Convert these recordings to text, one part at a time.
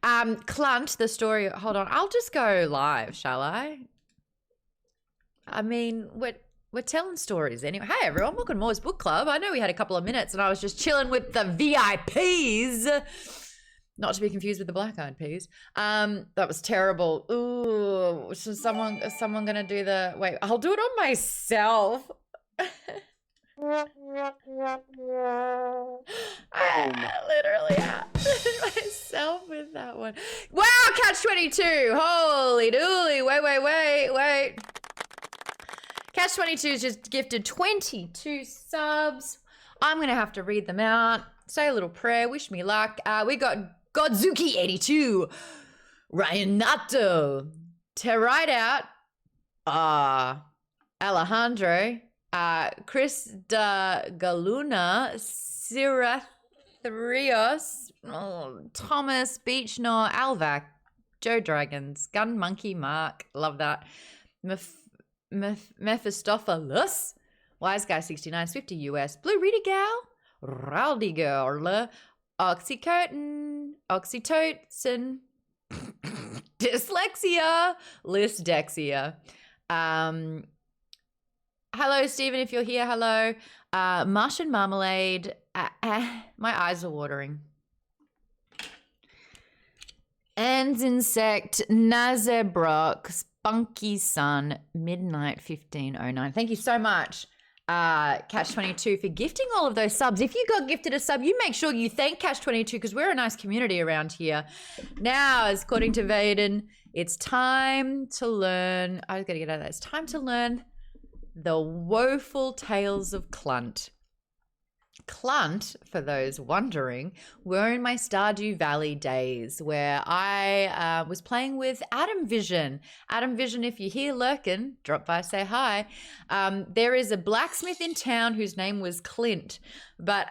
Clunt, the story. Hold on, I'll just go live, shall I? I mean, we're telling stories anyway. Hey everyone, welcome to Maude's Book Club. I know we had a couple of minutes and I was just chilling with the VIPs. Not to be confused with the Black Eyed Peas. That was terrible. Ooh, is someone gonna do the, wait, I'll do it on myself. I literally had myself with that one. Wow, Catch 22. Holy dooly. Wait. Catch 22's just gifted 22 subs. I'm going to have to read them out. Say a little prayer. Wish me luck. We got Godzuki82, Ryanato, Territe Out, Alejandro, Chris da Galuna, Sirathrios, Thomas Beechnor, Alvac, Joe Dragons, Gun Monkey Mark, love that. Mephistopheles, Wise Guy 69, Swifty US, Blue Rita Gal, Rowdy Girl, Oxytocin, Dyslexia, Lysdexia. Hello, Stephen, if you're here, hello. Martian Marmalade, my eyes are watering. Ends Insect, Nazebrock, Spunky Sun, Midnight 1509. Thank you so much, Catch22, for gifting all of those subs. If you got gifted a sub, you make sure you thank Catch22 because we're a nice community around here. Now, according to Vaden, it's time to learn. I was going to get out of that. It's time to learn the woeful tales of Clunt. Clunt, for those wondering, were in my Stardew Valley days where I was playing with Adam Vision. Adam Vision, if you're here lurking, drop by, say hi. There is a blacksmith in town whose name was Clint, but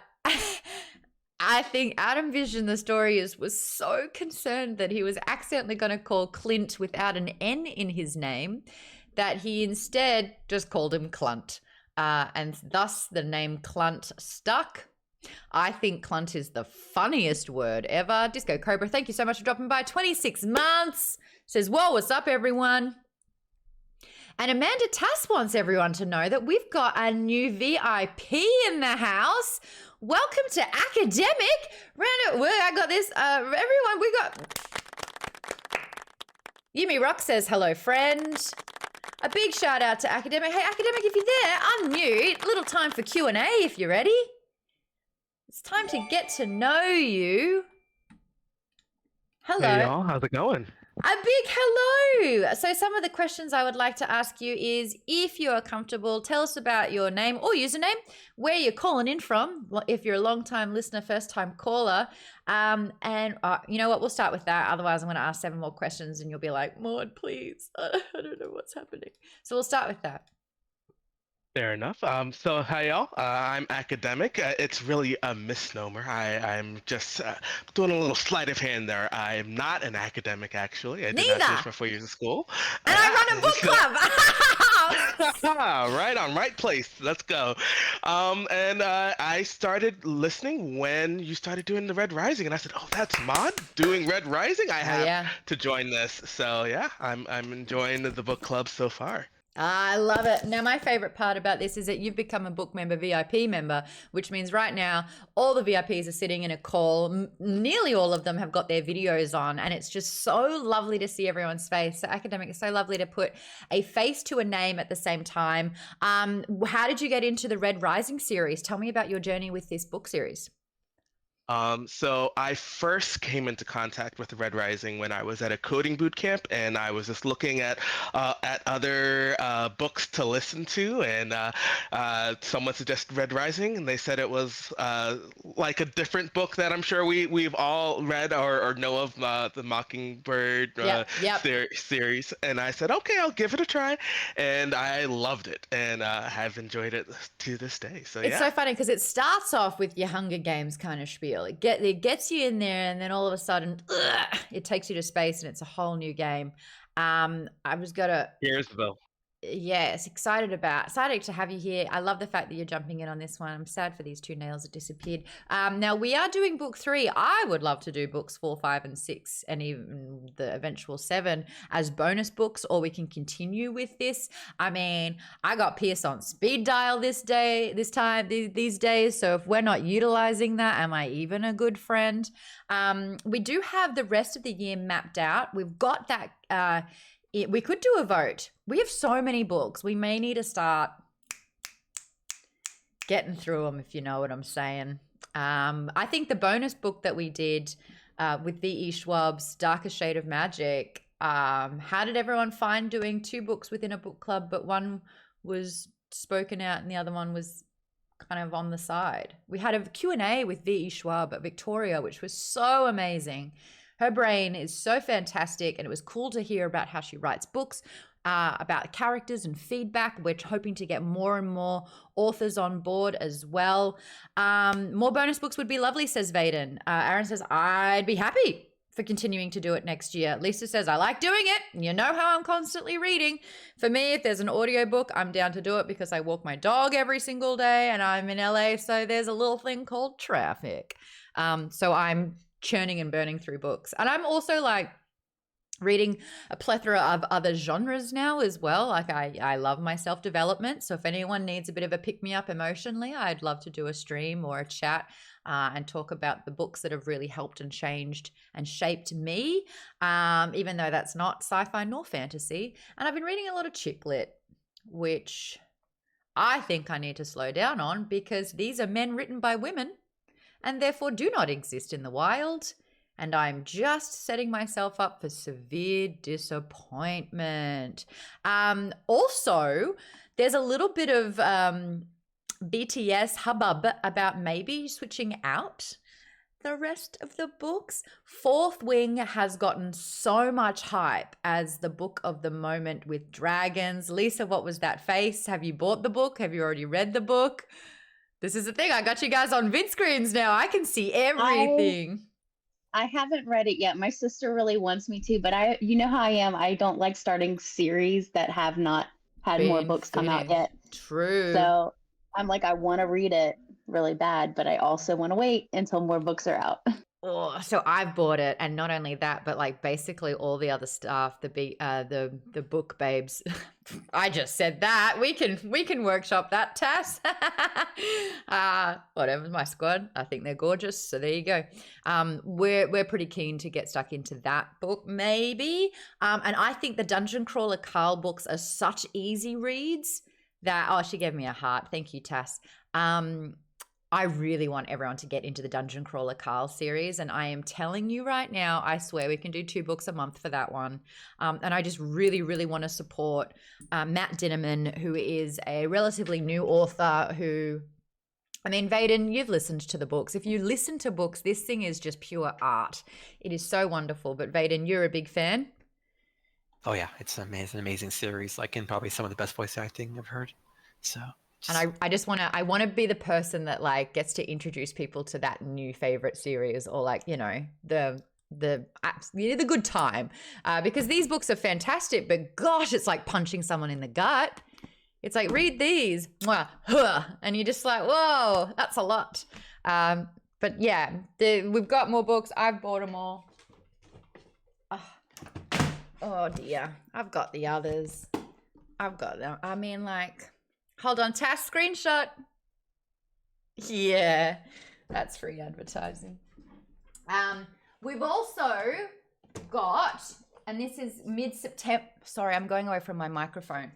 I think Adam Vision, the story is, was so concerned that he was accidentally going to call Clint without an N in his name that he instead just called him Clunt. And thus the name Clunt stuck. I think Clunt is the funniest word ever. Disco Cobra, thank you so much for dropping by. 26 months. Says, whoa, what's up, everyone? And Amanda Tass wants everyone to know that we've got a new VIP in the house. Welcome to Academic. I got this. Everyone, we got... Yumi Rock says, hello, friend. A big shout out to Academic. Hey, Academic, if you're there, unmute. Little time for Q&A if you're ready. It's time to get to know you. Hello. Hey, y'all. How's it going? A big hello. So some of the questions I would like to ask you is, if you are comfortable, tell us about your name or username, where you're calling in from, if you're a long-time listener, first-time caller. And you know what? We'll start with that. Otherwise, I'm going to ask 7 more questions and you'll be like, Maude, please. I don't know what's happening. So we'll start with that. Fair enough. So hi, y'all. I'm Academic. It's really a misnomer. I'm just doing a little sleight of hand there. I'm not an academic, actually. I did not finish my 4 years of school. And I run a book club. Right on, right place. Let's go. And I started listening when you started doing the Red Rising, and I said, "Oh, that's Maude doing Red Rising. I have to join this." So yeah, I'm enjoying the book club so far. I love it. Now, my favorite part about this is that you've become a book member, VIP member, which means right now all the VIPs are sitting in a call. Nearly all of them have got their videos on, and it's just so lovely to see everyone's face. So Academic, it's so lovely to put a face to a name at the same time. How did you get into the Red Rising series? Tell me about your journey with this book series. So I first came into contact with Red Rising when I was at a coding boot camp, and I was just looking at other books to listen to, and someone suggested Red Rising, and they said it was like a different book that I'm sure we've all read or know of, the Mockingbird series, and I said, okay, I'll give it a try, and I loved it, and have enjoyed it to this day. So it's so funny because it starts off with your Hunger Games kind of spiel. It gets you in there, and then all of a sudden, it takes you to space, and it's a whole new game. I was gonna. Here's the Yes, excited to have you here. I love the fact that you're jumping in on this one. I'm sad for these two nails that disappeared. Now we are doing book 3. I would love to do books 4, 5, and 6, and even the eventual 7 as bonus books, or we can continue with this. I mean, I got Pierce on speed dial these days. So if we're not utilizing that, am I even a good friend? We do have the rest of the year mapped out. We've got that. We could do a vote. We have so many books. We may need to start getting through them, if you know what I'm saying. I think the bonus book that we did with V.E. Schwab's Darkest Shade of Magic, how did everyone find doing 2 books within a book club, but one was spoken out and the other one was kind of on the side? We had a Q&A with V.E. Schwab at Victoria, which was so amazing. Her brain is so fantastic, and it was cool to hear about how she writes books, about characters and feedback. We're hoping to get more and more authors on board as well. More bonus books would be lovely, says Vaden. Aaron says, I'd be happy for continuing to do it next year. Lisa says, I like doing it. You know how I'm constantly reading. For me, if there's an audiobook, I'm down to do it because I walk my dog every single day and I'm in LA, so there's a little thing called traffic. So I'm churning and burning through books. And I'm also like reading a plethora of other genres now as well. Like I love my self-development. So if anyone needs a bit of a pick-me-up emotionally, I'd love to do a stream or a chat and talk about the books that have really helped and changed and shaped me, even though that's not sci-fi nor fantasy. And I've been reading a lot of chick lit, which I think I need to slow down on because these are men written by women and therefore do not exist in the wild. And I'm just setting myself up for severe disappointment. Also, there's a little bit of BTS hubbub about maybe switching out the rest of the books. Fourth Wing has gotten so much hype as the book of the moment with dragons. Lisa, what was that face? Have you bought the book? Have you already read the book? This is the thing. I got you guys on vid screens now. I can see everything. I haven't read it yet. My sister really wants me to, but you know how I am. I don't like starting series that have not had more books come out yet. True. So I'm like, I want to read it really bad, but I also want to wait until more books are out. Oh, so I've bought it, and not only that, but like basically all the other stuff, the book babes. I just said that. We can workshop that, Tass. Whatever, my squad. I think they're gorgeous. So there you go. We're pretty keen to get stuck into that book, maybe. And I think the Dungeon Crawler Carl books are such easy reads that she gave me a heart. Thank you, Tass. I really want everyone to get into the Dungeon Crawler Carl series. And I am telling you right now, I swear we can do 2 books a month for that one. And I just really, really want to support Matt Dinnerman, who is a relatively new author who, I mean, Vaden, you've listened to the books. If you listen to books, this thing is just pure art. It is so wonderful. But Vaden, you're a big fan? Oh yeah, it's an amazing series, like in probably some of the best voice acting I've heard. So and I just want to be the person that like gets to introduce people to that new favorite series, or like, you know, the good time, because these books are fantastic, but gosh, it's like punching someone in the gut. It's like, read these, and you're just like, whoa, that's a lot. But yeah, we've got more books. I've bought them all. Oh dear, I've got the others. I've got them. I mean, like, hold on, Task screenshot. Yeah, that's free advertising. We've also got, and this is mid-September. Sorry, I'm going away from my microphone.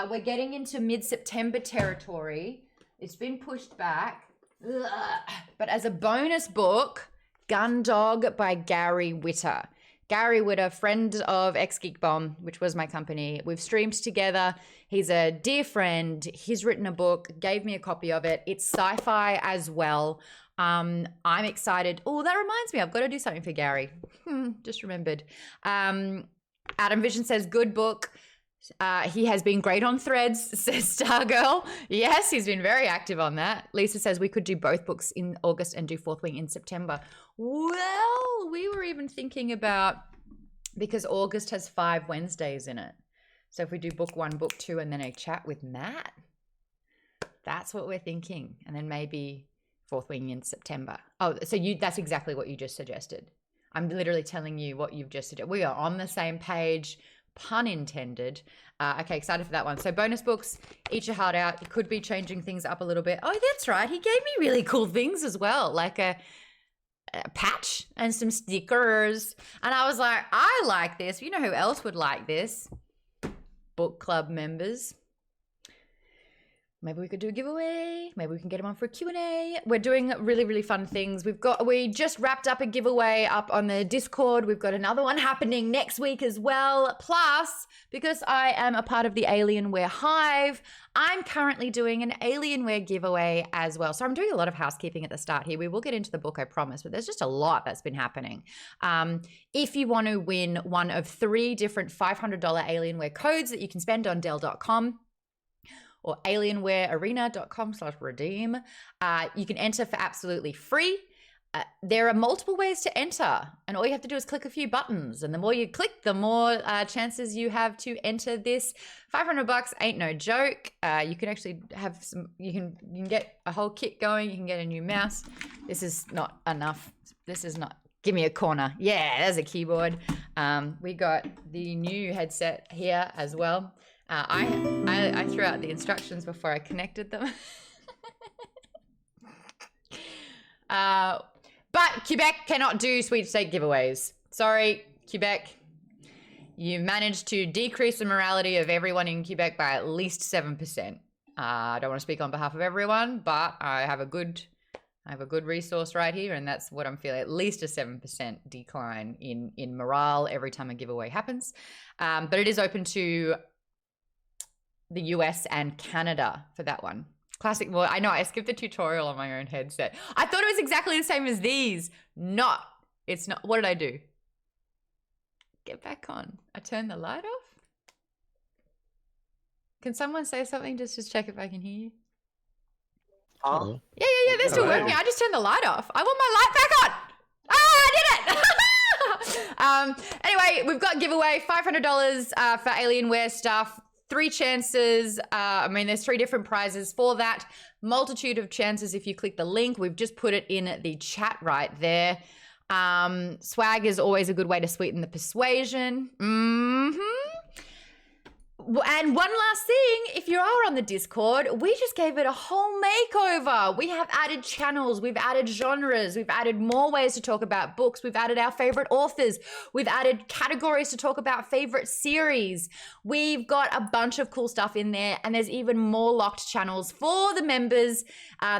We're getting into mid-September territory. It's been pushed back. But as a bonus book, Gun Dog by Gary Witter. Gary Witter, friend of X Geek Bomb, which was my company. We've streamed together. He's a dear friend. He's written a book, gave me a copy of it. It's sci-fi as well. I'm excited. Oh, that reminds me, I've got to do something for Gary. Just remembered. Adam Vision says, good book. He has been great on Threads, says Stargirl. Yes, he's been very active on that. Lisa says we could do both books in August and do Fourth Wing in September. Well, we were even thinking about, because August has 5 Wednesdays in it. So if we do book 1, book 2, and then a chat with Matt, that's what we're thinking. And then maybe Fourth Wing in September. Oh, so that's exactly what you just suggested. I'm literally telling you what you've just suggested. We are on the same page, pun intended. Okay, excited for that one. So bonus books, eat your heart out. It could be changing things up a little bit. Oh, that's right. He gave me really cool things as well, like a patch and some stickers. And I was like, I like this. You know who else would like this? Book club members. Maybe we could do a giveaway. Maybe we can get them on for a Q&A. We're doing really, really fun things. We just wrapped up a giveaway up on the Discord. We've got another one happening next week as well. Plus, because I am a part of the Alienware Hive, I'm currently doing an Alienware giveaway as well. So I'm doing a lot of housekeeping at the start here. We will get into the book, I promise, but there's just a lot that's been happening. If you want to win one of 3 different $500 Alienware codes that you can spend on Dell.com, or alienwarearena.com/redeem. You can enter for absolutely free. There are multiple ways to enter, and all you have to do is click a few buttons. And the more you click, the more chances you have to enter this. $500 ain't no joke. You can actually have some. You can get a whole kit going. You can get a new mouse. This is not enough. This is not. Give me a corner. Yeah, there's a keyboard. We got the new headset here as well. I threw out the instructions before I connected them. But Quebec cannot do sweepstake giveaways. Sorry, Quebec. You managed to decrease the morality of everyone in Quebec by at least 7%. I don't want to speak on behalf of everyone, but I have a good resource right here, and that's what I'm feeling. At least a 7% decline in morale every time a giveaway happens. But it is open to the US and Canada for that one. Classic. Well, I know I skipped the tutorial on my own headset. I thought it was exactly the same as these. It's not. What did I do? Get back on. I turned the light off. Can someone say something just to check if I can hear you? Oh. Yeah. They're still working. I just turned the light off. I want my light back on. I did it. Anyway, we've got giveaway $500 for Alienware stuff. 3 chances. There's 3 different prizes for that. Multitude of chances if you click the link. We've just put it in the chat right there. Swag is always a good way to sweeten the persuasion. And one last thing, if you are on the Discord, we just gave it a whole makeover. We have added channels, we've added genres, we've added more ways to talk about books, we've added our favorite authors, we've added categories to talk about favorite series. We've got a bunch of cool stuff in there, and there's even more locked channels for the members.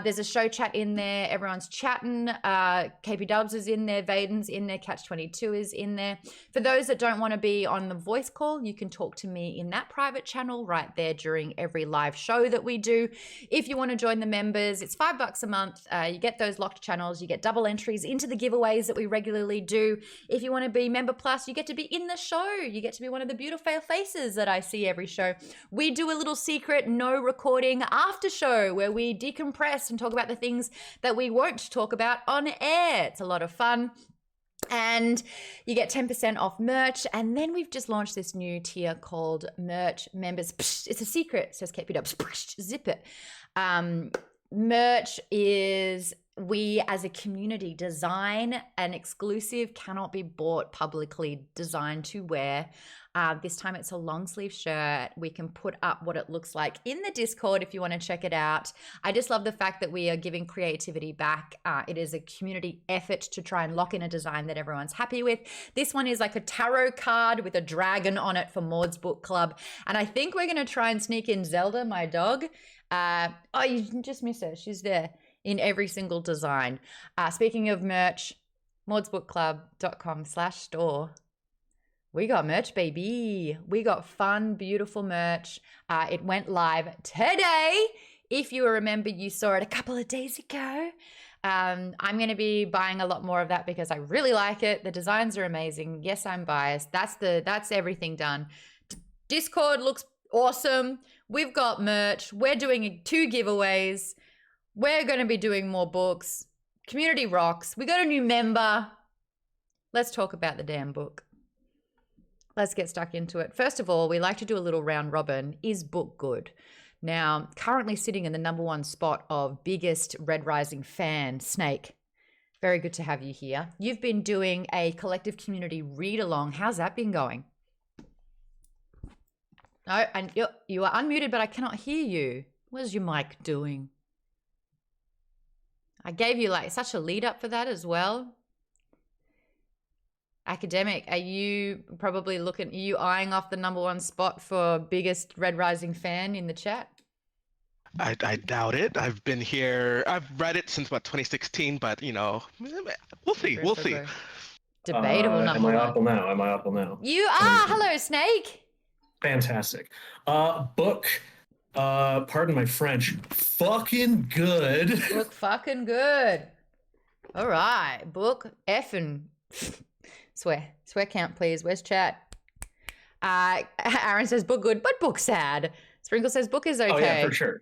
There's a show chat in there, everyone's chatting. KP Dubs is in there, Vaden's in there, Catch22 is in there. For those that don't want to be on the voice call, you can talk to me in that private channel right there during every live show that we do. If you want to join the members, it's $5 a month. You get those locked channels, you get double entries into the giveaways that we regularly do. If you want to be member plus, you get to be in the show. You get to be one of the beautiful faces that I see every show. We do a little secret no recording after show where we decompress and talk about the things that we won't talk about on air. It's a lot of fun. And you get 10% off merch. And then we've just launched this new tier called Merch Members. It's a secret, says KP Dubs. Zip it. Merch is, we as a community design an exclusive, cannot be bought publicly designed to wear. This time it's a long sleeve shirt. We can put up what it looks like in the Discord if you want to check it out. I just love the fact that we are giving creativity back. It is a community effort to try and lock in a design that everyone's happy with. This one is like a tarot card with a dragon on it for Maude's book club. And I think we're going to try and sneak in Zelda, my dog. Oh, you can just miss her. She's there in every single design. Speaking of merch, maudsbookclub.com/store. We got merch, baby. We got fun, beautiful merch. It went live today. If you remember, you saw it a couple of days ago. I'm going to be buying a lot more of that because I really like it. The designs are amazing. Yes, I'm biased. That's everything done. Discord looks awesome. We've got merch. We're doing 2 giveaways. We're going to be doing more books. Community rocks. We got a new member. Let's talk about the damn book. let's get stuck into it. First of all, we like to do a little round robin. Is book good? Now, currently sitting in the #1 spot of biggest Red Rising fan, Snake. Very good to have you here. You've been doing a collective community read along. How's that been going? No, and you are unmuted, but I cannot hear you. What is your mic doing? I gave you like such a lead up for that as well. Academic, are you probably looking, are you eyeing off the #1 spot for biggest Red Rising fan in the chat? I doubt it. I've been here. I've read it since 2016, but we'll see. We'll see. Debatable #1. Am I awful now? Am I awful now? You are. Hello, Snake. Fantastic. Book. Pardon my French. Fucking good. Book fucking good. All right. Book effing. Swear count, please. Where's chat? Aaron says book good, but book sad. Sprinkle says book is okay. Oh yeah, for sure.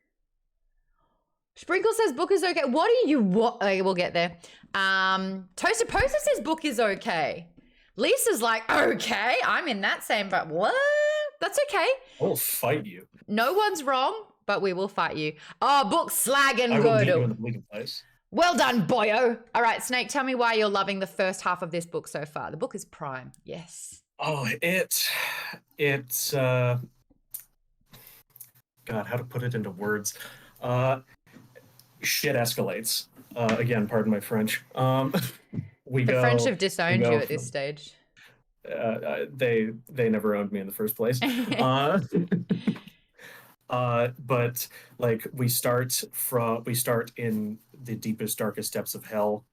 Sprinkle says book is okay. What do you want? Okay, we'll get there. Toaster Poster says book is okay. Lisa's like, okay, I'm in that same, but what? That's okay. I will fight you. No one's wrong, but we will fight you. Oh, book slagging I will meet you in good. the bleeding place. Well done, boyo. All right, Snake, tell me why you're loving the first half of this book so far. The book is prime. Yes. Oh, it's God, how to put it into words. Shit escalates. Again, pardon my French. The French have disowned you at this stage. They never owned me in the first place. But like we start in the deepest, darkest depths of hell,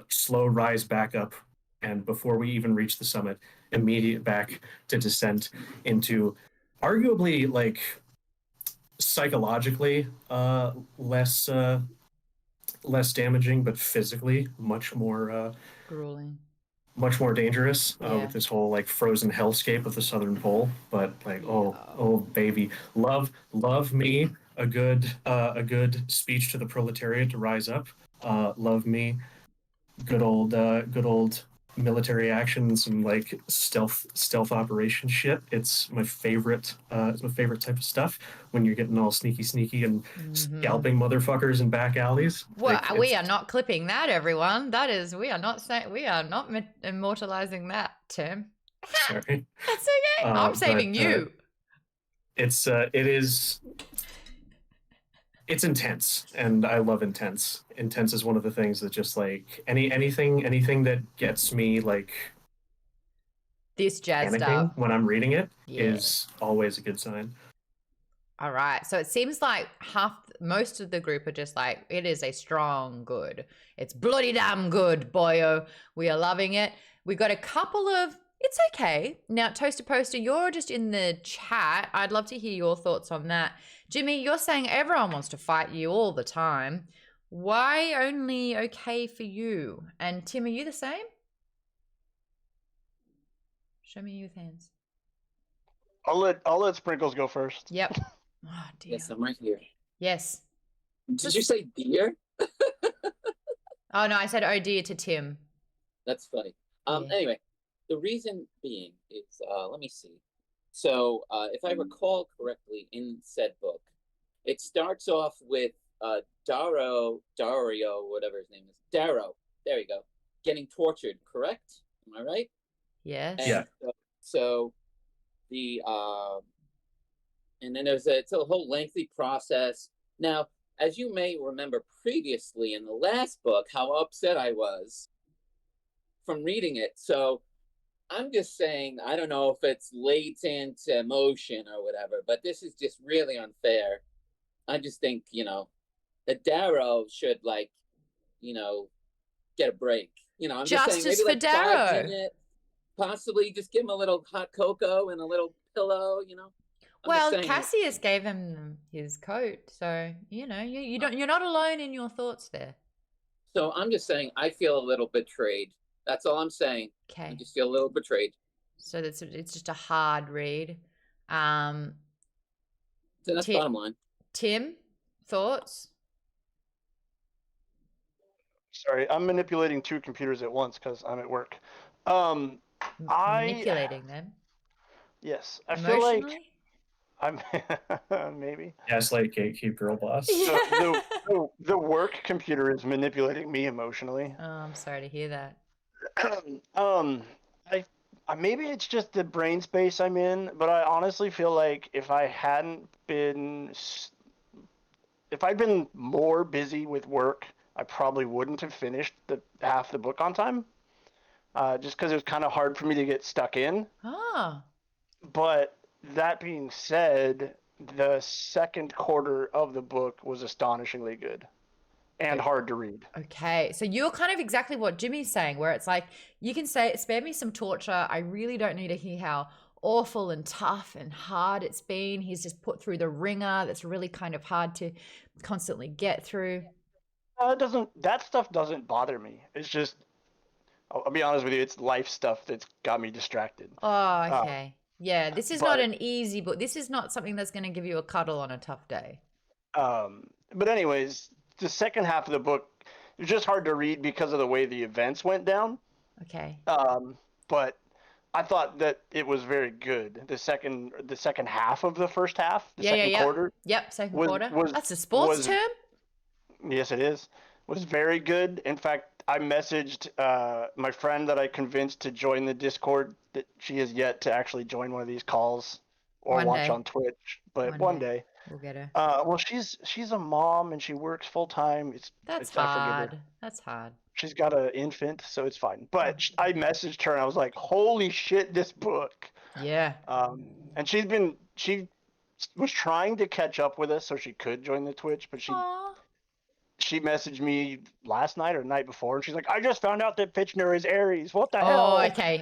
slow rise back up, and before we even reach the summit, immediate back to descent into arguably like psychologically less damaging, but physically much more grueling, much more dangerous Yeah. with this whole like frozen hellscape of the Southern Pole. But like, oh baby, love me a good speech to the proletariat to rise up. Love me good old military action and some like stealth operation shit. It's my favorite type of stuff when you're getting all sneaky and scalping motherfuckers in back alleys. Well, Like, we are not clipping that, everyone. That is, we are not immortalizing that, Tim. sorry. That's okay. I'm saving you. It's intense, and I love intense. Intense is one of the things that just like anything that gets me like This jazzed panicking up. when I'm reading it Yeah. is always a good sign. All right. So it seems like most of the group are just like, it is a strong good. It's bloody damn good, boyo. We are loving it. We got a couple of, it's okay. Now, Toaster Poster, you're just in the chat. I'd love to hear your thoughts on that. Jimmy, you're saying everyone wants to fight you all the time. Why only okay for you? And Tim, are you the same? Show me your hands. I'll let Sprinkles go first. Yep. Oh, dear. Yes, I'm right here. Yes. Did you say deer? Oh, no, I said oh dear to Tim. That's funny. Yeah. Anyway, the reason being is, let me see. So, if I recall correctly, in said book, it starts off with Darrow, whatever his name is, Darrow. There you go. Getting tortured. Correct? Am I right? Yes. And, Yeah. So the and then it's a whole lengthy process. Now, as you may remember previously in the last book, how upset I was from reading it. So I'm just saying, I don't know if it's latent emotion or whatever, but this is just really unfair. I just think, that Darrow should get a break. I'm just saying, Justice maybe for like 5 Darrow. minutes, possibly just give him a little hot cocoa and a little pillow. I'm Well, just saying. Cassius gave him his coat, so you're not alone in your thoughts there. So I'm just saying, I feel a little betrayed. That's all I'm saying. I Okay, just feel a little betrayed. so it's just a hard read. So that's Tim- bottom line. Tim, thoughts? Sorry, I'm manipulating 2 computers at once because I'm at work. manipulating them Yes, I feel like emotionally. I'm maybe Gaslight, gatekeep, girl boss. the work computer is manipulating me emotionally. Oh, I'm sorry to hear that. I maybe it's just the brain space I'm in, but I honestly feel like if I'd been more busy with work, I probably wouldn't have finished half the book on time. Just because it was kind of hard for me to get stuck in. Ah. But that being said, the second quarter of the book was astonishingly good and hard to read. Okay, so you're kind of exactly what Jimmy's saying, where it's like, you can say, spare me some torture. I really don't need to hear how awful and tough and hard it's been. He's just put through the ringer that's really kind of hard to constantly get through. That stuff doesn't bother me. It's just, I'll be honest with you, it's life stuff that's got me distracted. Oh, okay. Yeah, this is but- not an easy book. This is not something that's going to give you a cuddle on a tough day. But anyways, the second half of the book is just hard to read because of the way the events went down. Okay. But I thought that it was very good. The second half of the first half, the second quarter. Yep, second was- quarter. was- That's a sports was- term? Yes, it is. Was very good. In fact, I messaged my friend that I convinced to join the Discord. That she has yet to actually join one of these calls or One watch day. on Twitch. But One one day. day. We'll get her. Well, she's a mom and she works full time. That's I forgive her. hard. That's hard. She's got an infant, so it's fine. But I messaged her and I was like, "Holy shit, this book!" Yeah. And she was trying to catch up with us so she could join the Twitch, but Aw. she messaged me last night or the night before, and she's like, "I just found out that Pitchner is Aries. What the hell?" Oh, okay.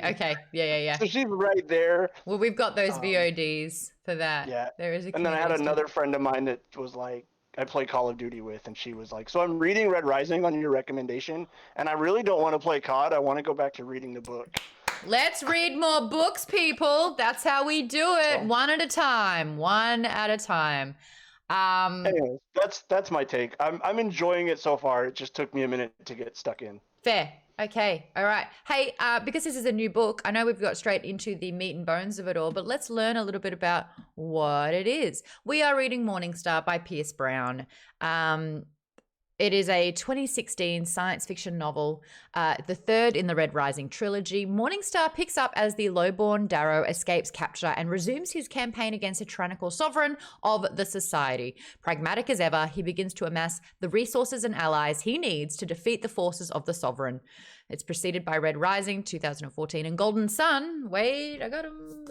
Yeah. So she's right there. Well, we've got those VODs for that. Yeah. There is a And then I had community another friend of mine that was like, I play Call of Duty with, and she was like, "So I'm reading Red Rising on your recommendation, and I really don't want to play COD. I want to go back to reading the book." Let's read more books, people. That's how we do it. So- One at a time. One at a time. Anyways, that's my take. I'm enjoying it so far. It just took me a minute to get stuck in. Fair. Okay. All right. Hey, because this is a new book, I know we've got straight into the meat and bones of it all, but let's learn a little bit about what it is. We are reading Morningstar by Pierce Brown. It is a 2016 science fiction novel, the third in the Red Rising trilogy. Morningstar picks up as the lowborn Darrow escapes capture and resumes his campaign against a tyrannical sovereign of the society. Pragmatic as ever, he begins to amass the resources and allies he needs to defeat the forces of the sovereign. It's preceded by Red Rising, 2014, and Golden Sun. Wait, I got him.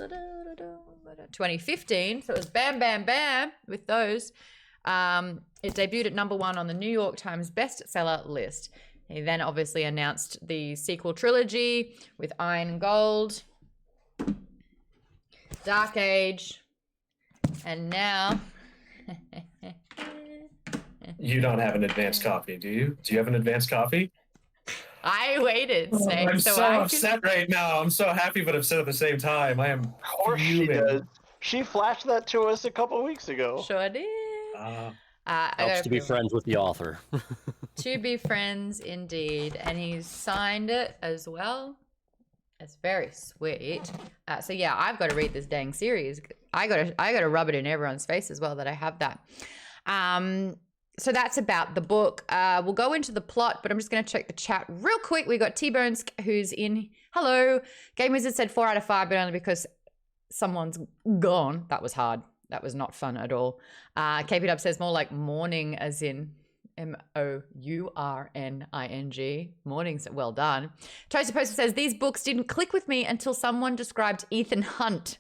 2015. So it was bam, bam, bam with those. It debuted at #1 on the New York Times bestseller list. He then obviously announced the sequel trilogy with Iron and Gold, Dark Age, and now... You don't have an advanced copy, do you? Do you have an advanced copy? I waited, Snake. I'm so I upset right now. I'm so happy but upset at the same time. I am Of course she fuming. does. She flashed that to us a couple weeks ago. Sure did. I Helps gotta to be prove- friends with the author. To be friends, indeed. And he's signed it as well. It's very sweet. So yeah, I've got to read this dang series. I gotta rub it in everyone's face as well that I have that. So that's about the book. We'll go into the plot, but I'm just going to check the chat real quick. We got T-Bones who's in. Hello. Game Wizard said 4 out of 5, but only because someone's gone. That was hard. That was not fun at all. KP Dub says more like morning, as in MOURNING. Mornings, well done. Toaster Poster says, these books didn't click with me until someone described Ethan Hunt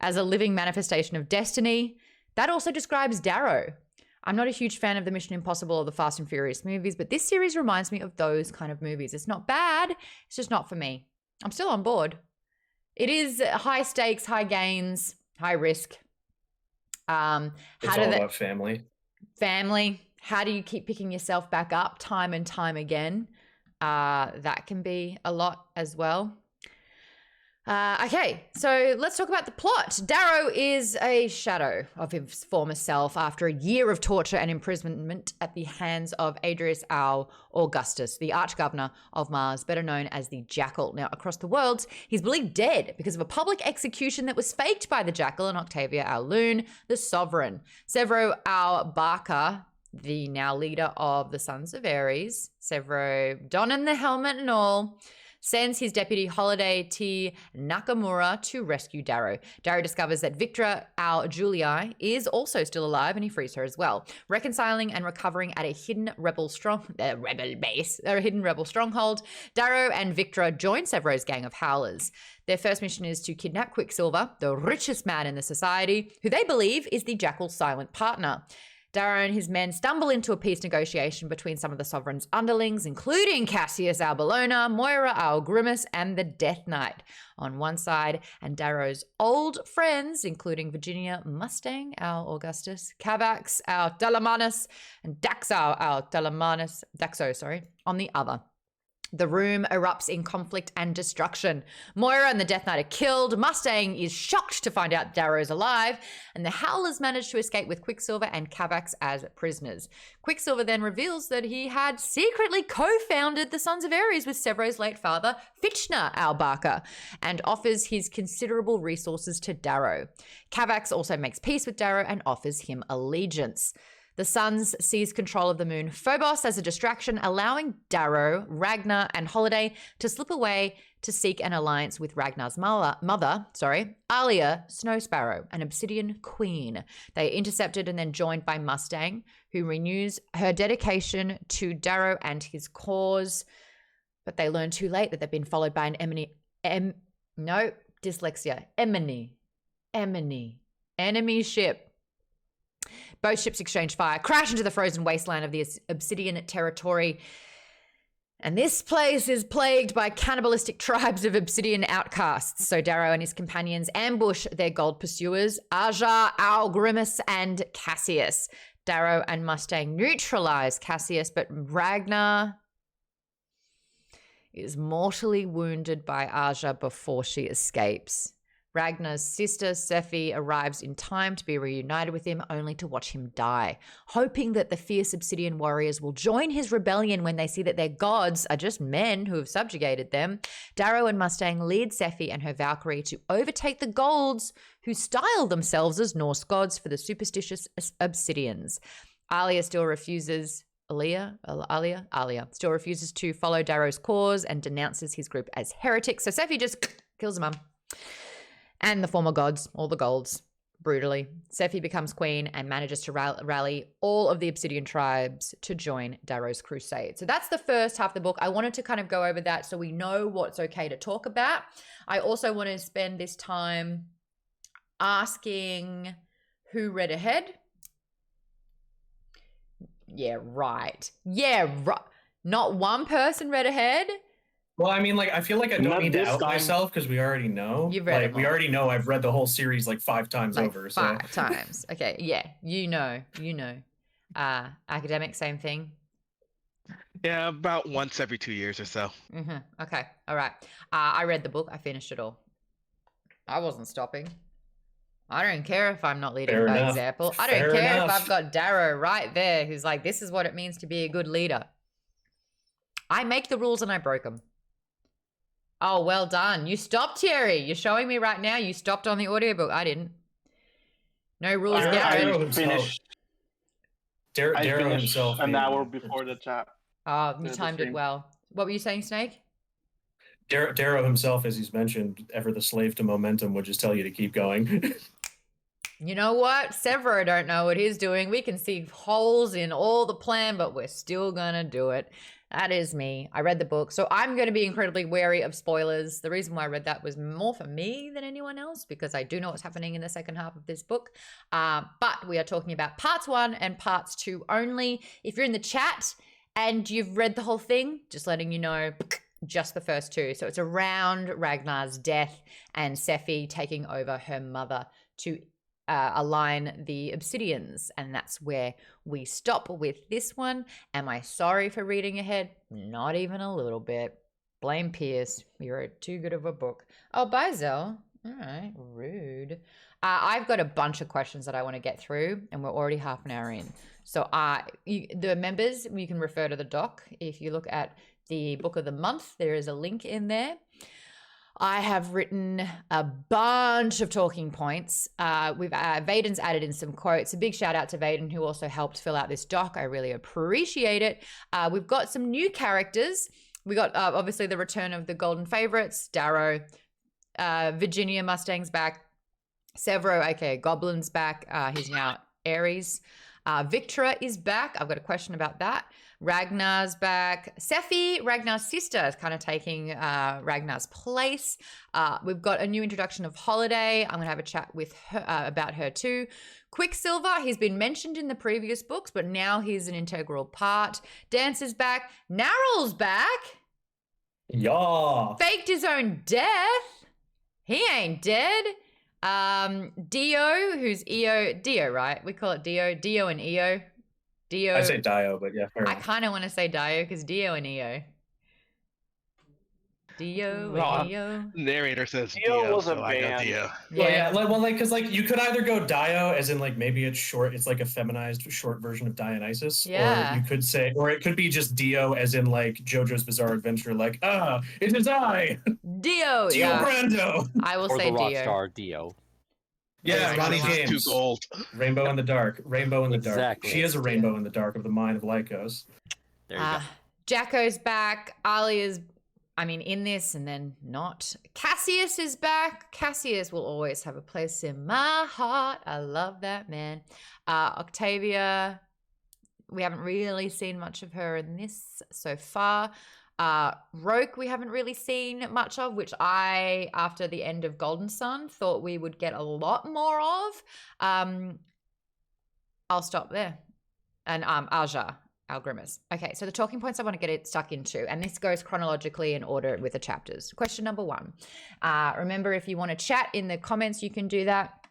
as a living manifestation of destiny. That also describes Darrow. I'm not a huge fan of the Mission Impossible or the Fast and Furious movies, but this series reminds me of those kind of movies. It's not bad. It's just not for me. I'm still on board. It is high stakes, high gains, high risk. It's all about family. Family. How do you keep picking yourself back up time and time again? That can be a lot as well. Okay, so let's talk about the plot. Darrow is a shadow of his former self after a year of torture and imprisonment at the hands of Adrius Au Augustus, the arch-governor of Mars, better known as the Jackal. Now, across the world, he's believed dead because of a public execution that was faked by the Jackal and Octavia Au Loon, the Sovereign. Sevro Au Barca, the now leader of the Sons of Ares, Sevro donning the helmet and all, sends his deputy Holiday T. Nakamura to rescue Darrow. Darrow discovers that Victra Au Julii is also still alive, and he frees her as well. Reconciling and recovering at a hidden rebel stronghold, Darrow and Victra join Sevro's gang of howlers. Their first mission is to kidnap Quicksilver, the richest man in the society, who they believe is the Jackal's silent partner. Darrow and his men stumble into a peace negotiation between some of the Sovereign's underlings, including Cassius Au Bellona, Moira Au Grimace, and the Death Knight on one side, and Darrow's old friends, including Virginia Mustang Au Augustus, Cavax Au Dalamanus, and Daxo Au Daxo, on the other. The room erupts in conflict and destruction. Moira and the Death Knight are killed. Mustang is shocked to find out Darrow's alive, and the Howlers manage to escape with Quicksilver and Cavax as prisoners. Quicksilver then reveals that he had secretly co-founded the Sons of Ares with Sevro's late father, Fitchner Au Barca, and offers his considerable resources to Darrow. Cavax also makes peace with Darrow and offers him allegiance. The Sons seize control of the moon Phobos as a distraction, allowing Darrow, Ragnar, and Holiday to slip away to seek an alliance with Ragnar's mother, Alia Snow Sparrow, an Obsidian queen. They are intercepted and then joined by Mustang, who renews her dedication to Darrow and his cause. But they learn too late that they've been followed by an enemy ship. Both ships exchange fire, crash into the frozen wasteland of the Obsidian territory. And this place is plagued by cannibalistic tribes of Obsidian outcasts. So Darrow and his companions ambush their gold pursuers, Aja, Au Grimace, and Cassius. Darrow and Mustang neutralize Cassius, but Ragnar is mortally wounded by Aja before she escapes. Ragnar's sister, Sephi, arrives in time to be reunited with him, only to watch him die. Hoping that the fierce Obsidian warriors will join his rebellion when they see that their gods are just men who have subjugated them, Darrow and Mustang lead Sephi and her Valkyrie to overtake the Golds, who style themselves as Norse gods for the superstitious Obsidians. Alia still refuses to follow Darrow's cause and denounces his group as heretics, so Sephi just kills them. And the former gods, all the Golds, brutally. Sephi becomes queen and manages to rally all of the Obsidian tribes to join Darrow's crusade. So that's the first half of the book. I wanted to kind of go over that so we know what's okay to talk about. I also want to spend this time asking who read ahead. Yeah, right. Not one person read ahead. Well, I mean, like, I feel like I don't need to out myself because we already know. You've read like, we already know I've read the whole series like 5 times over. Five times. Okay, yeah, you know. Academic, same thing. Yeah, about once every 2 years or so. Mm-hmm. Okay, all right. I read the book. I finished it all. I wasn't stopping. I don't care if I'm not leading by example. I don't care if I've got Darrow right there who's like, this is what it means to be a good leader. I make the rules and I broke them. Oh, well done. You stopped, Thierry. You're showing me right now you stopped on the audiobook. I didn't. No rules, Garrett. Darrow himself. An hour before the chat. Oh, you timed it well. What were you saying, Snake? Darrow himself, as he's mentioned, ever the slave to momentum, would just tell you to keep going. You know what? Sevro don't know what he's doing. We can see holes in all the plan, but we're still going to do it. That is me. I read the book, so I'm going to be incredibly wary of spoilers. The reason why I read that was more for me than anyone else, because I do know what's happening in the second half of this book. But we are talking about parts 1 and parts 2 only. If you're in the chat and you've read the whole thing, just letting you know, just the first 2. So it's around Ragnar's death and Sephi taking over her mother to align the Obsidians, and that's where we stop with this one. Am I sorry for reading ahead? Not even a little bit. Blame Pierce. He wrote too good of a book. Oh, bye, Zell. All right, rude. I've got a bunch of questions that I want to get through, and we're already half an hour in. So the members, you can refer to the doc. If you look at the book of the month, there is a link in there. I have written a bunch of talking points. Vaden's added in some quotes. A big shout out to Vaden, who also helped fill out this doc. I really appreciate it. We've got some new characters. We got obviously the return of the golden favorites, Darrow, Virginia Mustang's back, Sevro, aka Goblin's back. He's now Ares. Victra is back. I've got a question about that. Ragnar's back. Sephi, Ragnar's sister, is kind of taking Ragnar's place. We've got a new introduction of Holiday. I'm going to have a chat with her about her too. Quicksilver, he's been mentioned in the previous books, but now he's an integral part. Dancer's back. Narrow's back. Yeah. Faked his own death. He ain't dead. Dio, who's Dio, right? We call it Dio and Io. Dio. I say Dio, but yeah, fair I enough. kind of want to say Dio because Dio and Io. Dio and Io. Narrator says Dio Dio, was a so I go band. Dio. Because you could either go Dio, as in like maybe it's short, it's like a feminized short version of Dionysus, Yeah. or you could say, or it could be just Dio, as in like JoJo's Bizarre Adventure, like it is I, Dio. Dio Yeah. Brando. I will Or say the rock Dio. star Dio. Yeah, Ronnie Too James. gold. Rainbow in the Dark. Rainbow in the Dark. Exactly. She is a rainbow in the dark of the mind of Lycos. There you go. Jacko's back. Alia's, in this and then not. Cassius is back. Cassius will always have a place in my heart. I love that man. Octavia, we haven't really seen much of her in this so far. Roke, we haven't really seen much of, which I, after the end of Golden Sun, thought we would get a lot more of. I'll stop there. And Aja, Algrimus. Okay, so the talking points I want to get it stuck into, and this goes chronologically in order with the chapters. Question number 1. Remember, if you want to chat in the comments, you can do that.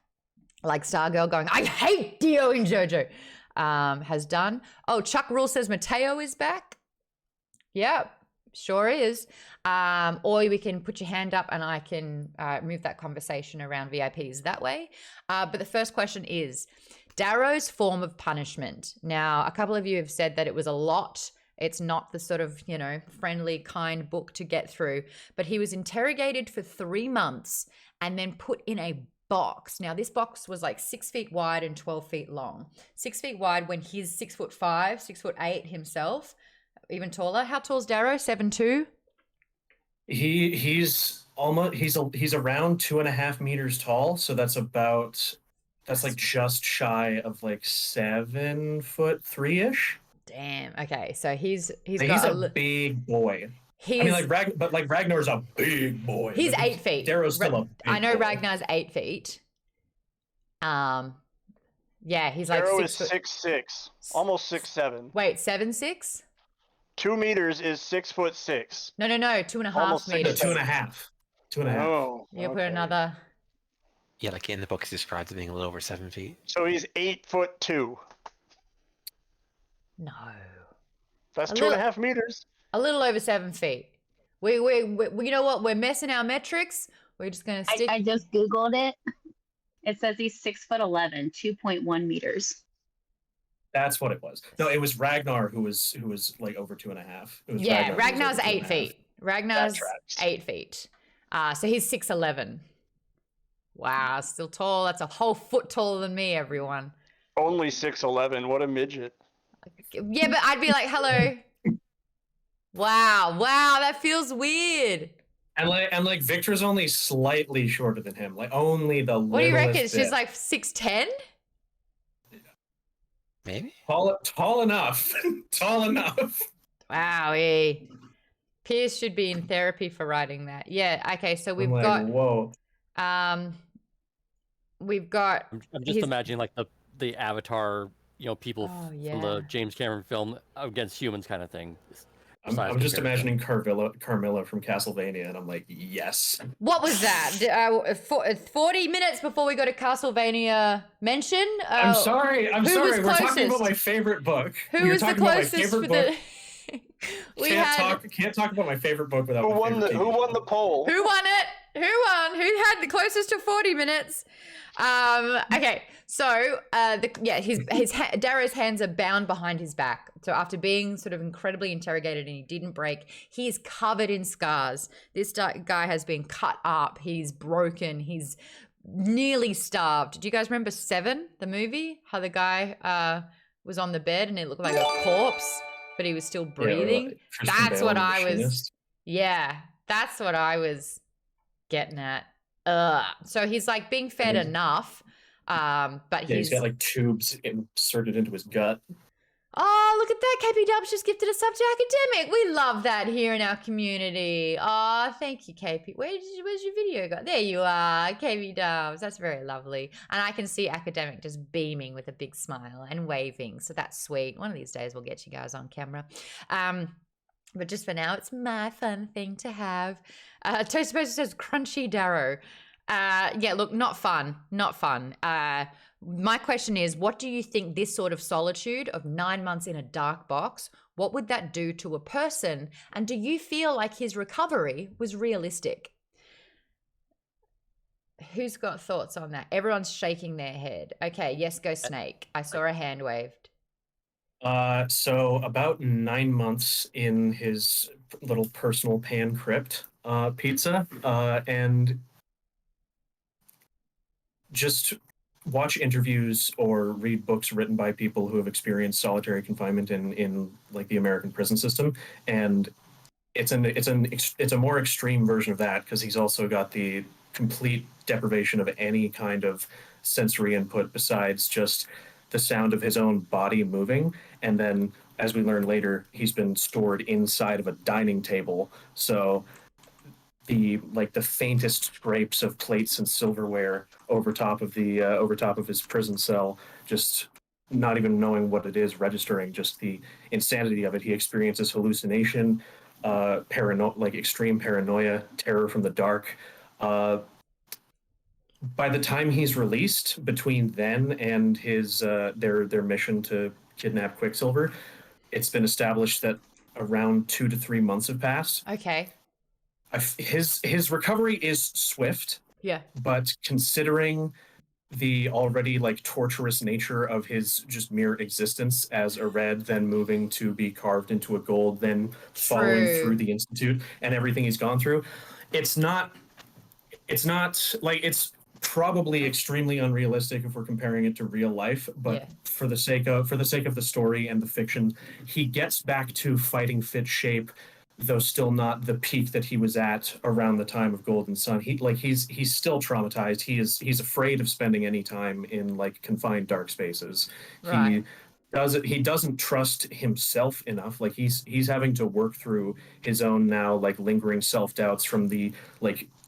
Like Stargirl going, I hate Dio and JoJo, has done. Oh, Chuck Rule says Mateo is back. Yep. Sure is. Or we can put your hand up and I can move that conversation around VIPs that way. But the first question is Darrow's form of punishment. Now, a couple of you have said that it was a lot. It's not the sort of, friendly, kind book to get through. But he was interrogated for 3 months and then put in a box. Now, this box was like 6 feet wide and 12 feet long. 6 feet wide when he's 6'5", 6'8" himself. Even taller. How tall is Darrow? 7'2"? He's around 2.5 meters tall, so that's like just shy of like 7'3" Damn. Okay, so he's got a big boy. Ragnar's a big boy. He's 8 feet. Darrow's still a big I know boy. Ragnar's 8 feet. Yeah, he's like Darrow 6 is foot. 6'6", almost 6'7". Wait, 7'6"? 2 meters is 6'6". No, 2.5 Almost six meters. feet. 2.5. 2.5. Oh, You put okay. another. Yeah, like in the book, he's described as being a little over 7 feet. So he's 8'2". No, That's A 2.5 meters. a little over 7 feet. We you know what? We're messing our metrics. We're just gonna stick. I just Googled it. It says he's 6'11", 2.1 meters. That's what it was. No, it was Ragnar who was like over 2.5. It was Yeah, Ragnar who was Ragnar's over 8 2.5. feet. Ragnar's That tracks. 8 feet. So he's 6'11". Wow, still tall. That's a whole foot taller than me, everyone. Only 6'11". What a midget. Yeah, but I'd be like, hello. Wow, that feels weird. And like Victra's only slightly shorter than him. Like only the What do you reckon? littlest She's bit. like 6'10"? Maybe? Tall enough. Tall enough. Wow, Pierce should be in therapy for writing that. Yeah, okay, so we've I'm like, got whoa. we've got I'm just imagining like the Avatar, people Oh, from yeah. the James Cameron film against humans kind of thing. I'm just imagining Carmilla from Castlevania, and I'm like, yes. what was that? 40 minutes before we go to Castlevania mention? I'm sorry. who was We're talking closest? about my favorite book. Who We were was the talking about my closest favorite for book. the We Can't talk about my favorite book without Who my won favorite the TV Who won show. the poll? Who won it? Who won? Who had the closest to 40 minutes? Okay, so Darrow's hands are bound behind his back. So after being sort of incredibly interrogated and he didn't break, he is covered in scars. This guy has been cut up. He's broken. He's nearly starved. Do you guys remember Seven, the movie? How the guy was on the bed and it looked like a corpse, but he was still breathing. Like Christian That's Bale what and I was. Machinist. Yeah, that's what I was getting at. So he's like being fed enough, but he's got like tubes inserted into his gut. Oh, look at that. KP Dubs just gifted a sub to Academic. We love that here in our community. Oh, thank you, KP. Where's your video go? There you are, KP Dubs. That's very lovely. And I can see Academic just beaming with a big smile and waving. So that's sweet. One of these days we'll get you guys on camera. But just for now, it's my fun thing to have. Toast Poster says crunchy Darrow. Yeah, look, not fun. My question is, what do you think this sort of solitude of 9 months in a dark box, what would that do to a person? And do you feel like his recovery was realistic? Who's got thoughts on that? Everyone's shaking their head. Okay, yes, go Snake. I saw a hand waved. So about 9 months in his little personal pan crypt pizza, and just watch interviews or read books written by people who have experienced solitary confinement in like the American prison system, and it's a more extreme version of that because he's also got the complete deprivation of any kind of sensory input besides just the sound of his own body moving. And then, as we learn later, he's been stored inside of a dining table. So the faintest scrapes of plates and silverware over top of his prison cell, just not even knowing what it is, registering just the insanity of it. He experiences hallucination, extreme paranoia, terror from the dark. By the time he's released, between then and his their mission to kidnap Quicksilver, it's been established that around 2 to 3 months have passed. Okay. His recovery is swift. Yeah. But considering the already torturous nature of his just mere existence as a red, then moving to be carved into a gold, then following through the Institute and everything he's gone through, it's probably extremely unrealistic if we're comparing it to real life, but for the sake of the story and the fiction, he gets back to fighting fit shape, though still not the peak that he was at around the time of Golden Sun. He's still traumatized. He's afraid of spending any time in confined dark spaces. Right. He doesn't trust himself enough. He's having to work through his own now lingering self-doubts from the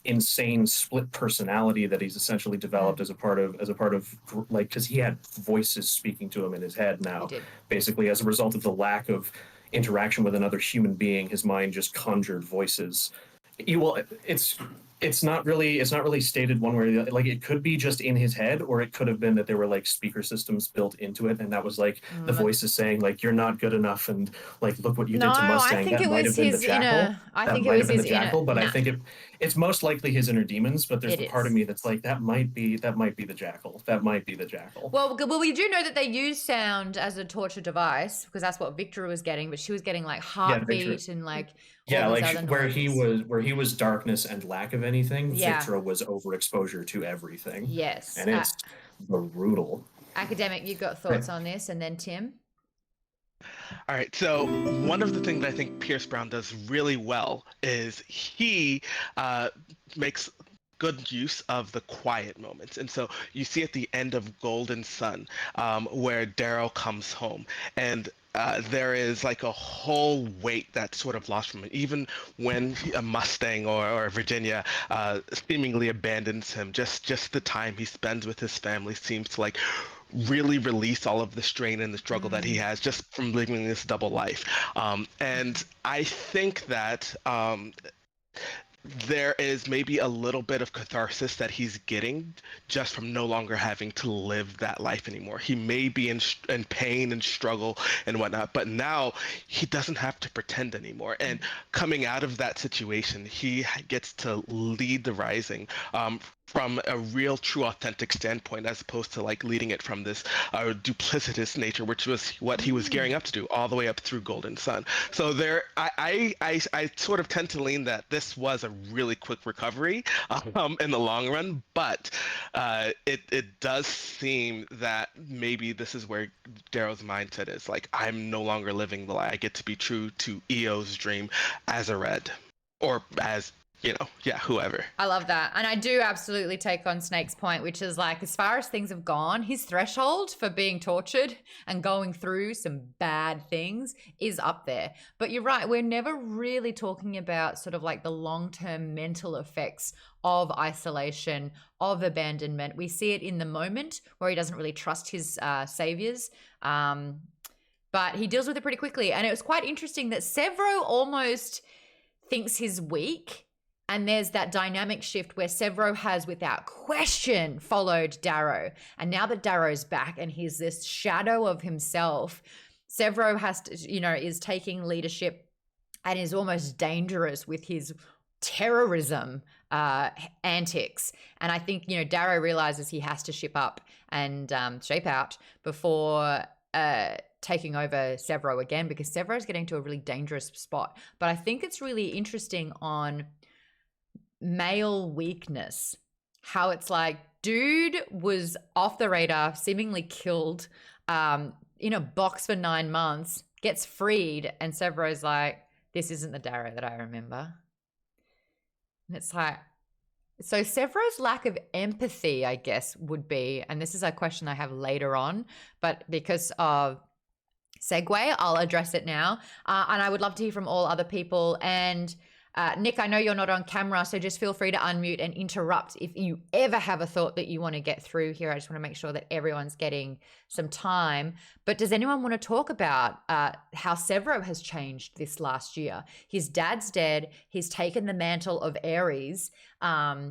insane split personality that he's essentially developed as a part of because he had voices speaking to him in his head now, basically as a result of the lack of interaction with another human being. His mind just conjured voices. It's not really stated one way or the other. It could be just in his head, or it could have been that there were speaker systems built into it, and that was the voices saying you're not good enough, and look what you did to Mustang. I think that it might was have been the his jackal. inner. I think it was his jackal, but nah. I think it's most likely his inner demons. But there's It the part is. of me that's that might be the jackal. That might be the jackal. Well, we do know that they use sound as a torture device because that's what Victra was getting, but she was getting heartbeat and all these other where noises. he was darkness and lack of anything. Yeah. Victra was overexposure to everything. Yes. And it's brutal. Academic, you got thoughts on this, and then Tim? All right, so one of the things that I think Pierce Brown does really well is he makes good use of the quiet moments. And so you see at the end of Golden Sun where Darrow comes home, and there is a whole weight that's sort of lost from it. Even when a Mustang or Virginia seemingly abandons him, just the time he spends with his family seems to really release all of the strain and the struggle that he has just from living this double life. And I think that there is maybe a little bit of catharsis that he's getting just from no longer having to live that life anymore. He may be in pain and struggle and whatnot, but now he doesn't have to pretend anymore. And coming out of that situation, he gets to lead the Rising from a real, true, authentic standpoint, as opposed to like leading it from this duplicitous nature, which was what he was gearing up to do all the way up through Golden Sun. So I sort of tend to lean that this was a really quick recovery in the long run, but it does seem that maybe this is where Darrow's mindset is. Like, I'm no longer living the lie. I get to be true to EO's dream as a Red, or as, whoever. I love that. And I do absolutely take on Snake's point, which is like, as far as things have gone, his threshold for being tortured and going through some bad things is up there. But you're right, we're never really talking about sort of like the long-term mental effects of isolation, of abandonment. We see it in the moment where he doesn't really trust his saviors. But he deals with it pretty quickly. And it was quite interesting that Sevro almost thinks he's weak. And there's that dynamic shift where Sevro has, without question, followed Darrow. And now that Darrow's back and he's this shadow of himself, Sevro has to, is taking leadership and is almost dangerous with his terrorism antics. And I think, Darrow realizes he has to shape out before taking over Sevro again, because Sevro's getting to a really dangerous spot. But I think it's really interesting on male weakness, how it's like, dude was off the radar, seemingly killed, in a box for 9 months, gets freed, and Sevro's like, this isn't the Darrow that I remember. And it's like, so Sevro's lack of empathy, I guess, would be, and this is a question I have later on, but because of segue, I'll address it now. And I would love to hear from all other people. And Nick, I know you're not on camera, so just feel free to unmute and interrupt if you ever have a thought that you want to get through here. I just want to make sure that everyone's getting some time. But does anyone want to talk about how Sevro has changed this last year? His dad's dead. He's taken the mantle of Ares.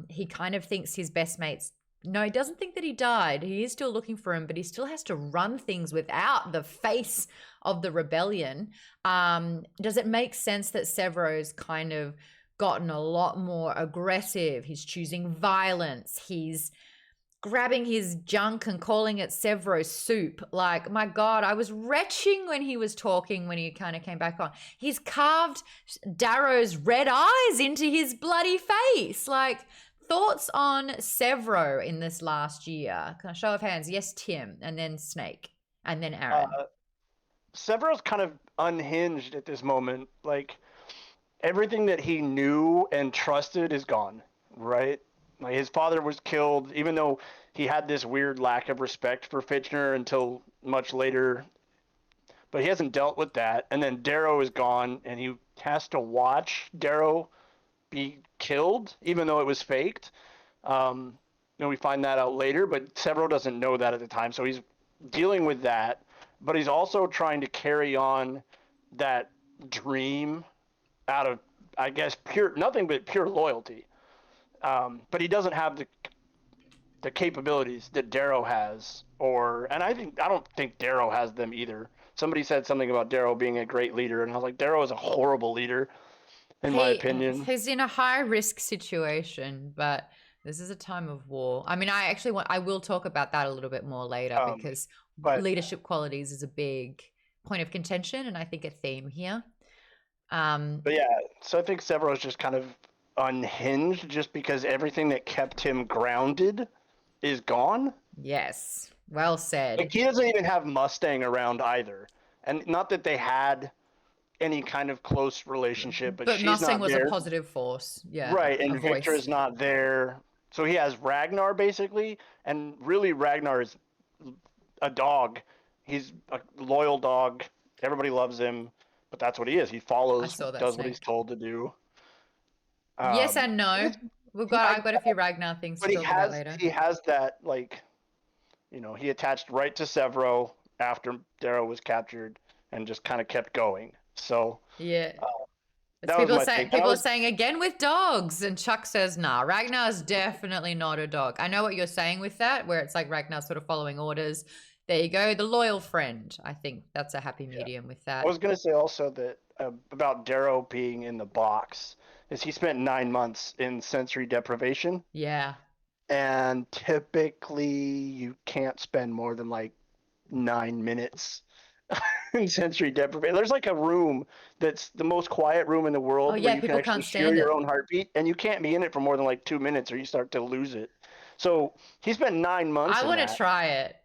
He kind of thinks his best mates. No, he doesn't think that he died. He is still looking for him, but he still has to run things without the face of the rebellion. Does it make sense that Sevro's kind of gotten a lot more aggressive? He's choosing violence. He's grabbing his junk and calling it Sevro soup. Like, my God, I was retching when he was talking, when he kind of came back on. He's carved Darrow's red eyes into his bloody face. Like, thoughts on Sevro in this last year? Can I show of hands? Yes, Tim, and then Snake, and then Aaron. Sevro's kind of unhinged at this moment. Like, everything that he knew and trusted is gone, right? Like, his father was killed, even though he had this weird lack of respect for Fitchner until much later. But he hasn't dealt with that. And then Darrow is gone, and he has to watch Darrow be killed, even though it was faked. We find that out later, but Sevro doesn't know that at the time, so he's dealing with that. But he's also trying to carry on that dream out of, I guess, nothing but pure loyalty. But he doesn't have the capabilities that Darrow has, and I don't think Darrow has them either. Somebody said something about Darrow being a great leader, and I was like, Darrow is a horrible leader. In my opinion, he's in a high risk situation, but this is a time of war. I mean, I will talk about that a little bit more later, because leadership qualities is a big point of contention, and I think a theme here. But yeah, so I think Sevro is just kind of unhinged, just because everything that kept him grounded is gone. Yes, well said. Like, he doesn't even have Mustang around either, and not that they had any kind of close relationship, but she's Mustang not was there. A positive force, yeah, right? And Victra's not there, so he has Ragnar basically, and really Ragnar is a dog. He's a loyal dog. Everybody loves him, but that's what he is. He follows, does what he's told to do. Yes and no. I've got a few Ragnar things to talk about later. He has that, like, he attached right to Sevro after Darrow was captured and just kind of kept going. So yeah, That was my thing. People are saying again with dogs, and Chuck says, "Nah, Ragnar's definitely not a dog." I know what you're saying with that, where it's like Ragnar's sort of following orders. There you go, the loyal friend. I think that's a happy medium with that. I was gonna say also that about Darrow being in the box is he spent 9 months in sensory deprivation, Yeah. and typically you can't spend more than like 9 minutes in sensory deprivation. There's like a room that's the most quiet room in the world Oh, yeah, where you can people actually can't hear stand your it. own heartbeat, and you can't be in it for more than like 2 minutes or you start to lose it. So he spent 9 months. I want to try it.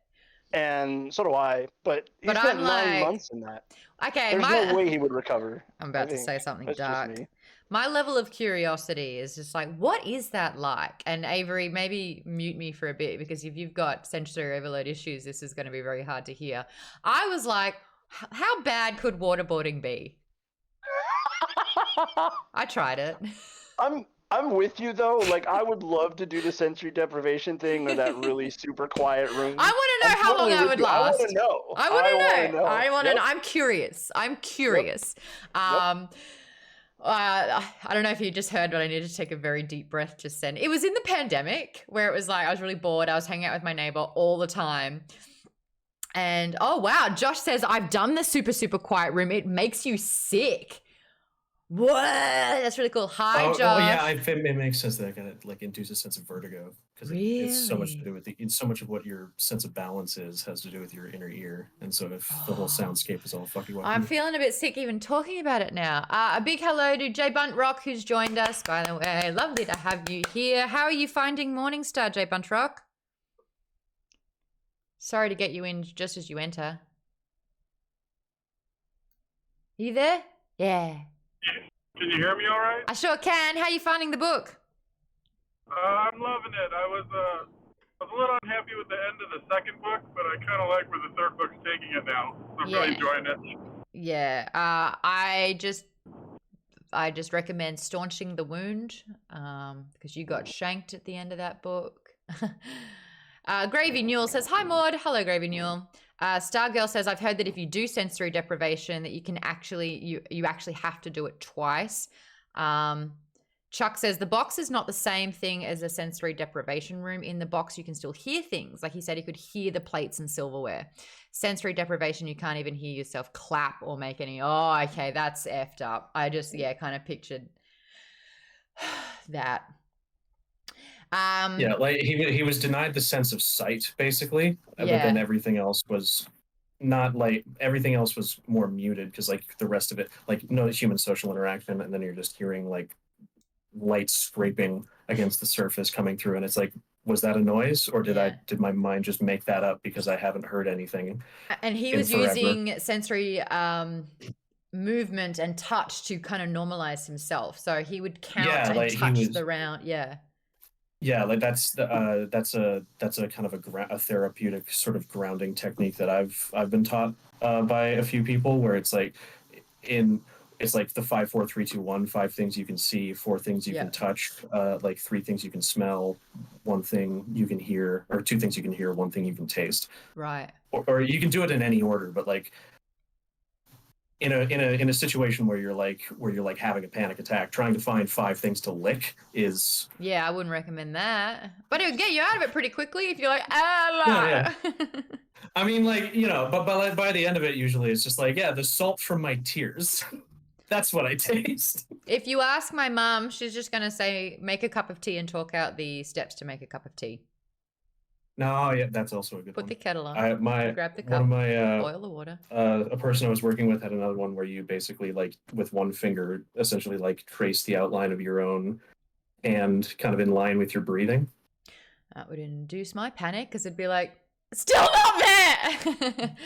And so do I, but he spent I'm 9 like, months in that. okay, There's no way he would recover. I'm about I to think. say something That's just dark. me. My level of curiosity is just like, what is that like? And Avery, maybe mute me for a bit, because if you've got sensory overload issues, this is going to be very hard to hear. I was like, how bad could waterboarding be? I tried it. I'm with you though. Like I would love to do the sensory deprivation thing or that really super quiet room. I want to know how long I would last. I want to know. I want to know. I want to Yep. know. I'm curious. I don't know if you just heard, but I needed to take a very deep breath just then. It was in the pandemic where it was like I was really bored. I was hanging out with my neighbor all the time. And oh wow, Josh says, I've done the super, super quiet room. It makes you sick. What? That's really cool. Hi, Josh. Oh, yeah, it makes sense that it like induces a sense of vertigo because it's so much to do with it's so much of what your sense of balance has to do with your inner ear, and so if the whole soundscape is all fucky wucky. I'm feeling a bit sick even talking about it now. A big hello to Jay Buntrock who's joined us. By the way, lovely to have you here. How are you finding Morningstar, Jay Buntrock? Sorry to get you in just as you enter. Are you there? Yeah. Can you hear me all right? I sure can. How are you finding the book? I'm loving it. I was a little unhappy with the end of the second book, but I kind of like where the third book's taking it now. I'm really enjoying it. Yeah. I just recommend staunching the wound because you got shanked at the end of that book. Gravy Newell says, hi, Maude. Hello, Gravy Newell. Stargirl says, I've heard that if you do sensory deprivation, that you can actually, you actually have to do it twice. Chuck says, the box is not the same thing as a sensory deprivation room. In the box, you can still hear things. Like he said, he could hear the plates and silverware. Sensory deprivation, you can't even hear yourself clap or make any, oh, okay, that's effed up. I just, kind of pictured that. Yeah, like he was denied the sense of sight, basically, but then everything else was not like everything else was more muted because like the rest of it, like no human social interaction, and then you're just hearing like light scraping against the surface coming through, and it's like, was that a noise or did my mind just make that up because I haven't heard anything? And he was using sensory movement and touch to kind of normalize himself, so he would count and touch the round. Yeah, like that's a kind of a therapeutic sort of grounding technique that I've been taught by a few people, where it's like it's like the 5, 4, 3, 2, 1, 5 things you can see, 4 things you can touch, like 3 things you can smell, 1 thing you can hear, or 2 things you can hear, 1 thing you can taste. Right. Or you can do it in any order, but like in a situation where you're like having a panic attack, trying to find 5 things to lick is I wouldn't recommend that. But it would get you out of it pretty quickly if you're like, yeah. I mean, like, but by the end of it, usually it's just like, the salt from my tears. That's what I taste. If you ask my mom, she's just gonna say, make a cup of tea and talk out the steps to make a cup of tea. No, that's also a good one. Put the kettle on. Grab the cup. Boil the water. A person I was working with had another one where you basically like with 1 finger essentially like trace the outline of your own hand kind of in line with your breathing. That would induce my panic because it'd be like, still not there.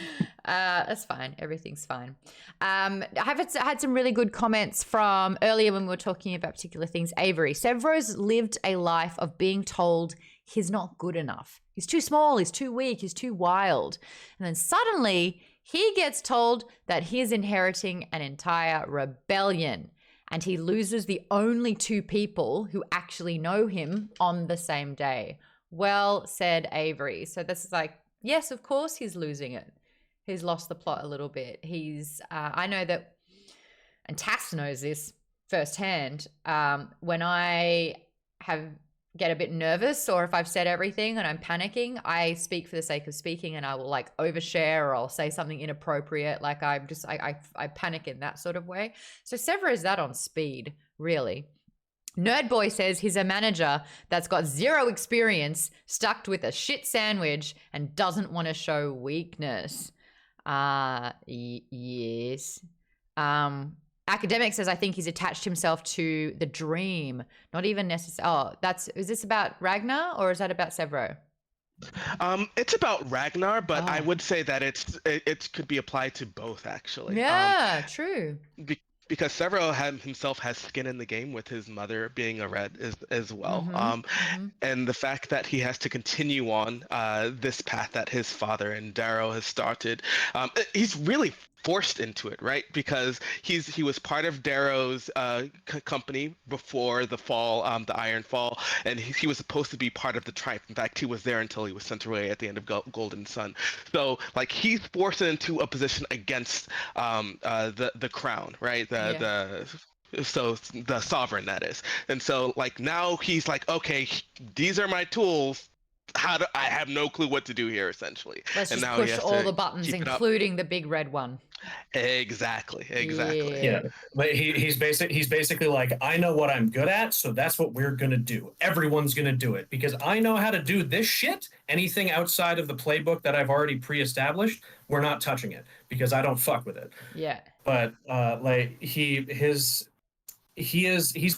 That's fine. Everything's fine. I have had some really good comments from earlier when we were talking about particular things. Avery, Sevro's lived a life of being told he's not good enough. He's too small, he's too weak, he's too wild. And then suddenly he gets told that he's inheriting an entire rebellion, and he loses the only 2 people who actually know him on the same day. Well said, Avery. So this is like, yes, of course he's losing it. He's lost the plot a little bit. I know that, and Tass knows this, firsthand. When I get a bit nervous, or if I've said everything and I'm panicking, I speak for the sake of speaking, and I will like overshare, or I'll say something inappropriate. Like I panic in that sort of way. So Sevro's that on speed, really. Nerd Boy says he's a manager that's got 0 experience, stuck with a shit sandwich, and doesn't want to show weakness. Yes. Academic says, I think he's attached himself to the dream. Not even necessarily. Oh, is this about Ragnar, or is that about Sevro? It's about Ragnar, but I Oh. would say that it could be applied to both, actually. Yeah, true. Because Sevro himself has skin in the game with his mother being a red as well. And the fact that he has to continue on this path that his father and Darrow has started, he's really forced into it, right? Because he was part of Darrow's company before the fall, the Iron Fall, and he was supposed to be part of the Triumph. In fact, he was there until he was sent away at the end of Golden Sun. So like he's forced into a position against the crown, right? So the sovereign, that is. And so like now he's like, okay, these are my tools. I have no clue what to do here, essentially. Let's and just now push all the buttons, keep it up. including the big red one. Exactly. Yeah, but he's basically like, I know what I'm good at, so that's what we're gonna do. Everyone's gonna do it because I know how to do this shit. Anything outside of the playbook that I've already pre-established, we're not touching it because I don't fuck with it. Yeah. But like he's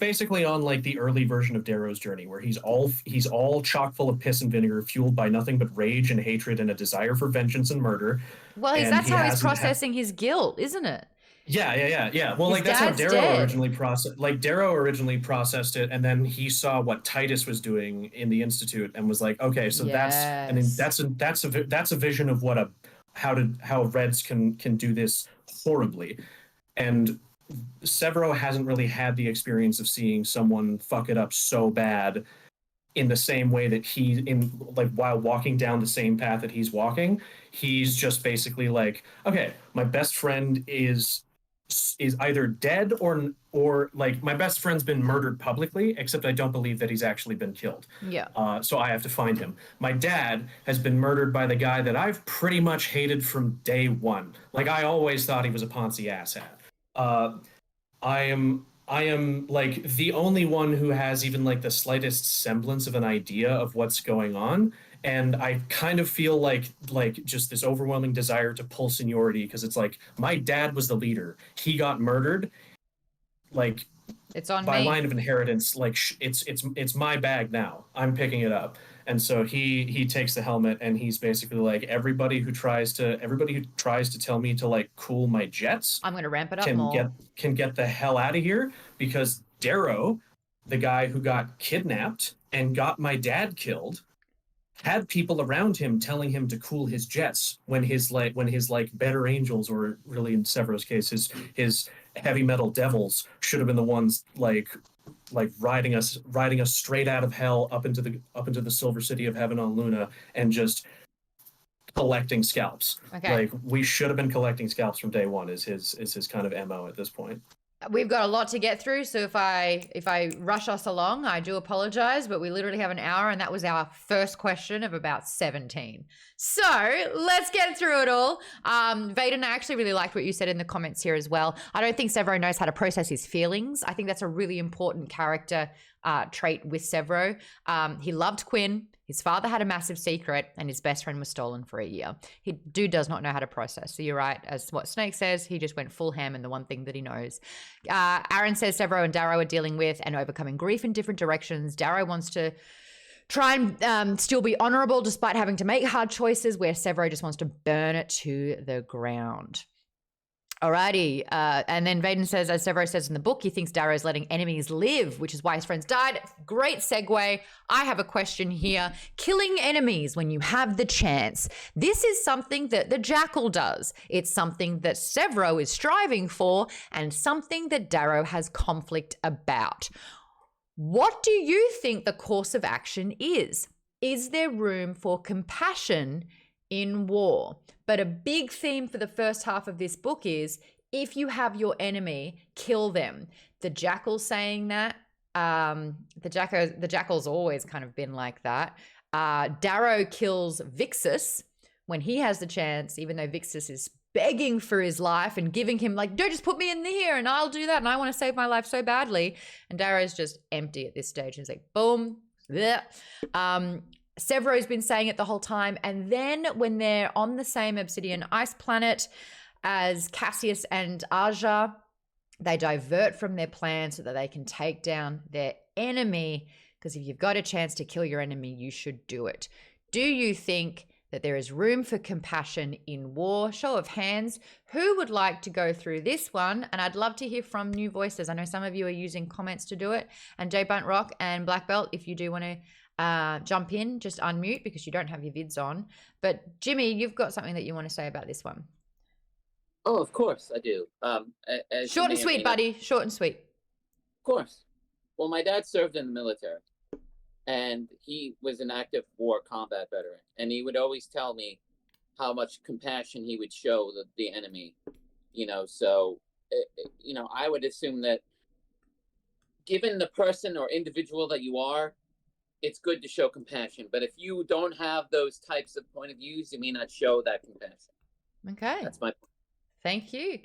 basically on like the early version of Darrow's journey, where he's all chock full of piss and vinegar, fueled by nothing but rage and hatred and a desire for vengeance and murder. Well, that's how he's processing his guilt, isn't it? Yeah. Well, His like that's how dad's Darrow dead. originally processed. Like Darrow originally processed it, and then he saw what Titus was doing in the Institute, and was like, okay, so that's a vision of what how Reds can do this horribly, and Sevro hasn't really had the experience of seeing someone fuck it up so bad in the same way that while walking down the same path that he's walking. He's just basically like, okay, my best friend is either dead or like my best friend's been murdered publicly, except I don't believe that he's actually been killed. Yeah. So I have to find him. My dad has been murdered by the guy that I've pretty much hated from day one. Like I always thought he was a Ponzi asshat. I am like the only one who has even like the slightest semblance of an idea of what's going on. And I kind of feel like just this overwhelming desire to pull seniority, because it's like my dad was the leader. He got murdered. Like it's on by me. line of inheritance. Like it's my bag now. I'm picking it up. And so he takes the helmet, and he's basically like, everybody who tries to tell me to like cool my jets, I'm gonna ramp it up more. Can get the hell out of here, because Darrow, the guy who got kidnapped and got my dad killed, had people around him telling him to cool his jets when his better angels, or really in Sevro's case his heavy metal devils, should have been the ones like riding us straight out of hell up into the Silver City of Heaven on Luna, and just collecting scalps. Okay. Like we should have been collecting scalps from day one is his kind of MO at this point. We've got a lot to get through, so if I rush us along, I do apologize, but we literally have an hour, and that was our first question of about 17. So let's get through it all. Vaden, I actually really liked what you said in the comments here as well. I don't think Sevro knows how to process his feelings. I think that's a really important character trait with Sevro. He loved Quinn. His father had a massive secret, and his best friend was stolen for a year. Dude does not know how to process. So you're right. As what Snake says, he just went full ham in the one thing that he knows. Aaron says Sevro and Darrow are dealing with and overcoming grief in different directions. Darrow wants to try and still be honorable despite having to make hard choices, where Sevro just wants to burn it to the ground. Alrighty, and then Vaden says, as Sevro says in the book, he thinks Darrow's letting enemies live, which is why his friends died. Great segue. I have a question here. Killing enemies when you have the chance. This is something that the Jackal does. It's something that Sevro is striving for, and something that Darrow has conflict about. What do you think the course of action is? Is there room for compassion in war? But a big theme for the first half of this book is, if you have your enemy, kill them. the Jackal saying that. The Jackal's always kind of been like that. Darrow kills Vixus when he has the chance, even though Vixus is begging for his life and giving him like, don't just put me in here and I'll do that and I want to save my life so badly. And Darrow's just empty at this stage. He's like, boom. Bleh. Sevro's been saying it the whole time. And then when they're on the same Obsidian ice planet as Cassius and Aja, they divert from their plan so that they can take down their enemy. Because if you've got a chance to kill your enemy, you should do it. Do you think that there is room for compassion in war? Show of hands. Who would like to go through this one? And I'd love to hear from new voices. I know some of you are using comments to do it. And J Bunt Rock and Black Belt, if you do want to jump in, just unmute because you don't have your vids on. But Jimmy, you've got something that you want to say about this one. Oh, of course I do. Short and sweet, buddy. Short and sweet. Of course. Well, my dad served in the military, and he was an active war combat veteran. And he would always tell me how much compassion he would show the enemy. So, I would assume that given the person or individual that you are, it's good to show compassion. But if you don't have those types of point of views, you may not show that compassion. Okay. That's my point. Thank you.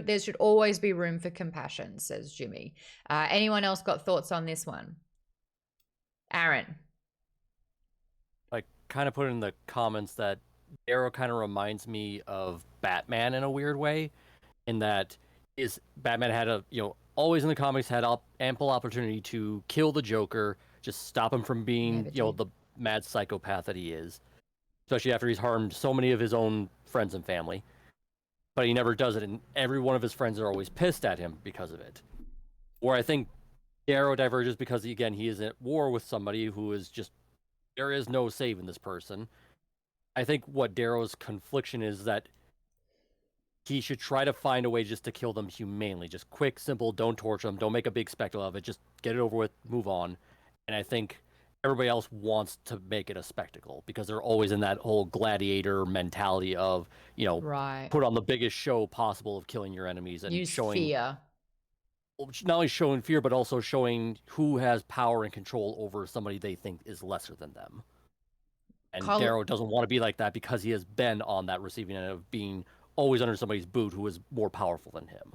There should always be room for compassion, says Jimmy. Anyone else got thoughts on this one? Aaron. I kind of put in the comments that Darrow kind of reminds me of Batman in a weird way, in that Batman had always in the comics had ample opportunity to kill the Joker, just stop him from being, the mad psychopath that he is, especially after he's harmed so many of his own friends and family. But he never does it, and every one of his friends are always pissed at him because of it. Where I think Darrow diverges because, again, he is at war with somebody who is just, there is no saving this person. I think what Darrow's confliction is that he should try to find a way just to kill them humanely. Just quick, simple, don't torture them, don't make a big spectacle of it, just get it over with, move on. And I think everybody else wants to make it a spectacle because they're always in that whole gladiator mentality of, right, put on the biggest show possible of killing your enemies and use showing fear. Not only showing fear, but also showing who has power and control over somebody they think is lesser than them. And Darrow doesn't want to be like that because he has been on that receiving end of being always under somebody's boot who is more powerful than him.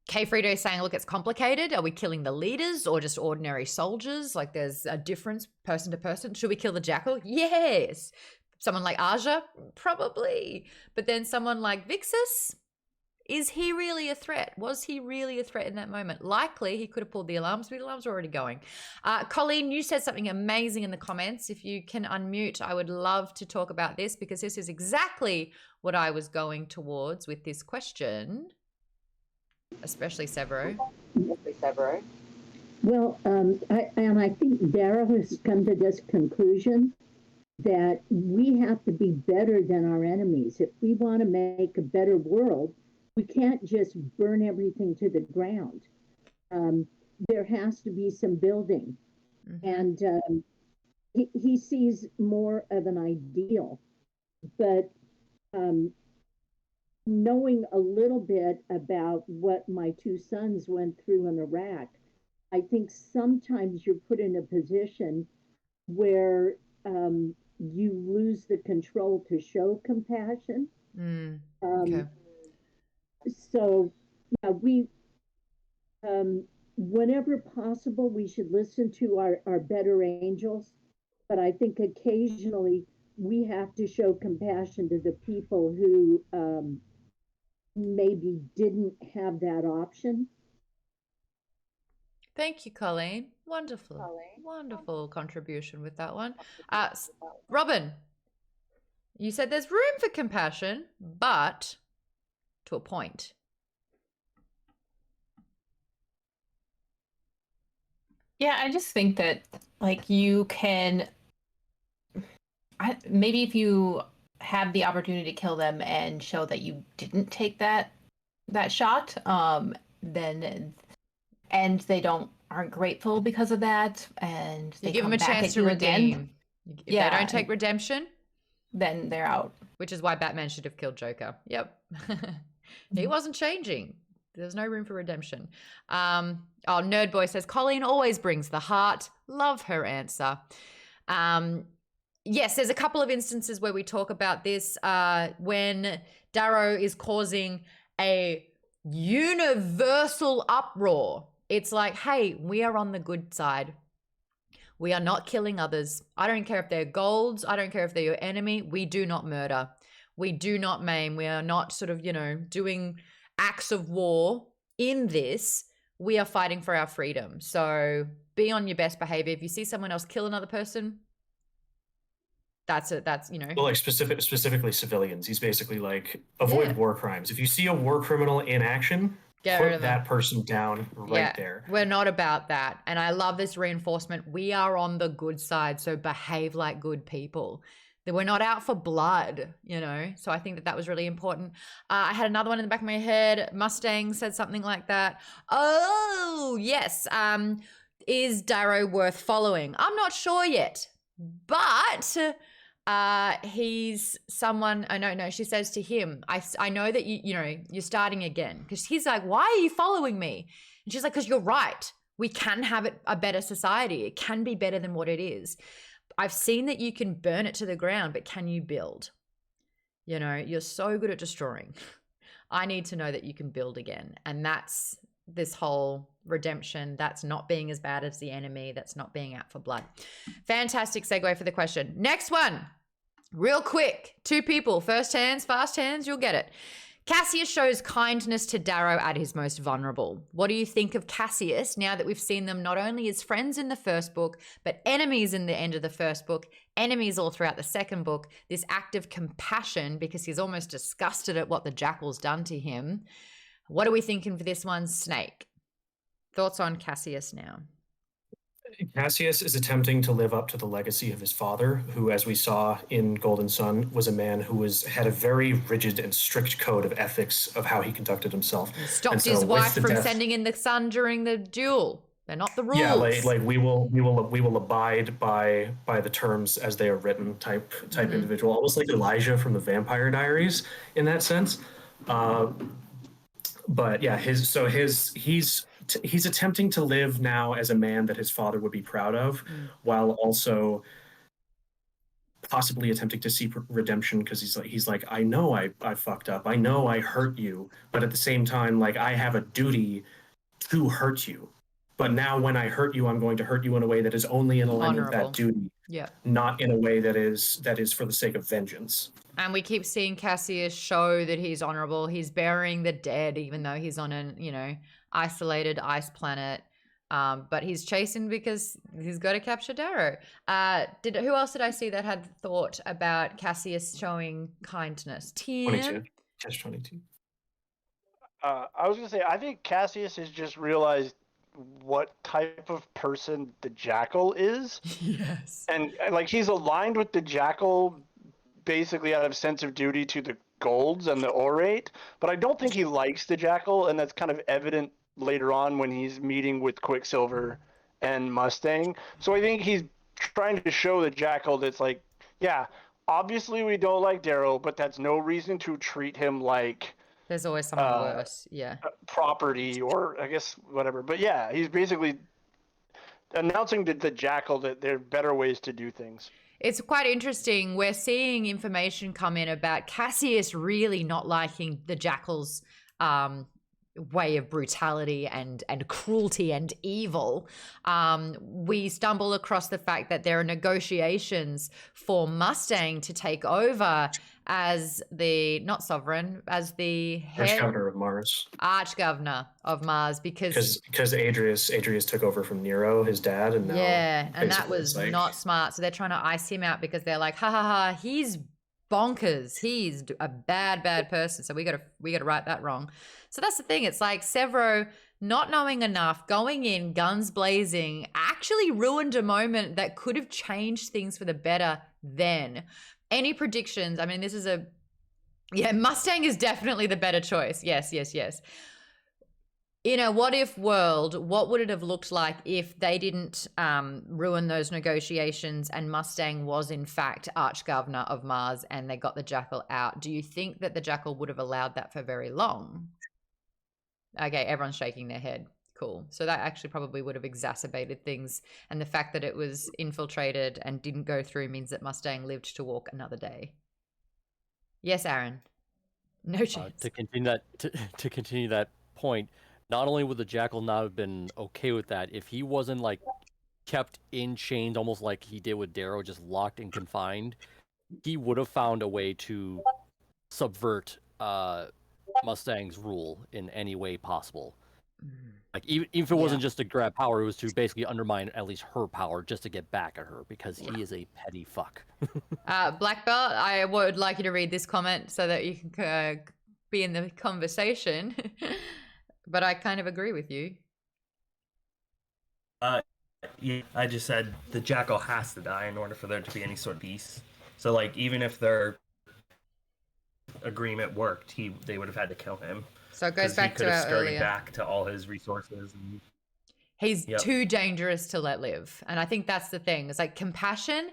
K. Frito is saying, look, it's complicated. Are we killing the leaders or just ordinary soldiers? Like there's a difference person to person. Should we kill the Jackal? Yes. Someone like Aja? Probably. But then someone like Vixus? Is he really a threat? Was he really a threat in that moment? Likely he could have pulled the alarms, but the alarms were already going. Colleen, you said something amazing in the comments. If you can unmute, I would love to talk about this because this is exactly what I was going towards with this question. Especially Sevro. Well, I think Darrow has come to this conclusion that we have to be better than our enemies. If we want to make a better world, we can't just burn everything to the ground. There has to be some building. Mm-hmm. And he sees more of an ideal. But knowing a little bit about what my two sons went through in Iraq, I think sometimes you're put in a position where you lose the control to show compassion. Okay. So, yeah, we, whenever possible, we should listen to our better angels. But I think occasionally we have to show compassion to the people who maybe didn't have that option. Thank you, Colleen. Wonderful. Wonderful contribution with that one. Robin, you said there's room for compassion, but to a point. Yeah, I just think that you can maybe if you have the opportunity to kill them and show that you didn't take that shot, then and they aren't grateful because of that, and they give them a chance to redeem. If they don't take redemption, then they're out. Which is why Batman should have killed Joker. Yep. He wasn't changing. There's no room for redemption. Nerd Boy says, Colleen always brings the heart. Love her answer. Yes, there's a couple of instances where we talk about this when Darrow is causing a universal uproar. It's like, hey, we are on the good side. We are not killing others. I don't care if they're golds. I don't care if they're your enemy. We do not murder. We do not maim. We are not sort of, doing acts of war in this. We are fighting for our freedom. So be on your best behavior. If you see someone else kill another person, that's. Well, like specifically civilians. He's basically like, avoid war crimes. If you see a war criminal in action, put that person down there. We're not about that. And I love this reinforcement. We are on the good side, so behave like good people. That we're not out for blood, So I think that was really important. I had another one in the back of my head. Mustang said something like that. Oh, yes. Is Darrow worth following? I'm not sure yet. But he's someone, no, she says to him, I know that you're starting again. Because he's like, why are you following me? And she's like, because you're right. We can have a better society. It can be better than what it is. I've seen that you can burn it to the ground, but can you build? You're so good at destroying. I need to know that you can build again. And that's this whole redemption. That's not being as bad as the enemy. That's not being out for blood. Fantastic segue for the question. Next one. Real quick. 2 people. First hands, fast hands. You'll get it. Cassius shows kindness to Darrow at his most vulnerable. What do you think of Cassius now that we've seen them not only as friends in the first book, but enemies in the end of the first book, enemies all throughout the second book, this act of compassion because he's almost disgusted at what the Jackal's done to him. What are we thinking for this one, Snake? Thoughts on Cassius now? Cassius is attempting to live up to the legacy of his father, who, as we saw in Golden Sun, was a man who had a very rigid and strict code of ethics of how he conducted himself. He stopped his wife from sending in the sun during the duel. They're not the rules. Yeah, like we will abide by the terms as they are written type individual, almost like Elijah from the Vampire Diaries in that sense. But yeah, he's attempting to live now as a man that his father would be proud of, while also possibly attempting to seek redemption because he's like, I know I fucked up, I know I hurt you, but at the same time, like, I have a duty to hurt you. But now when I hurt you, I'm going to hurt you in a way that is only in alignment with that duty, not in a way that is for the sake of vengeance. And we keep seeing Cassius show that he's honorable. He's burying the dead, even though he's on an, isolated ice planet. But he's chasing because he's got to capture Darrow. Who else did I see that had thought about Cassius showing kindness? Tim? 22. Catch 22. I was going to say, I think Cassius has just realized what type of person the Jackal is. Yes. And like, he's aligned with the Jackal basically out of sense of duty to the Golds and the Orate, but I don't think he likes the Jackal, and that's kind of evident later on when he's meeting with Quicksilver and Mustang. So I think he's trying to show the Jackal that's like, yeah, obviously we don't like Darrow, but that's no reason to treat him like there's always something worse. Yeah. Property, or I guess whatever. But yeah, he's basically announcing to the Jackal that there are better ways to do things. It's quite interesting. We're seeing information come in about Cassius really not liking the Jackal's way of brutality and cruelty and evil. We stumble across the fact that there are negotiations for Mustang to take over as the, not sovereign, as the head Arch-Governor of Mars. Arch-Governor of Mars, because Adrius took over from Nero, his dad, and now and that was not smart. So they're trying to ice him out because they're like, ha ha ha, he's bonkers. He's a bad person. So we got to right that wrong. So that's the thing. It's like Sevro not knowing enough, going in guns blazing, actually ruined a moment that could have changed things for the better then. Any predictions? I mean, this is Mustang is definitely the better choice. Yes. In a what if world, what would it have looked like if they didn't ruin those negotiations and Mustang was in fact Arch-Governor of Mars and they got the Jackal out? Do you think that the Jackal would have allowed that for very long? Okay, everyone's shaking their head. Cool. So that actually probably would have exacerbated things. And the fact that it was infiltrated and didn't go through means that Mustang lived to walk another day. Yes, Aaron. No chance. To continue that point, not only would the Jackal not have been okay with that, if he wasn't like kept in chains, almost like he did with Darrow, just locked and confined, he would have found a way to subvert Mustang's rule in any way possible. Like even if it wasn't just to grab power, it was to basically undermine at least her power just to get back at her, because he is a petty fuck. Black Belt, I would like you to read this comment so that you can be in the conversation. But I kind of agree with you. Yeah, I just said the Jackal has to die in order for there to be any sort of peace. So, like, even if their agreement worked, they would have had to kill him. So it goes back to our earlier. Back to all his resources. And... He's too dangerous to let live. And I think that's the thing. It's like compassion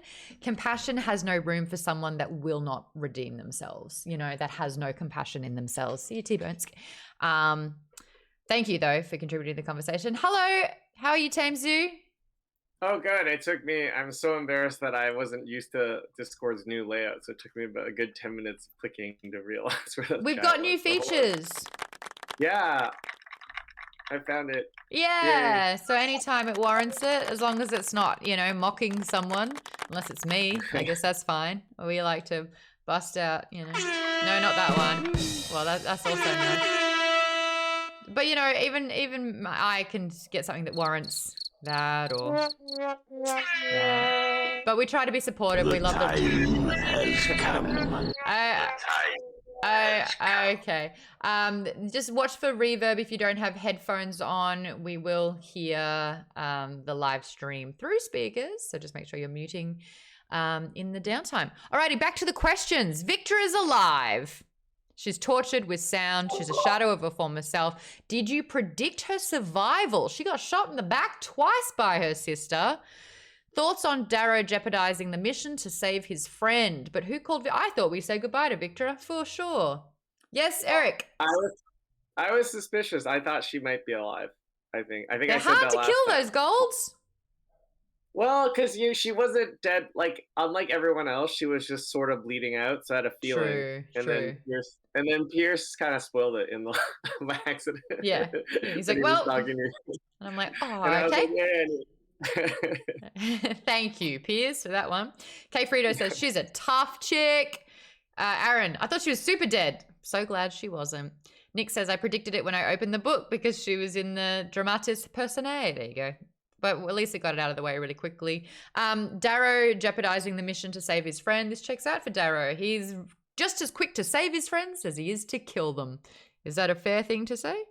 has no room for someone that will not redeem themselves, you know, that has no compassion in themselves. See you, T-Bones. Thank you, though, for contributing to the conversation. Hello, how are you, Tamzu? Oh, good. I'm so embarrassed that I wasn't used to Discord's new layout, so it took me about a good 10 minutes clicking to realize where the We've got new features. Yeah, I found it. Yeah, so anytime it warrants it, as long as it's not, you know, mocking someone, unless it's me, I guess that's fine. We like to bust out, you know. No, not that one. Well, that's also no. But, you know, even I can get something that warrants that or that. But we try to be supportive. We love the okay. Just watch for reverb if you don't have headphones on. We will hear the live stream through speakers, so just make sure you're muting in the downtime. Alrighty, back to the questions. Victra is alive. She's tortured with sound. She's a shadow of her former self. Did you predict her survival? She got shot in the back twice by her sister. Thoughts on Darrow jeopardizing the mission to save his friend? But who called? I thought we said goodbye to Victra for sure. Yes, Eric. I was suspicious. I thought she might be alive. I think They're I said hard that to last kill time. those golds. Well, because she wasn't dead. Like, unlike everyone else, she was just sort of bleeding out. So I had a feeling. True. Then Pierce kind of spoiled it in the by accident. Yeah. He's like, well, and I'm like, oh, okay. Thank you, Piers, for that one. K Frito says she's a tough chick. Aaron, I thought she was super dead. So glad she wasn't. Nick says I predicted it when I opened the book because she was in the dramatis personae. There you go. But at least it got it out of the way really quickly. Darrow jeopardizing the mission to save his friend. This checks out for Darrow. He's just as quick to save his friends as he is to kill them. Is that a fair thing to say?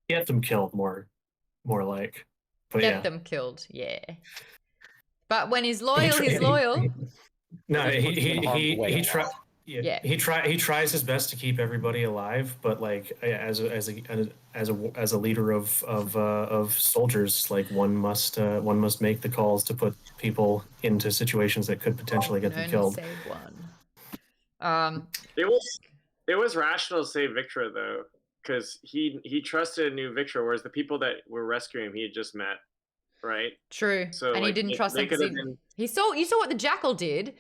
Get them killed more like. But Get them killed, yeah. But when he's loyal, he's loyal. No, he tries his best to keep everybody alive, but like as a leader of soldiers, like one must make the calls to put people into situations that could potentially get them killed. Save one. It was rational to save Victra though, because he trusted a new Victra, whereas the people that were rescuing him he had just met, right? True. So and he didn't trust them because you saw what the Jackal did.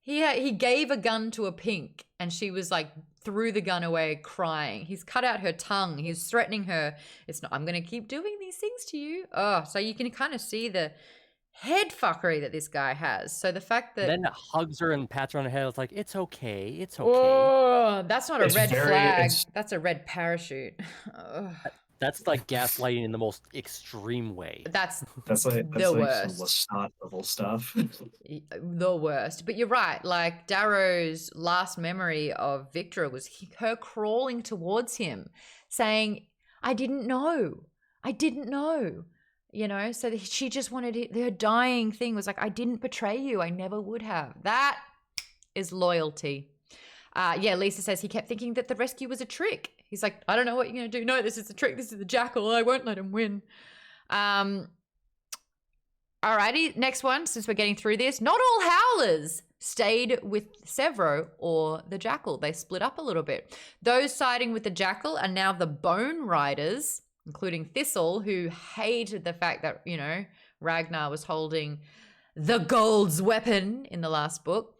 He gave a gun to a pink and she was like threw the gun away crying. He's cut out her tongue. He's threatening her. It's not, I'm going to keep doing these things to you. Oh, so you can kind of see the head fuckery that this guy has. So the fact that then hugs her and pats her on the head. It's like, it's okay. It's okay. Oh, that's not a red flag. That's a red parachute. That's like gaslighting in the most extreme way. That's the worst. Some Lestat level stuff. The worst. But you're right. Like Darrow's last memory of Victra was her crawling towards him, saying, "I didn't know. I didn't know." You know, so she just wanted her dying thing was like, "I didn't betray you. I never would have." That is loyalty. Yeah, Lisa says he kept thinking that the rescue was a trick. He's like, I don't know what you're going to do. No, this is a trick. This is the Jackal. I won't let him win. Alrighty, next one, since we're getting through this. Not all howlers stayed with Sevro or the Jackal. They split up a little bit. Those siding with the Jackal are now the Bone Riders, including Thistle, who hated the fact that, you know, Ragnar was holding the Gold's weapon in the last book.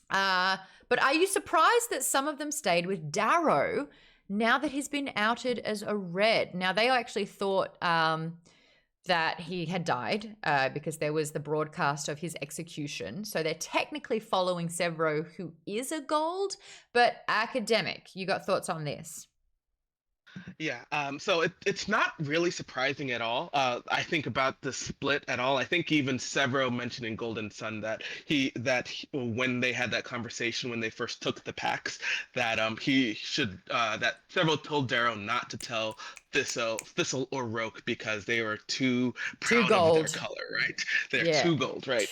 But are you surprised that some of them stayed with Darrow now that he's been outed as a Red? Now, they actually thought that he had died because there was the broadcast of his execution. So they're technically following Sevro, who is a Gold, but Academic, you got thoughts on this? Yeah, so it's not really surprising at all. I think about the split at all. I think even Severo mentioned in Golden Sun that when they had that conversation when they first took the packs, that that Severo told Darrow not to tell Thistle or Roke because they were too proud of their color, right? They're too gold, right?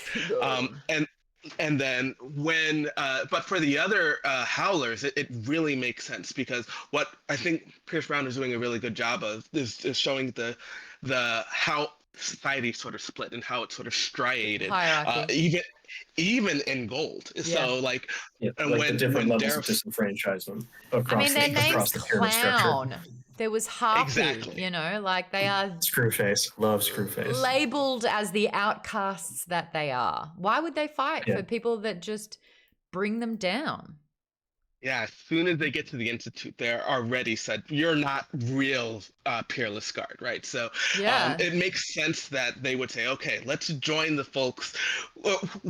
And then when, but for the other howlers, it really makes sense because what I think Pierce Brown is doing a really good job of is showing the how society sort of split and how it's sort of striated, even in gold. So like, and like the different levels of disenfranchisement across their name's the pyramid Clown. structure. There was Harpy, you know, like they are Screwface, love Screwface. labeled as the outcasts that they are. Why would they fight for people that just bring them down? Yeah, as soon as they get to the Institute, they're already said, you're not real Peerless Guard, right? So it makes sense that they would say, okay, let's join the folks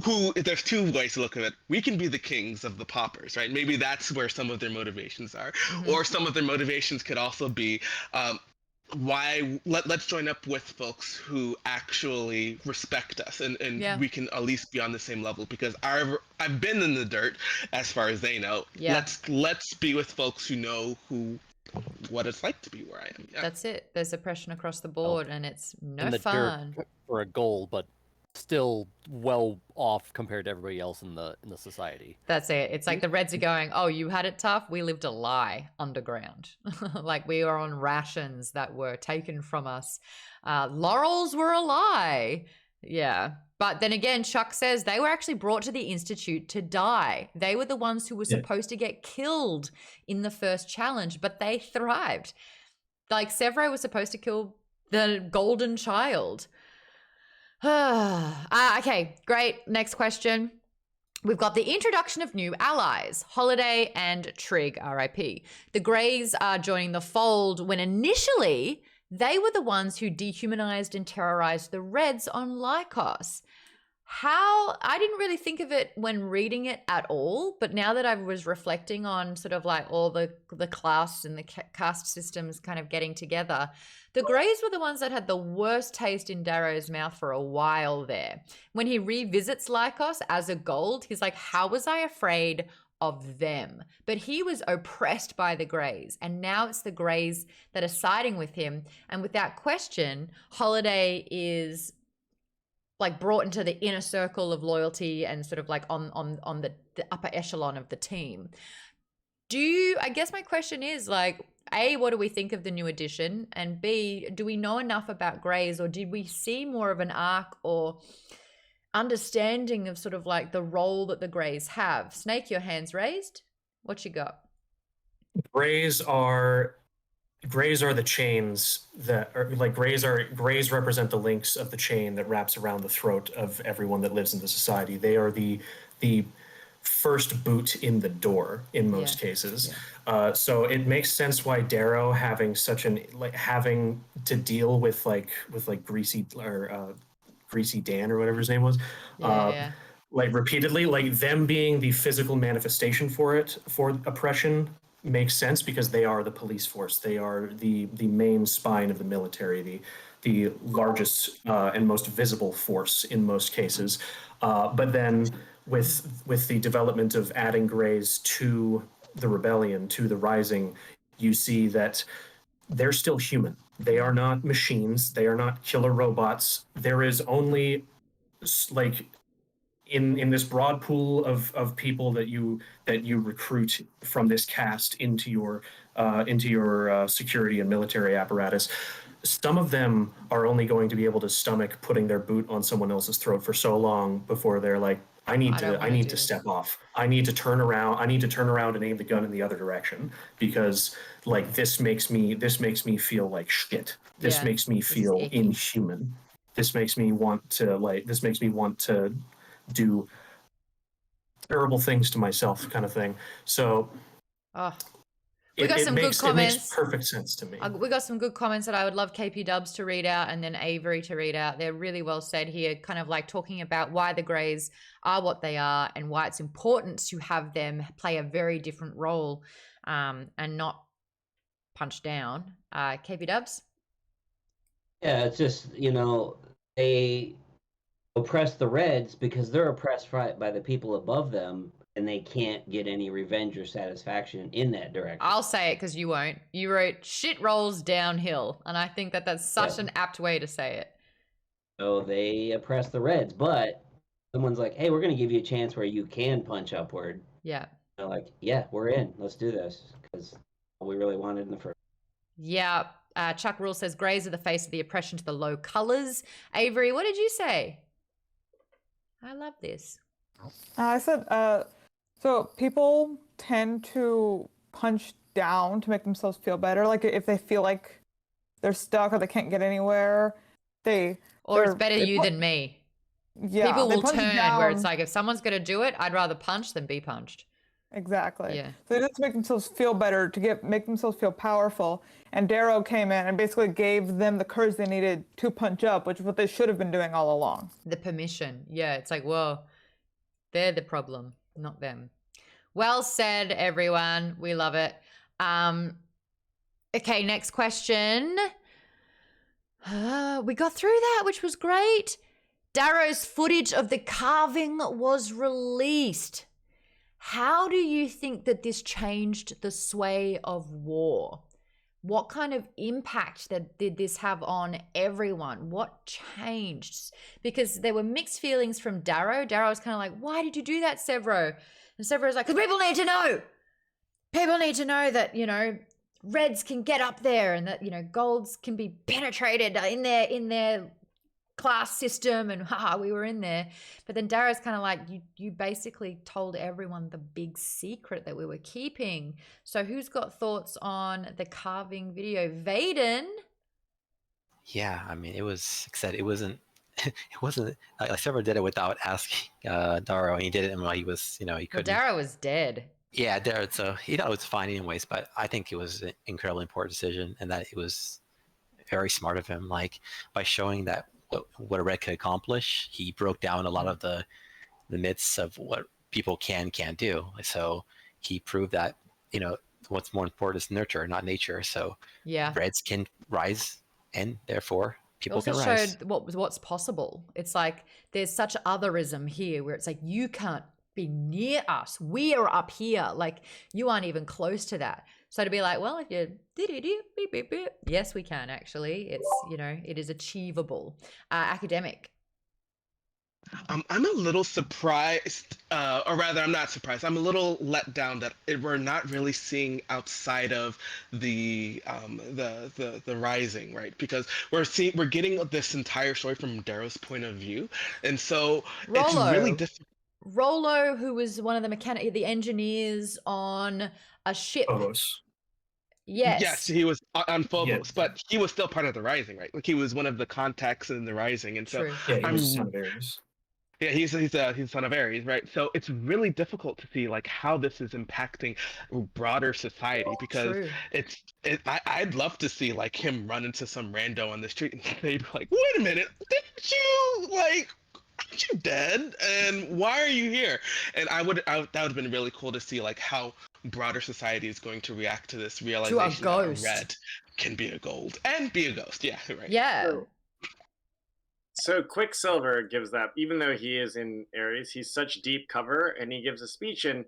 who, there's two ways to look at it. We can be the kings of the paupers, right? Maybe that's where some of their motivations are. Or some of their motivations could also be, let's join up with folks who actually respect us and we can at least be on the same level because I've been in the dirt as far as they know. Let's be with folks who know what it's like to be where I am. That's it. There's oppression across the board and it's no in the fun. Dirt for a goal, but still well off compared to everybody else in the society. That's it. It's like the Reds are going, oh, you had it tough. We lived a lie underground. Like we were on rations that were taken from us. Laurels were a lie. Yeah. But then again, Chuck says they were actually brought to the Institute to die. They were the ones who were supposed to get killed in the first challenge, but they thrived. Like Severo was supposed to kill the golden child. Okay, great. Next question. We've got the introduction of new allies, Holiday and Trig, RIP. The Greys are joining the fold when initially they were the ones who dehumanized and terrorized the Reds on Lycos. I didn't really think of it when reading it at all, but now that I was reflecting on sort of like all the class and the caste systems kind of getting together, the Greys were the ones that had the worst taste in Darrow's mouth for a while there. When he revisits Lycos as a Gold, he's like, how was I afraid of them? But he was oppressed by the Greys, and now it's the Greys that are siding with him. And without question, Holiday is like brought into the inner circle of loyalty and sort of like on the upper echelon of the team. I guess my question is like, A, what do we think of the new edition? And B, do we know enough about Greys, or did we see more of an arc or understanding of sort of like the role that the Greys have? Snake, your hand's raised. What you got? Greys are the chains that are like Greys represent the links of the chain that wraps around the throat of everyone that lives in the society. They are the first boot in the door in most cases. So it makes sense why Darrow having to deal with Greasy Dan or whatever his name was. Like repeatedly, like them being the physical manifestation for oppression makes sense because they are the police force. They are the main spine of the military, the largest and most visible force in most cases. But then with the development of adding Greys to the rebellion, to the rising, you see that they're still human. They are not machines. They are not killer robots. There is only like in this broad pool of people that you recruit from this caste into your security and military apparatus. Some of them are only going to be able to stomach putting their boot on someone else's throat for so long before they're like, I need I don't to wanna do this. step off. I need to turn around. I need to turn around and aim the gun in the other direction because like this makes me feel like shit. This Yeah, makes me this is feel icky. inhuman. This makes me want to do terrible things to myself kind of thing. So Oh, we got some good it comments. makes perfect sense to me. We got some good comments that I would love KP Dubs to read out and then Avery to read out. They're really well said here, kind of like talking about why the Greys are what they are and why it's important to have them play a very different role and not punch down. KP Dubs? Yeah, it's just, they oppress the Reds because they're oppressed by the people above them, and they can't get any revenge or satisfaction in that direction. I'll say it because you won't. You wrote shit rolls downhill, and I think that that's such an apt way to say it. So they oppress the Reds, but someone's like, hey, we're going to give you a chance where you can punch upward. Yeah. They're like, yeah, we're in. Let's do this because we really wanted in the first. Yeah. Chuck Rule says Greys are the face of the oppression to the low colors. Avery, what did you say? I love this. I said, so people tend to punch down to make themselves feel better. Like if they feel like they're stuck or they can't get anywhere, Or it's better you than me. Yeah, people they will punch turn down. where it's like, if someone's going to do it, I'd rather punch than be punched. Exactly. Yeah. So they just make themselves feel better to make themselves feel powerful. And Darrow came in and basically gave them the courage they needed to punch up, which is what they should have been doing all along. The permission. Yeah, it's like, whoa, they're the problem, not them. Well said, everyone. We love it. Okay, next question. We got through that, which was great. Darrow's footage of the carving was released. How do you think that this changed the sway of war? What kind of impact did this have on everyone? What changed? Because there were mixed feelings from Darrow. Darrow was kind of like, why did you do that, Sevro? And Sevro's like, because people need to know. People need to know that, Reds can get up there and that, golds can be penetrated in their class system and we were in there. But then Darrow's kind of like, you basically told everyone the big secret that we were keeping. So who's got thoughts on the carving video? Vaden? Yeah, I mean, it was, like I said, it wasn't like Sevro did it without asking Darrow, and he did it while he was, he couldn't. Well, Darrow was dead. Yeah, Darrow, so he thought it was fine anyways, but I think it was an incredibly important decision, and that it was very smart of him, like by showing that what a Red could accomplish, he broke down a lot of the myths of what people can't do. So he proved that, what's more important is nurture, not nature. So yeah, Reds can rise, and therefore people can rise. It also showed what's possible. It's like there's such otherism here where it's like you can't be near us. We are up here. Like you aren't even close to that. So to be like, well, if you yes, we can actually. It's, it is achievable. Academic. I'm a little surprised, or rather, I'm not surprised. I'm a little let down that we're not really seeing outside of the rising, right? Because we're getting this entire story from Darrow's point of view, and so it's really difficult. Rollo, who was one of the engineers on a ship. Phobos. Yes, he was on Phobos, but he was still part of the Rising, right? Like he was one of the contacts in the Rising, and so he was son of Ares. Yeah, he's son of Ares, right? So it's really difficult to see like how this is impacting broader society because I'd love to see like him run into some rando on the street and they'd be like, wait a minute, aren't you dead? And why are you here? And that would have been really cool to see like how broader society is going to react to this realization that a Red can be a gold and be a ghost. Yeah, right. Yeah. So Quicksilver gives that, even though he is in Ares, he's such deep cover, and he gives a speech, and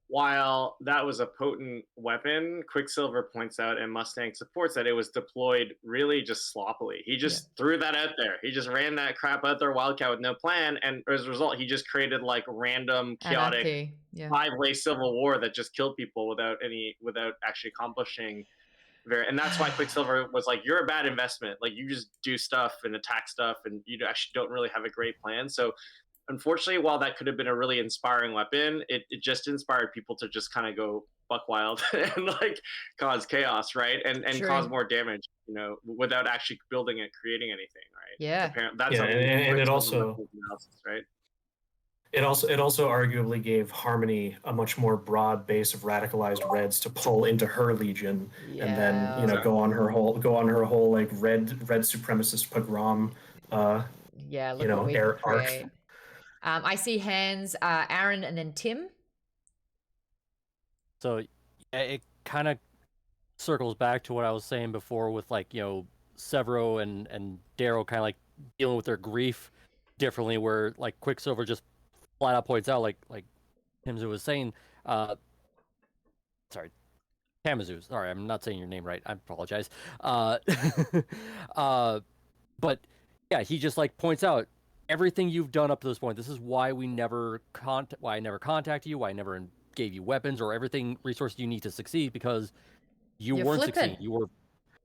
while that was a potent weapon, Quicksilver points out, and Mustang supports that it was deployed really just sloppily. He just threw that out there. He just ran that crap out there, Wildcat, with no plan, and as a result, he just created like random, chaotic, five-way civil war that just killed people without actually accomplishing. And that's why Quicksilver was like, you're a bad investment. Like, you just do stuff and attack stuff, and you actually don't really have a great plan. So unfortunately, while that could have been a really inspiring weapon, it just inspired people to just kind of go buck wild and like cause chaos, right? And True. cause more damage, you know, without actually building it, creating anything, right? Yeah. Apparently, that's Yeah, how and it also analysis, right? it also arguably gave Harmony a much more broad base of radicalized Reds to pull into her legion, and then go on her whole like red supremacist pogrom. Yeah, look what we arc. can create. I see hands, Aaron, and then Tim. So yeah, it kind of circles back to what I was saying before with like, Sevro and Darrow kind of like dealing with their grief differently, where like Quicksilver just flat out points out, like Timzu was saying, sorry, Tamazu, sorry, I'm not saying your name right, I apologize. But yeah, he just like points out everything you've done up to this point. This is why we never why I never contacted you, why I never gave you weapons or everything resources you need to succeed, because you're weren't flippant. succeeding.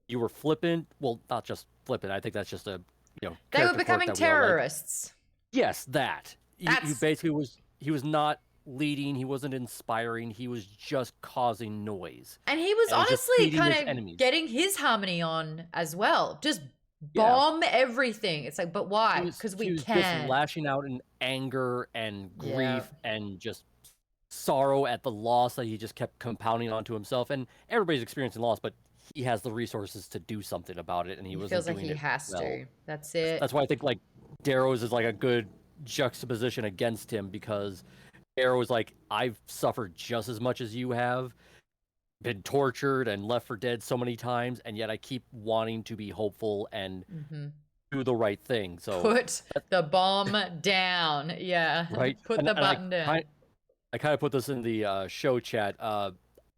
You were flippant. Well, not just flippant. I think that's just a They were character quirk becoming that we all like. terrorists. Yes, that. He basically he was not leading, he wasn't inspiring, he was just causing noise. And he was And just honestly feeding his kind of enemies. getting his harmony on as well. Just bomb everything. It's like, but why? Because He we was can. just lashing out in anger and grief Yeah. and just sorrow at the loss that he just kept compounding onto himself. And everybody's experiencing loss, but he has the resources to do something about it, and he wasn't feels like doing he it has well. to. That's it. That's why I think like Darrow's is like a good juxtaposition against him, because Darrow is like, I've suffered just as much as you have, been tortured and left for dead so many times, and yet I keep wanting to be hopeful and do the right thing. So Put the bomb down. Yeah. right, Put And the button down. I kind of put this in the show chat.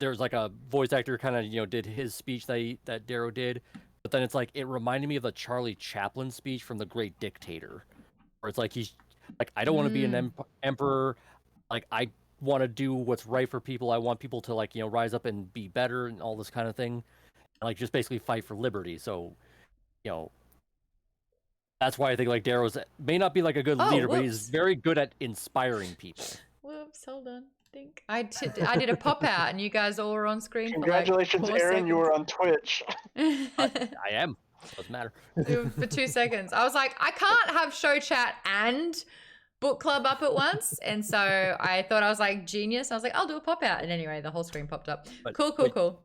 There's like a voice actor kind of did his speech that Darrow did, but then it's like it reminded me of the Charlie Chaplin speech from The Great Dictator, where it's like he's like, I don't want to be an emperor, like I want to do what's right for people. I want people to like rise up and be better and all this kind of thing, like just basically fight for liberty. So that's why I think like Darrow's may not be like a good leader, but he's very good at inspiring people. Whoops, hold on. I did a pop out and you guys all were on screen. Congratulations, for like 4 Aaron. seconds. You were on Twitch. I am. Doesn't matter. For 2 seconds. I was like, I can't have show chat and book club up at once. And so I thought I was like genius. I was like, I'll do a pop out. And anyway, the whole screen popped up. Cool.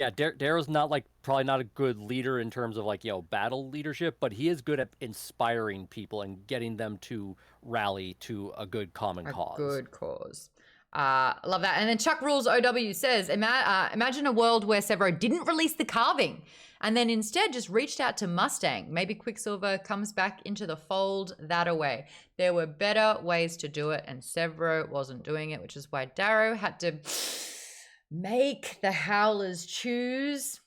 Yeah, Darrow's not like probably not a good leader in terms of like battle leadership, but he is good at inspiring people and getting them to rally to a good common cause. Good cause. Love that. And then Chuck Rules OW says, imagine a world where Sevro didn't release the carving and then instead just reached out to Mustang. Maybe Quicksilver comes back into the fold that way. There were better ways to do it and Sevro wasn't doing it, which is why Darrow had to make the Howlers choose,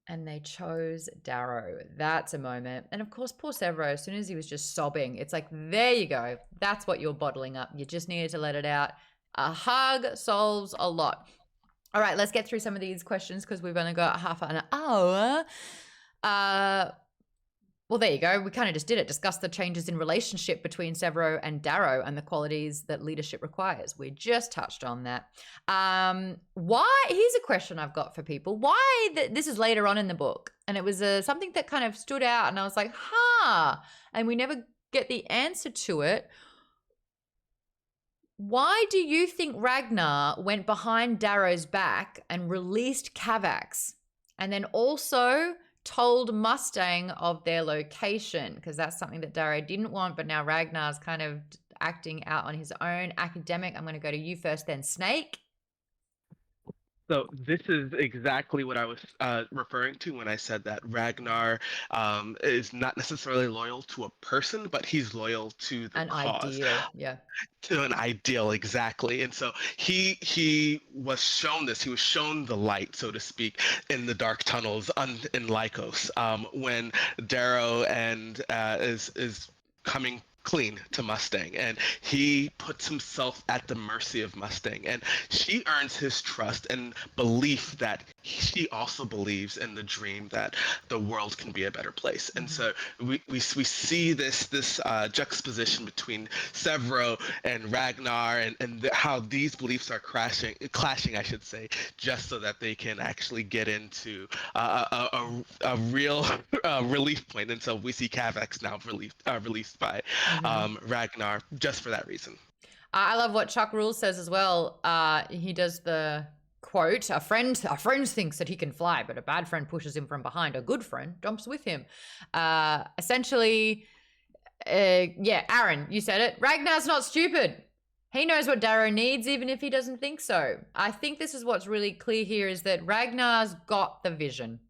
and they chose Darrow. That's a moment. And of course, poor Sevro, as soon as he was just sobbing, it's like, there you go. That's what you're bottling up. You just needed to let it out. A hug solves a lot. All right, let's get through some of these questions because we've only got half an hour. Well, there you go. We kind of just did it. Discuss the changes in relationship between Sevro and Darrow and the qualities that leadership requires. We just touched on that. Why? Here's a question I've got for people. Why? This is later on in the book. And it was something that kind of stood out. And I was like, and we never get the answer to it. Why do you think Ragnar went behind Darrow's back and released Cavax and then also told Mustang of their location? Because that's something that Darrow didn't want, but now Ragnar's kind of acting out on his own. Academic, I'm going to go to you first, then Snake. So this is exactly what I was referring to when I said that Ragnar is not necessarily loyal to a person, but he's loyal to the cause. Ideal, yeah. To an ideal, exactly. And so he was shown this. He was shown the light, so to speak, in the dark tunnels in Lycos when Darrow and is coming clean to Mustang, and he puts himself at the mercy of Mustang, and she earns his trust and belief that she also believes in the dream that the world can be a better place. And so we see this juxtaposition between Sevro and Ragnar, and how these beliefs are clashing, I should say, just so that they can actually get into a real relief point. And so we see Cavex now released by Ragnar just for that reason. I love what Chuck Rules says as well. He does the quote, a friend thinks that he can fly, but a bad friend pushes him from behind. A good friend jumps with him. Essentially, Aaron, you said it. Ragnar's not stupid. He knows what Darrow needs, even if he doesn't think so. I think this is what's really clear here, is that Ragnar's got the vision.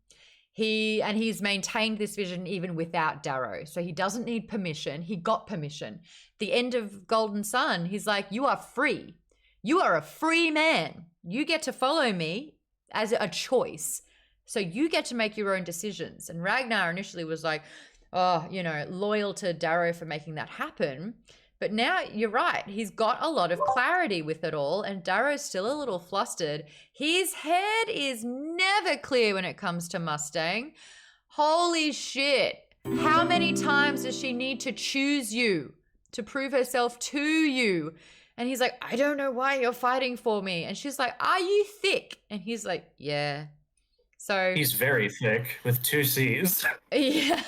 He's maintained this vision even without Darrow. So he doesn't need permission. He got permission. The end of Golden Sun, he's like, you are free. You are a free man. You get to follow me as a choice. So you get to make your own decisions. And Ragnar initially was like, loyal to Darrow for making that happen. But now you're right. He's got a lot of clarity with it all, and Darrow's still a little flustered. His head is never clear when it comes to Mustang. Holy shit. How many times does she need to choose you to prove herself to you? And he's like, I don't know why you're fighting for me. And she's like, are you thick? And he's like, yeah. So he's very thick with 2 C's. Yeah.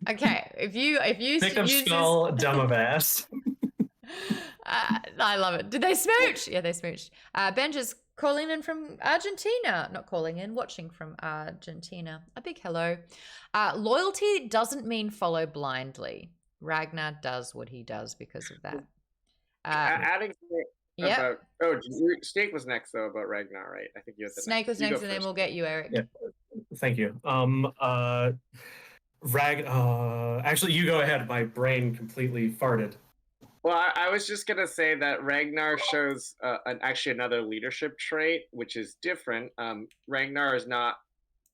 Okay, if you thick of skull, dumb of ass. I love it. Did they smooch? Yeah, they smooched. Benja's calling in from Argentina. Not calling in, watching from Argentina. A big hello. Loyalty doesn't mean follow blindly. Ragnar does what he does because of that. Adding yeah. Snake was next though about Ragnar, right? I think you had the Snake was next, and then we'll get you, Eric. Yeah. Thank you. Actually, you go ahead. My brain completely farted. Well, I was just gonna say that Ragnar shows actually another leadership trait, which is different. Ragnar is not,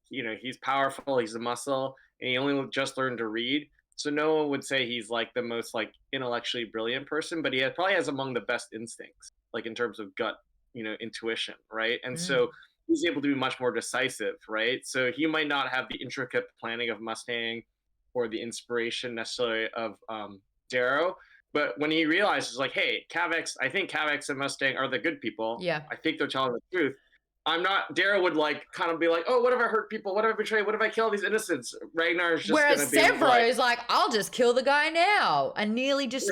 he's powerful, he's a muscle, and he only just learned to read. So no one would say he's like the most like intellectually brilliant person, but he probably has among the best instincts, like in terms of gut, intuition, right? And so he's able to be much more decisive, right? So he might not have the intricate planning of Mustang or the inspiration necessarily of Darrow, but when he realizes like, hey, I think Cavex and Mustang are the good people. Yeah. I think they're telling the truth. Darrow would like kind of be like, oh, what if I hurt people? What if I betray? What if I kill all these innocents? Ragnar's just Whereas gonna be Sevro is like, I'll just kill the guy now, and nearly just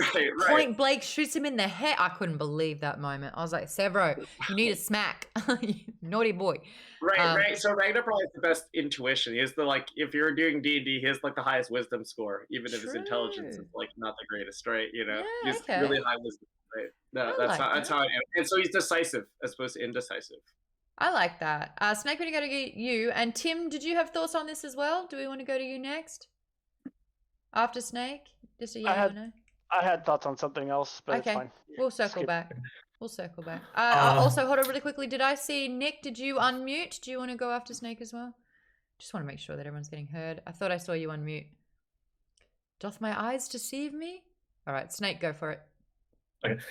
point blank shoots him in the head. I couldn't believe that moment. I was like, Sevro, you need a smack. Naughty boy. Right. So Ragnar probably has the best intuition. He has the if you're doing D&D, he has like the highest wisdom score, even if his intelligence is like not the greatest, right? He's really high wisdom, right? No, that's how I am. And so he's decisive as opposed to indecisive. I like that. Snake, we're going to go to you. And Tim, did you have thoughts on this as well? Do we want to go to you next? After Snake? Just a yes or no? I had thoughts on something else, but it's fine. We'll circle back. Also, hold on really quickly. Did I see Nick? Did you unmute? Do you want to go after Snake as well? Just want to make sure that everyone's getting heard. I thought I saw you unmute. Doth my eyes deceive me? All right, Snake, go for it. Okay.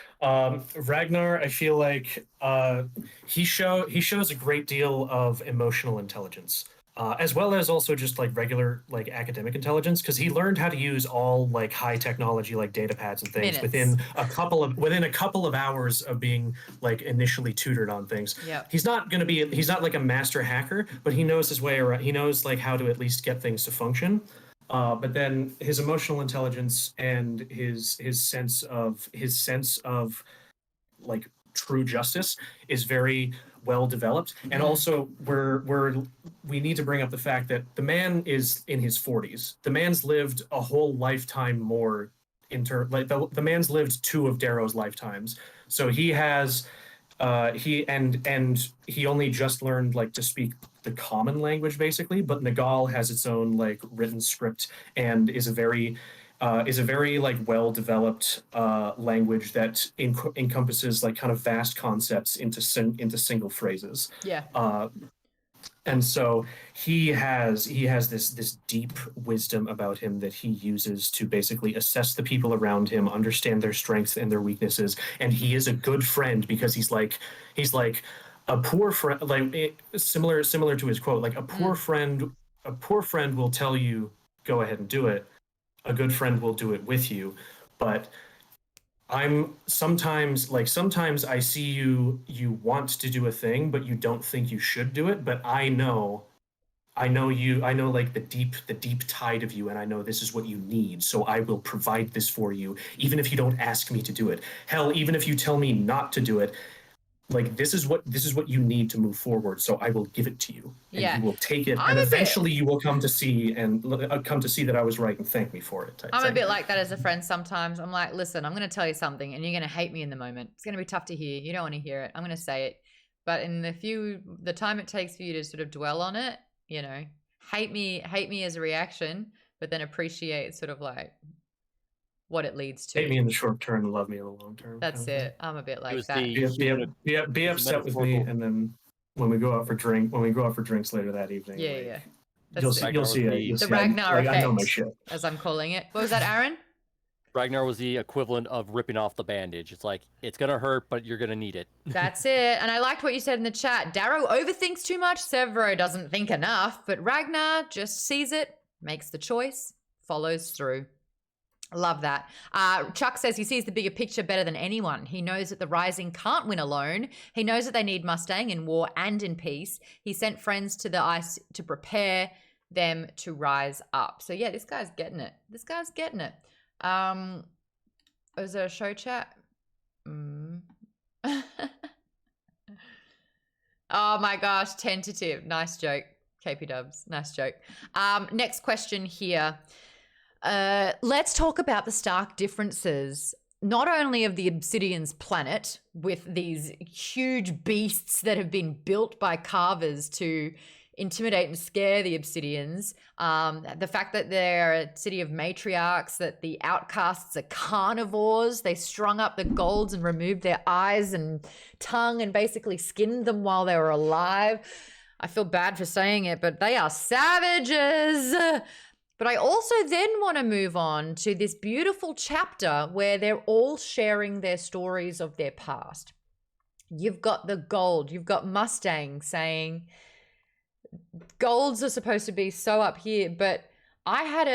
Ragnar, I feel like he shows a great deal of emotional intelligence, as well as also just like regular like academic intelligence, because he learned how to use all like high technology like data pads and things within a couple of hours of being like initially tutored on things. Yeah. He's not like a master hacker, but he knows his way around. He knows like how to at least get things to function. But then his emotional intelligence and his sense of like true justice is very well developed. And also we need to bring up the fact that the man is in his 40s. The man's lived a whole lifetime more the man's lived 2 of Darrow's lifetimes. So he has he only just learned like to speak the common language basically, but Nagal has its own like written script and is a very like well developed language that encompasses like kind of vast concepts into single phrases. Yeah. And so he has this deep wisdom about him that he uses to basically assess the people around him, understand their strengths and their weaknesses, and he is a good friend because he's like a poor friend, like similar to his quote, like a poor friend will tell you go ahead and do it. A good friend will do it with you, but I'm sometimes I see you want to do a thing, but you don't think you should do it. But I know like the deep tide of you, and I know this is what you need. So I will provide this for you, even if you don't ask me to do it. Hell, even if you tell me not to do it, like this is what you need to move forward. So I will give it to you, and Yeah. you will take it, and eventually you will come to see that I was right and thank me for it. I'm a bit like that as a friend sometimes. I'm like, listen, I'm going to tell you something and you're going to hate me in the moment. It's going to be tough to hear. You don't want to hear it. I'm going to say it. But in the time it takes for you to sort of dwell on it, you know, hate me as a reaction, but then appreciate sort of like what it leads to. Hate me in the short term and love me in the long term. That's it. I'm a bit like that. Be upset with me, and then when we go out for drinks later that evening, Yeah. You'll see the Ragnar effect, I know my shit, as I'm calling it. What was that, Aaron? Ragnar was the equivalent of ripping off the bandage. It's like, it's going to hurt, but you're going to need it. That's it. And I liked what you said in the chat. Darrow overthinks too much. Sevro doesn't think enough. But Ragnar just sees it, makes the choice, follows through. Love that. Chuck says he sees the bigger picture better than anyone. He knows that the Rising can't win alone. He knows that they need Mustang in war and in peace. He sent friends to the ice to prepare them to rise up. So yeah, this guy's getting it. Was there a show chat? Oh my gosh, tentative. Nice joke, KP Dubs. Nice joke. Next question here. Let's talk about the stark differences, not only of the Obsidian's planet with these huge beasts that have been built by carvers to intimidate and scare the Obsidians, the fact that they're a city of matriarchs, that the outcasts are carnivores, they strung up the golds and removed their eyes and tongue and basically skinned them while they were alive. I feel bad for saying it, but they are savages. But I also then want to move on to this beautiful chapter where they're all sharing their stories of their past. You've got the gold, you've got Mustang saying, golds are supposed to be so up here, but I had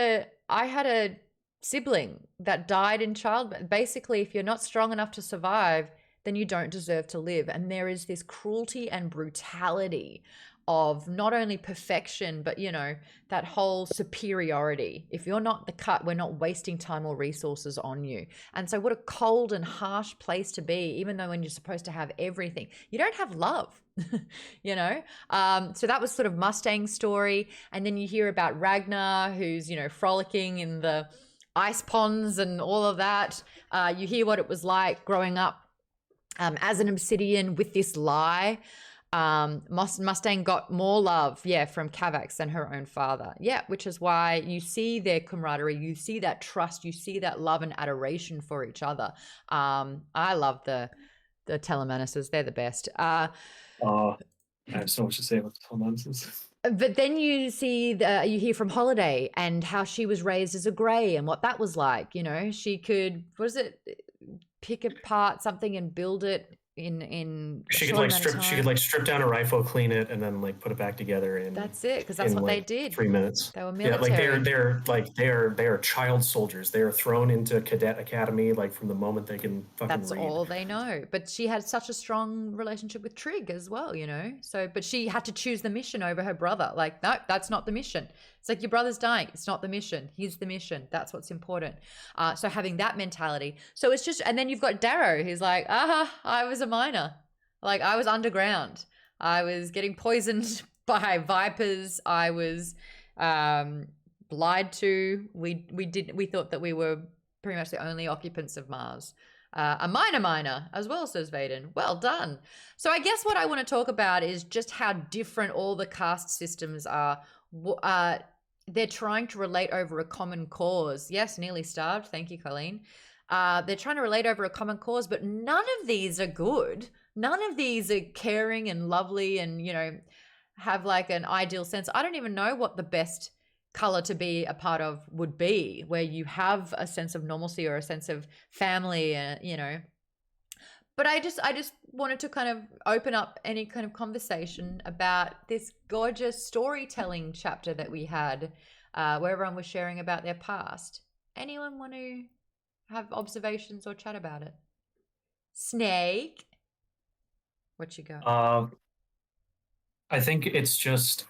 a sibling that died in childbirth. Basically, if you're not strong enough to survive, then you don't deserve to live. And there is this cruelty and brutality of not only perfection, but, you know, that whole superiority. If you're not the cut, we're not wasting time or resources on you. And so what a cold and harsh place to be, even though when you're supposed to have everything, you don't have love, you know? So that was sort of Mustang's story. And then you hear about Ragnar, who's, you know, frolicking in the ice ponds and all of that. You hear what it was like growing up as an Obsidian with this lie. Mustang got more love, from Cavax than her own father. Which is why you see their camaraderie, you see that trust, you see that love and adoration for each other. I love the Telemanuses. They're the best. I have so much to say about the Telemanuses. But then you see you hear from Holiday and how she was raised as a Grey and what that was like. You know, she could, pick apart something and build it in she could strip down a rifle, clean it, and then put it back together. And that's it, because that's what they did. 3 minutes. They were military. They are child soldiers. They are thrown into cadet academy from the moment they can fucking That's read. all they know. But she had such a strong relationship with Trig as well, you know. So, but she had to choose the mission over her brother. No, that's not the mission. It's like, your brother's dying. It's not the mission. Here's the mission. That's what's important. So having that mentality. So it's just, and then you've got Darrow, who's like, I was a miner. I was underground. I was getting poisoned by vipers. I was lied to. We thought that we were pretty much the only occupants of Mars. A miner, as well, says Vaden. Well done. So I guess what I want to talk about is just how different all the caste systems are. They're trying to relate over a common cause. Yes, nearly starved. Thank you, Colleen. They're trying to relate over a common cause, but none of these are good. None of these are caring and lovely and, you know, have like an ideal sense. I don't even know what the best color to be a part of would be, where you have a sense of normalcy or a sense of family, you know. But I just wanted to kind of open up any kind of conversation about this gorgeous storytelling chapter that we had, where everyone was sharing about their past. Anyone want to have observations or chat about it? Snake, what you got? I think it's just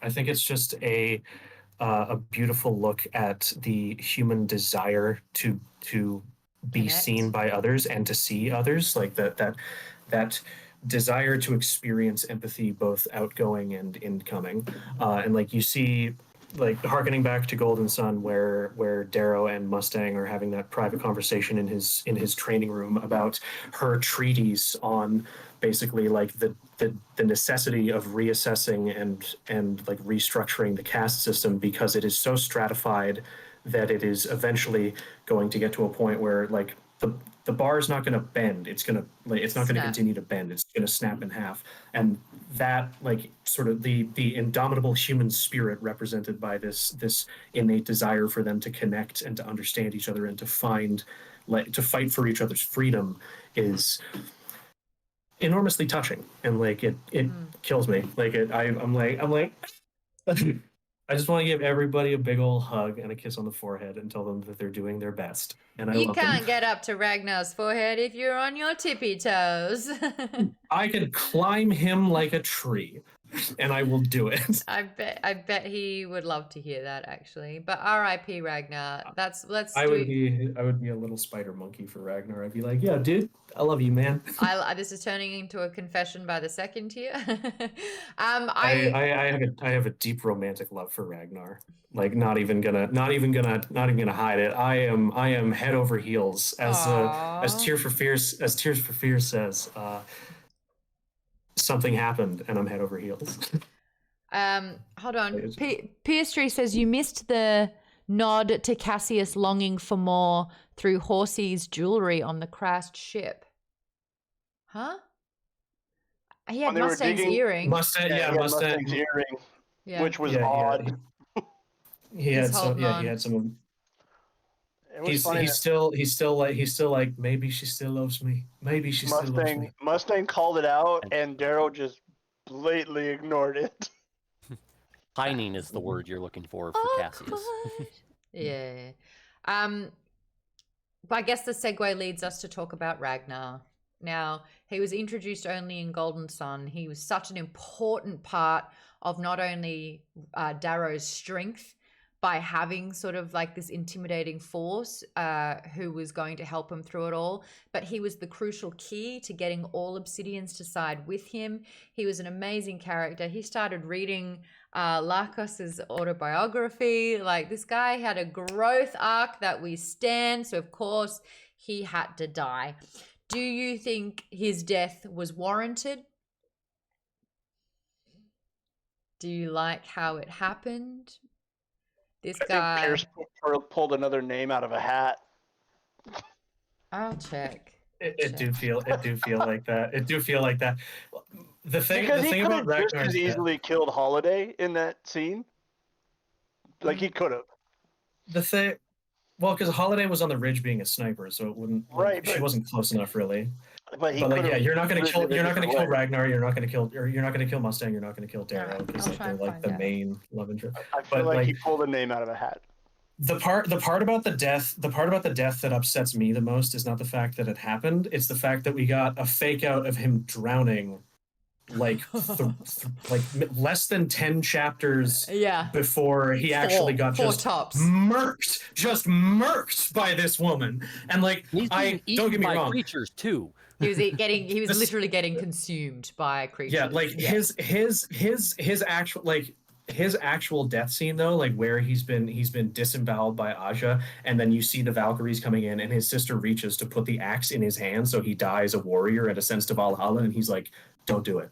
a beautiful look at the human desire to be Connect. seen by others and to see others, like that desire to experience empathy, both outgoing and incoming. And like you see, like harkening back to Golden Sun, where Darrow and Mustang are having that private conversation in his training room about her treatise on basically like the necessity of reassessing and like restructuring the caste system, because it is so stratified that it is eventually going to get to a point where like the bar is not going to bend. It's not going to continue to bend. It's going to snap in half. And that, like, sort of the indomitable human spirit represented by this innate desire for them to connect and to understand each other and to fight for each other's freedom is enormously touching. And like it kills me. Like I'm like I just want to give everybody a big old hug and a kiss on the forehead and tell them that they're doing their best. And I You love can't them. get up to Ragnar's forehead if you're on your tippy toes. I can climb him like a tree, and I will do it. I bet he would love to hear that, actually. But R.I.P. Ragnar. I would be a little spider monkey for Ragnar. I'd be like, yeah, dude, I love you, man. This is turning into a confession by the second here. I have a deep romantic love for Ragnar. Like not even gonna hide it. I am head over heels, as Tears for Fears says. Something happened and I'm head over heels. Hold on. PS3 says you missed the nod to Cassius longing for more through Horsey's jewelry on the crashed ship. Huh? He had Mustang's earing. Mustang's earring, which was odd. He had some. He's still like maybe she still loves me. Maybe she still loves me. Mustang called it out, and Darrow just blatantly ignored it. Pining is the word you're looking for Cassius. Yeah. But I guess the segue leads us to talk about Ragnar. Now, he was introduced only in Golden Sun. He was such an important part of not only Darrow's strength by having sort of like this intimidating force who was going to help him through it all, but he was the crucial key to getting all Obsidians to side with him. He was an amazing character. He started reading Lakos's autobiography. Like, this guy had a growth arc that we stand, so of course he had to die. Do you think his death was warranted? Do you like how it happened? This guy. I think Pierce pulled another name out of a hat. I'll check. It do feel like that. It do feel like that. The thing about Ragnar just as easily killed Holiday in that scene. Like he could have. The thing, well, because Holiday was on the ridge being a sniper, so it wouldn't. Right, she wasn't close enough, really. But like, yeah, you're not going to kill Ragnar. You're not going to kill Mustang. You're not going to kill Darrow because they're like the main love interest. I feel like he pulled a name out of a hat. The part about the death that upsets me the most is not the fact that it happened. It's the fact that we got a fake out of him drowning, like less than 10 chapters before he actually got murked by this woman. And like, don't get me wrong, creatures too. He was literally getting consumed by creatures. Yeah, like his actual death scene though, like where he's been disemboweled by Aja, and then you see the Valkyries coming in, and his sister reaches to put the axe in his hand, so he dies a warrior and ascends to Valhalla, and he's like, "Don't do it.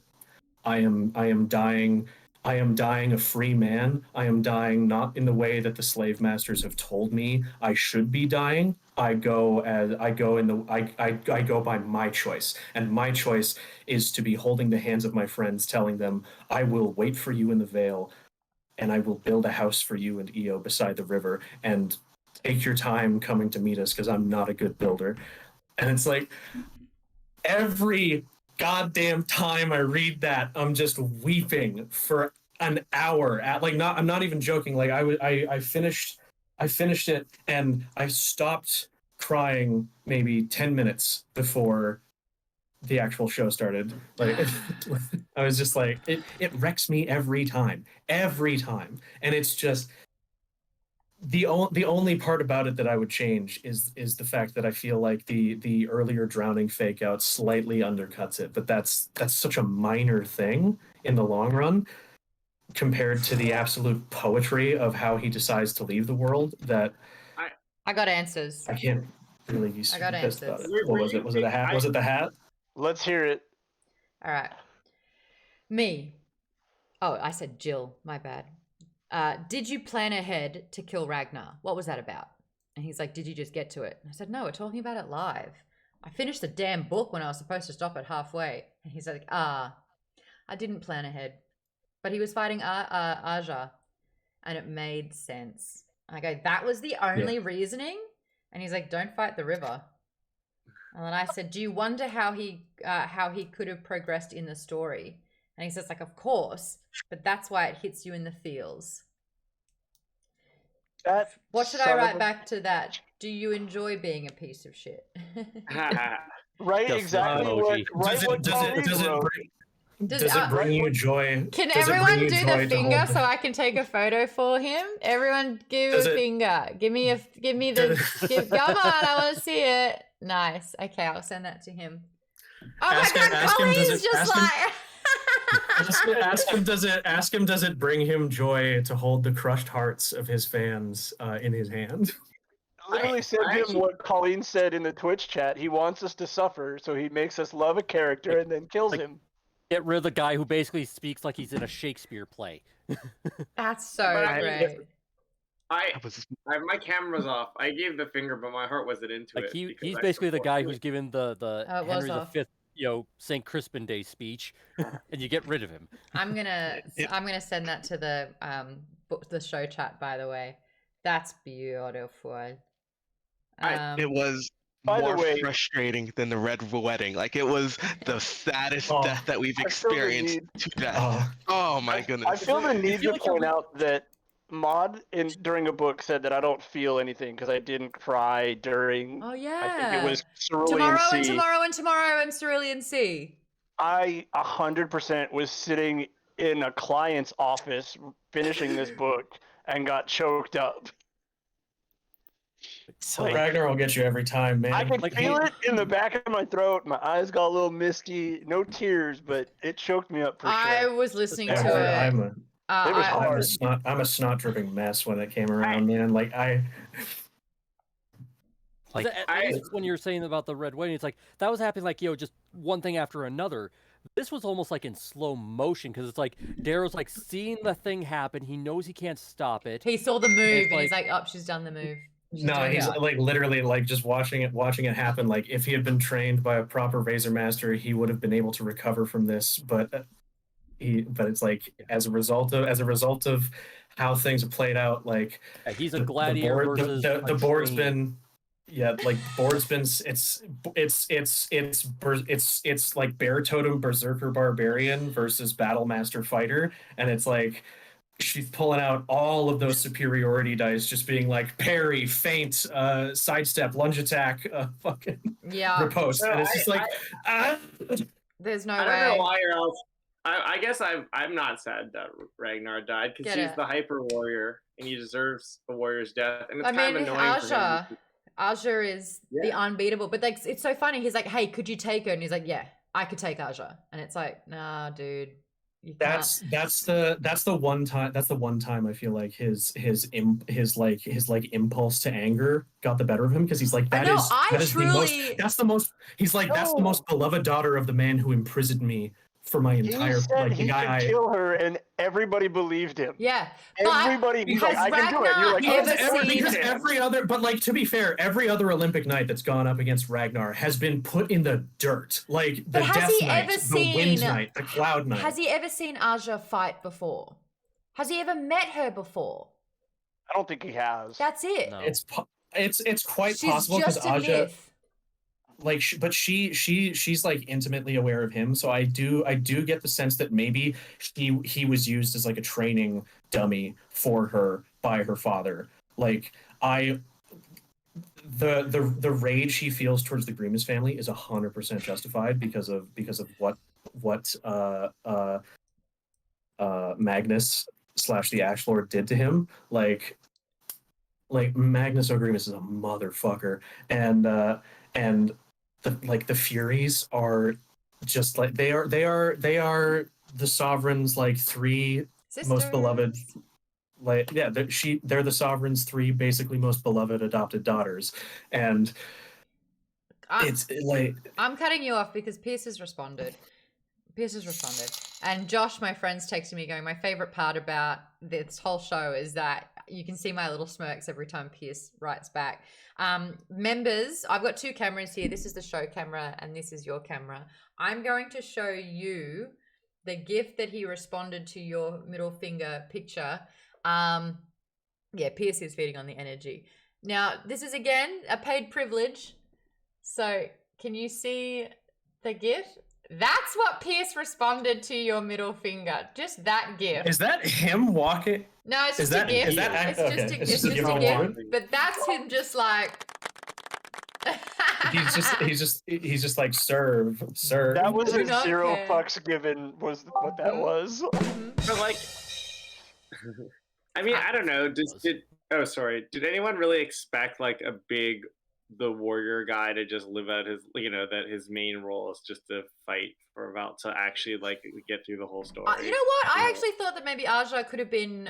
I am dying a free man. I am dying not in the way that the slave masters have told me I should be dying. I go by my choice, and my choice is to be holding the hands of my friends, telling them, "I will wait for you in the Vale, and I will build a house for you and Io beside the river, and take your time coming to meet us because I'm not a good builder." And it's like every goddamn time I read that, I'm just weeping for an hour. I'm not even joking. Like I finished it and I stopped crying maybe 10 minutes before the actual show started. Like I was just like, it wrecks me every time, and it's just the only part about it that I would change is the fact that I feel like the earlier drowning fake out slightly undercuts it, but that's such a minor thing in the long run compared to the absolute poetry of how he decides to leave the world that I got answers. I can't really be I got pissed about answers. it. What was it? Was it a hat? Was it the hat? Let's hear it. All right. Me. Oh, I said Jill. My bad. Did you plan ahead to kill Ragnar? What was that about? And he's like, did you just get to it? And I said, no, we're talking about it live. I finished the damn book when I was supposed to stop it halfway. And he's like, I didn't plan ahead. But he was fighting Aja, and it made sense. I go, that was the only reasoning? And he's like, don't fight the river. And then I said, do you wonder how he could have progressed in the story? And he says, like, of course, but that's why it hits you in the feels. What should I write back to that? Do you enjoy being a piece of shit? Right, exactly. Does it bring you joy? Can everyone do the finger so I can take a photo for him? Everyone give a finger. Give me the come on, I want to see it. Nice. Okay, I'll send that to him. Oh my god, Colleen's just like ask him does it bring him joy to hold the crushed hearts of his fans in his hand? Literally send him what Colleen said in the Twitch chat. He wants us to suffer, so he makes us love a character and then kills him. Get rid of the guy who basically speaks like he's in a Shakespeare play. That's so great. My camera's off. I gave the finger, but my heart wasn't into it. He's basically the guy who's given the Henry off. V, St. Crispin Day speech, and you get rid of him. I'm gonna send that to the show chat. By the way, that's beautiful. It was more frustrating than the Red Wedding. Like, it was the saddest death that we've experienced to death. Oh my goodness. I feel the need to point out that Maude during a book said that I don't feel anything because I didn't cry during. Oh yeah. I think it was Cerulean Sea. Tomorrow and Cerulean Sea. I 100% was sitting in a client's office finishing this book and got choked up. So Ragnar will get you every time, man. I can feel it in the back of my throat. My eyes got a little misty. No tears, but it choked me up for sure. I was listening to it. It was hard. I'm a snot dripping mess when it came around, man. At least when you're saying about the Red Wedding, it's like that was happening just one thing after another. This was almost like in slow motion because it's like Darrow's like seeing the thing happen. He knows he can't stop it. He saw the move and he's like, "Oh, she's done the move." No, he's like literally like just watching it happen. Like if he had been trained by a proper Razor Master, he would have been able to recover from this. But it's like as a result of how things have played out, like he's a gladiator versus the board's been. Yeah, like board's been it's like Bear Totem Berserker Barbarian versus Battle Master Fighter, and it's like she's pulling out all of those superiority dice, just being like parry, feint, sidestep, lunge attack, fucking riposte, and it's just like there's no I way. don't know why else. I guess I'm not sad that Ragnar died because he's the hyper warrior and he deserves the warrior's death, and it's kind of annoying for him. Aja is the unbeatable, but like it's so funny. He's like, "Hey, could you take her?" And he's like, "Yeah, I could take Aja." And it's like, "Nah, dude." That's the one time I feel like his impulse to anger got the better of him, because he's like that's the most beloved daughter of the man who imprisoned me for my He entire said the he guy could kill her, and everybody believed him. Yeah, Everybody, he's like, I can do it. And you're like, because every other, but like to be fair, every other Olympic knight that's gone up against Ragnar has been put in the dirt. Like the But has Death he Knight, ever the seen Wind Knight, the Cloud Knight. Has he ever seen Aja fight before? Has he ever met her before? I don't think he has. That's it. No. It's quite She's possible because just a Aja, myth. like, but she's like intimately aware of him. So I do get the sense that maybe he was used as like a training dummy for her by her father. Like the rage he feels towards the Grimace family is 100% justified because of what Magnus / the Ash Lord did to him. Like Magnus O'Grimus is a motherfucker, and the Furies are just like they are the Sovereign's like three most beloved. Like yeah, they're the Sovereign's three basically most beloved adopted daughters, and it's like I'm cutting you off because Pierce has responded. And Josh, my friend's texting me going, my favorite part about this whole show is that you can see my little smirks every time Pierce writes back. Members, I've got two cameras here. This is the show camera and this is your camera. I'm going to show you the GIF that he responded to your middle finger picture. Yeah, Pierce is feeding on the energy. Now, this is again a paid privilege. So can you see the GIF? That's what Pierce responded to your middle finger. Just that GIF. Is that him walking? No, it's just a GIF. It's just a GIF. But that's him just like. he's just like serve. That was Do a not zero care. fucks given. Was what that was. But like, I mean, I don't know. Did anyone really expect like the warrior guy to just live out his, that his main role is just to fight to actually like get through the whole story? You know what? I actually thought that maybe Aja could have been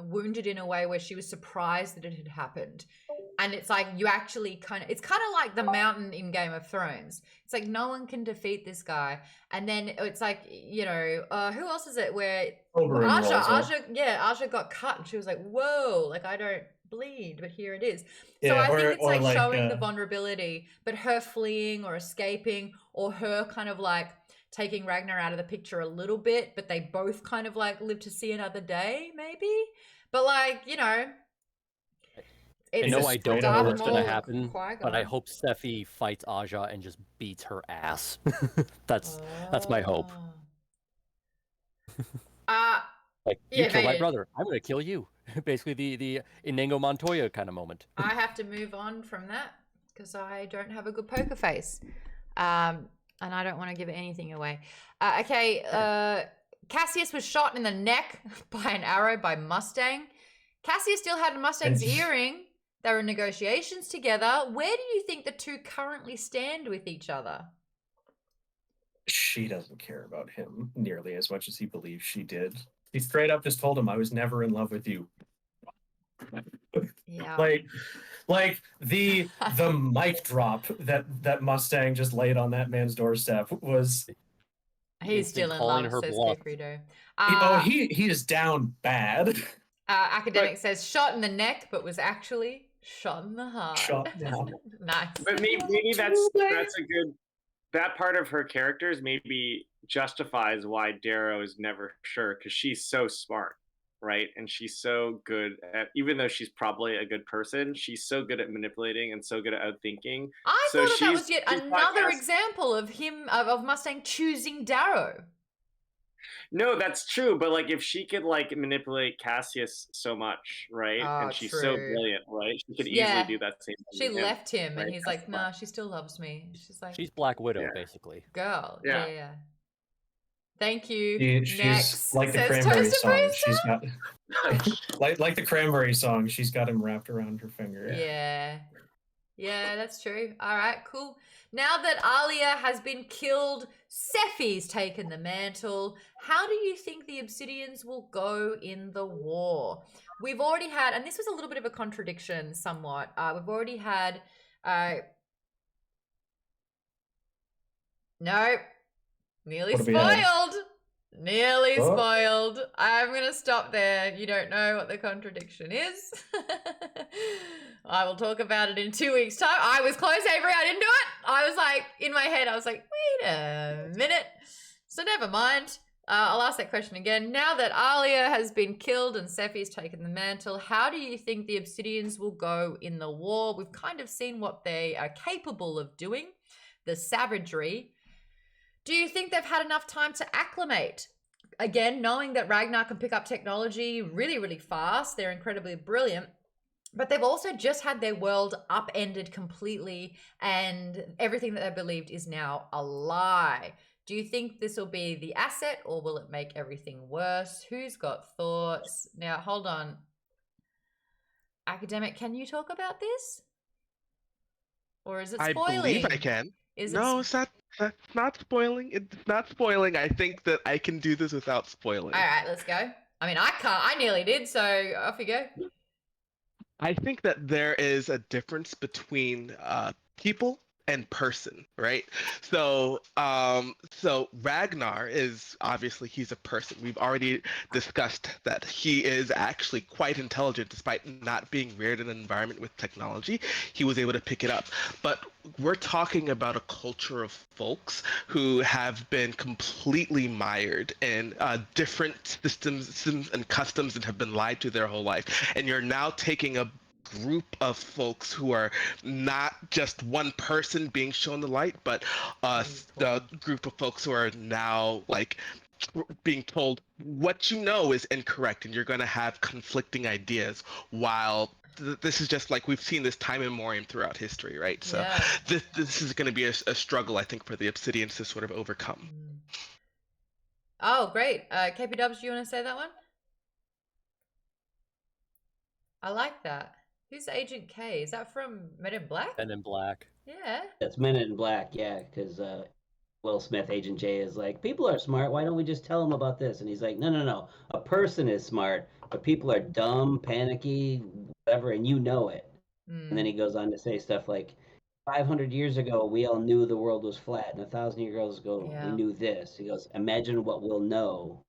wounded in a way where she was surprised that it had happened. And it's like you actually it's kind of like the mountain in Game of Thrones. It's like no one can defeat this guy. And then it's like, who else is it where Aja got cut and she was like, whoa, like I don't bleed, but here it is. So I think it's like showing the vulnerability, but her fleeing or escaping or her kind of like taking Ragnar out of the picture a little bit, but they both kind of like live to see another day maybe. But like, I know I don't know what's going to happen, Qui-Gon. but I hope Steffi fights Aja and just beats her ass. That's my hope. You kill my brother, I'm going to kill you. Basically the Inigo Montoya kind of moment. I have to move on from that because I don't have a good poker face. And I don't want to give anything away. Cassius was shot in the neck by an arrow by Mustang. Cassius still had Mustang's earring. They were in negotiations together. Where do you think the two currently stand with each other? She doesn't care about him nearly as much as he believes she did. He straight up just told him, I was never in love with you. Yeah. Like the mic drop that Mustang just laid on that man's doorstep was. He's still in love, says Kikrido. He is down bad. Academic says shot in the neck, but was actually shot in the heart. Nice. But maybe that's a good. That part of her characters maybe justifies why Darrow is never sure, because she's so smart, right? And she's so good at, even though she's probably a good person, she's so good at manipulating and so good at outthinking. I thought that was yet another example of of Mustang choosing Darrow. No, that's true. But like, if she could like manipulate Cassius so much, right? And she's so brilliant, right? She could easily do that same thing. She left him, right? And he's like, "Nah, she still loves me." She's like, she's Black Widow, basically. Girl, yeah. Thank you. She's Next. like the Cranberry song. She's got like the Cranberry song. She's got him wrapped around her finger. Yeah, that's true. All right, cool. Now that Alia has been killed, Sephi's taken the mantle. How do you think the Obsidians will go in the war? We've already had, and this was a little bit of a contradiction somewhat. We've already had, no, Nearly What do we have? spoiled. Nearly Oh. spoiled. I'm going to stop there. You don't know what the contradiction is. I will talk about it in 2 weeks' time. I was close, Avery. I didn't do it. I was like, in my head, I was like, wait a minute. So never mind. I'll ask that question again. Now that Alia has been killed and Sephi's taken the mantle, how do you think the Obsidians will go in the war? We've kind of seen what they are capable of doing, the savagery. Do you think they've had enough time to acclimate? Again, knowing that Ragnar can pick up technology really, really fast. They're incredibly brilliant. But they've also just had their world upended completely, and everything that they believed is now a lie. Do you think this will be the asset, or will it make everything worse? Who's got thoughts? Now, hold on. Academic, can you talk about this? Or is it spoiling? I believe I can. It's not spoiling. It's not spoiling. I think that I can do this without spoiling. All right, let's go. I mean, I can't. I nearly did, so off you go. I think that there is a difference between people and person, right? So Ragnar is obviously, he's a person. We've already discussed that he is actually quite intelligent despite not being reared in an environment with technology. He was able to pick it up. But we're talking about a culture of folks who have been completely mired in different systems and customs and have been lied to their whole life. And you're now taking a group of folks who are not just one person being shown the light, but the group of folks who are now like being told what you know is incorrect, and you're going to have conflicting ideas. While this is just like we've seen this time immemorial throughout history, right? So Yeah. this is going to be a struggle, I think, for the Obsidians to sort of overcome. Oh, great. KP Dubs, do you want to say that one? I like that. Who's Agent K? Is that from Men in Black? Men in Black. Yeah. That's Men in Black, yeah, because Will Smith, Agent J, is like, people are smart. Why don't we just tell them about this? And he's like, no. A person is smart, but people are dumb, panicky, whatever, and you know it. And then he goes on to say stuff like, 500 years ago, we all knew the world was flat, and 1,000 years ago, we knew this. He goes, imagine what we'll know.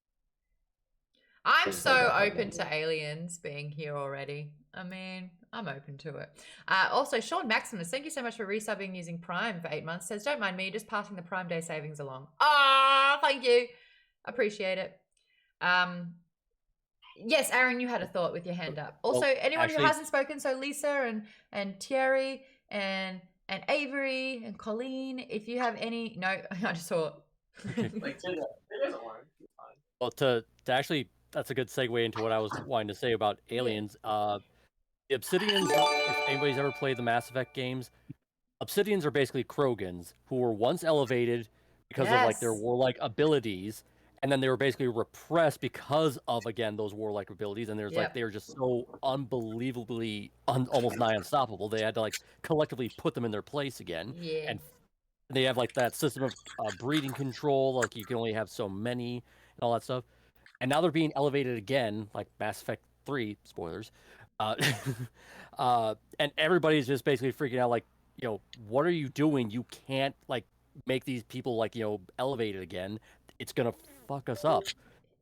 I'm so open to aliens being here already. I mean, I'm open to it. Also, Sean Maximus, thank you so much for resubbing using Prime for 8 months. Says, don't mind me, just passing the Prime Day savings along. Ah, thank you. Appreciate it. Yes, Aaron, you had a thought with your hand up. Also, anyone who hasn't spoken, so Lisa and Thierry and Avery and Colleen, if you have any... No, I just saw... Well, to actually, that's a good segue into what I was wanting to say about aliens. The Obsidians, if anybody's ever played the Mass Effect games, Obsidians are basically Krogans who were once elevated because of like their warlike abilities, and then they were basically repressed because of, again, those warlike abilities, and there's like they were just so unbelievably almost nigh unstoppable. They had to like collectively put them in their place again. Yeah. And they have like that system of breeding control, like you can only have so many and all that stuff. And now they're being elevated again, like Mass Effect 3, spoilers. And everybody's just basically freaking out, like, you know, what are you doing? You can't like make these people like, you know, elevated again. It's gonna fuck us up.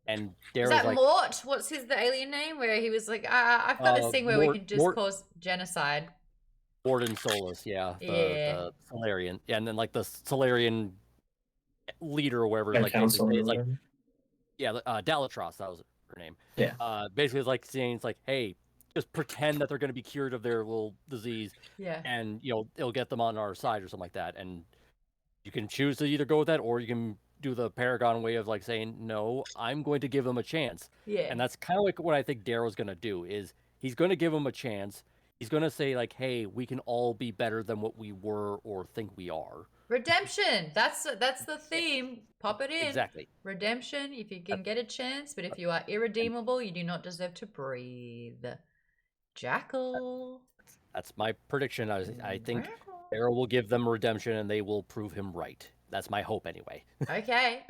And Is Darrow's that like, Mort? What's the alien name? Where he was like, I've got this thing where we can just cause genocide. Morden Solus, the Solarian. Yeah, and then like the Solarian leader or whatever, like basically, it's like, Dalatros, that was her name. Yeah. Basically, it's like saying, it's like, hey, just pretend that they're going to be cured of their little disease. Yeah. And, you know, it'll get them on our side or something like that. And you can choose to either go with that, or you can do the Paragon way of like saying, no, I'm going to give them a chance. Yeah. And that's kind of like what I think Darrow's going to do, is he's going to give them a chance. He's going to say like, hey, we can all be better than what we were or think we are. Redemption. That's the theme. Pop it in. Exactly. Redemption, if you can get a chance, but if you are irredeemable, you do not deserve to breathe. Jackal. That's my prediction. I think Darrow will give them redemption and they will prove him right. That's my hope anyway. Okay.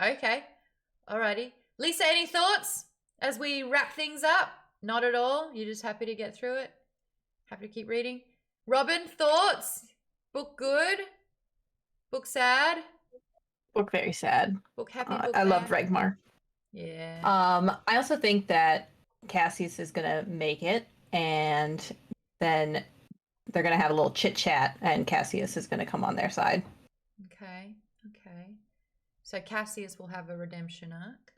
Alrighty. Lisa, any thoughts as we wrap things up? Not at all. You're just happy to get through it? Happy to keep reading? Robin, thoughts? Book good? Book sad? Book very sad. Book happy, book I loved sad. Ragnar. Yeah. I also think that Cassius is gonna make it, and then they're gonna have a little chit chat, and Cassius is gonna come on their side. Okay. So Cassius will have a redemption arc.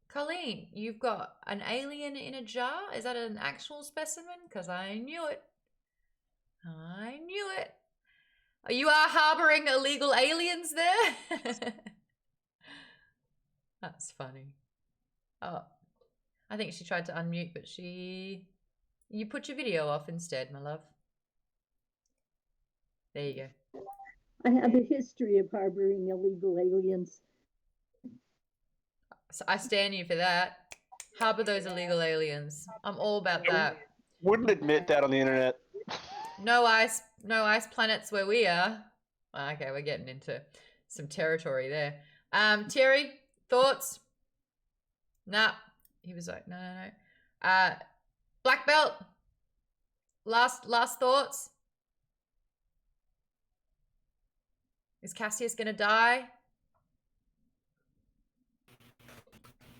Colleen, you've got an alien in a jar. Is that an actual specimen? Because I knew it. You are harboring illegal aliens there? That's funny. Oh, I think she tried to unmute, but you put your video off instead, my love. There you go. I have a history of harboring illegal aliens. So I stand you for that. Harbor those illegal aliens. I'm all about that. Wouldn't admit that on the internet. No ice planets where we are. Okay, we're getting into some territory there. Terry, thoughts? Nah. He was like, no. Black belt. Last thoughts? Is Cassius gonna die?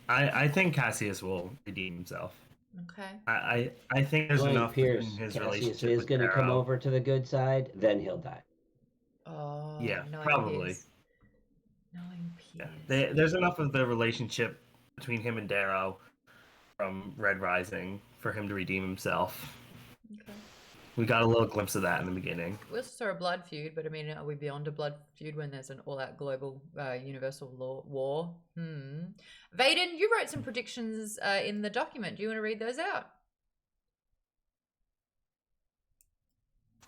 I think Cassius will redeem himself. Okay. I think there's Knowing enough Pierce, in his Cassius relationship is with going to come Darrow. over to the good side, then he'll die. Oh, Yeah, knowing probably. Pierce. Knowing Pierce. Yeah. There's enough of the relationship between him and Darrow from Red Rising for him to redeem himself. Okay. We got a little glimpse of that in the beginning. We also saw a blood feud, but I mean, are we beyond a blood feud when there's an all-out global universal war? Vaden, you wrote some predictions in the document. Do you want to read those out?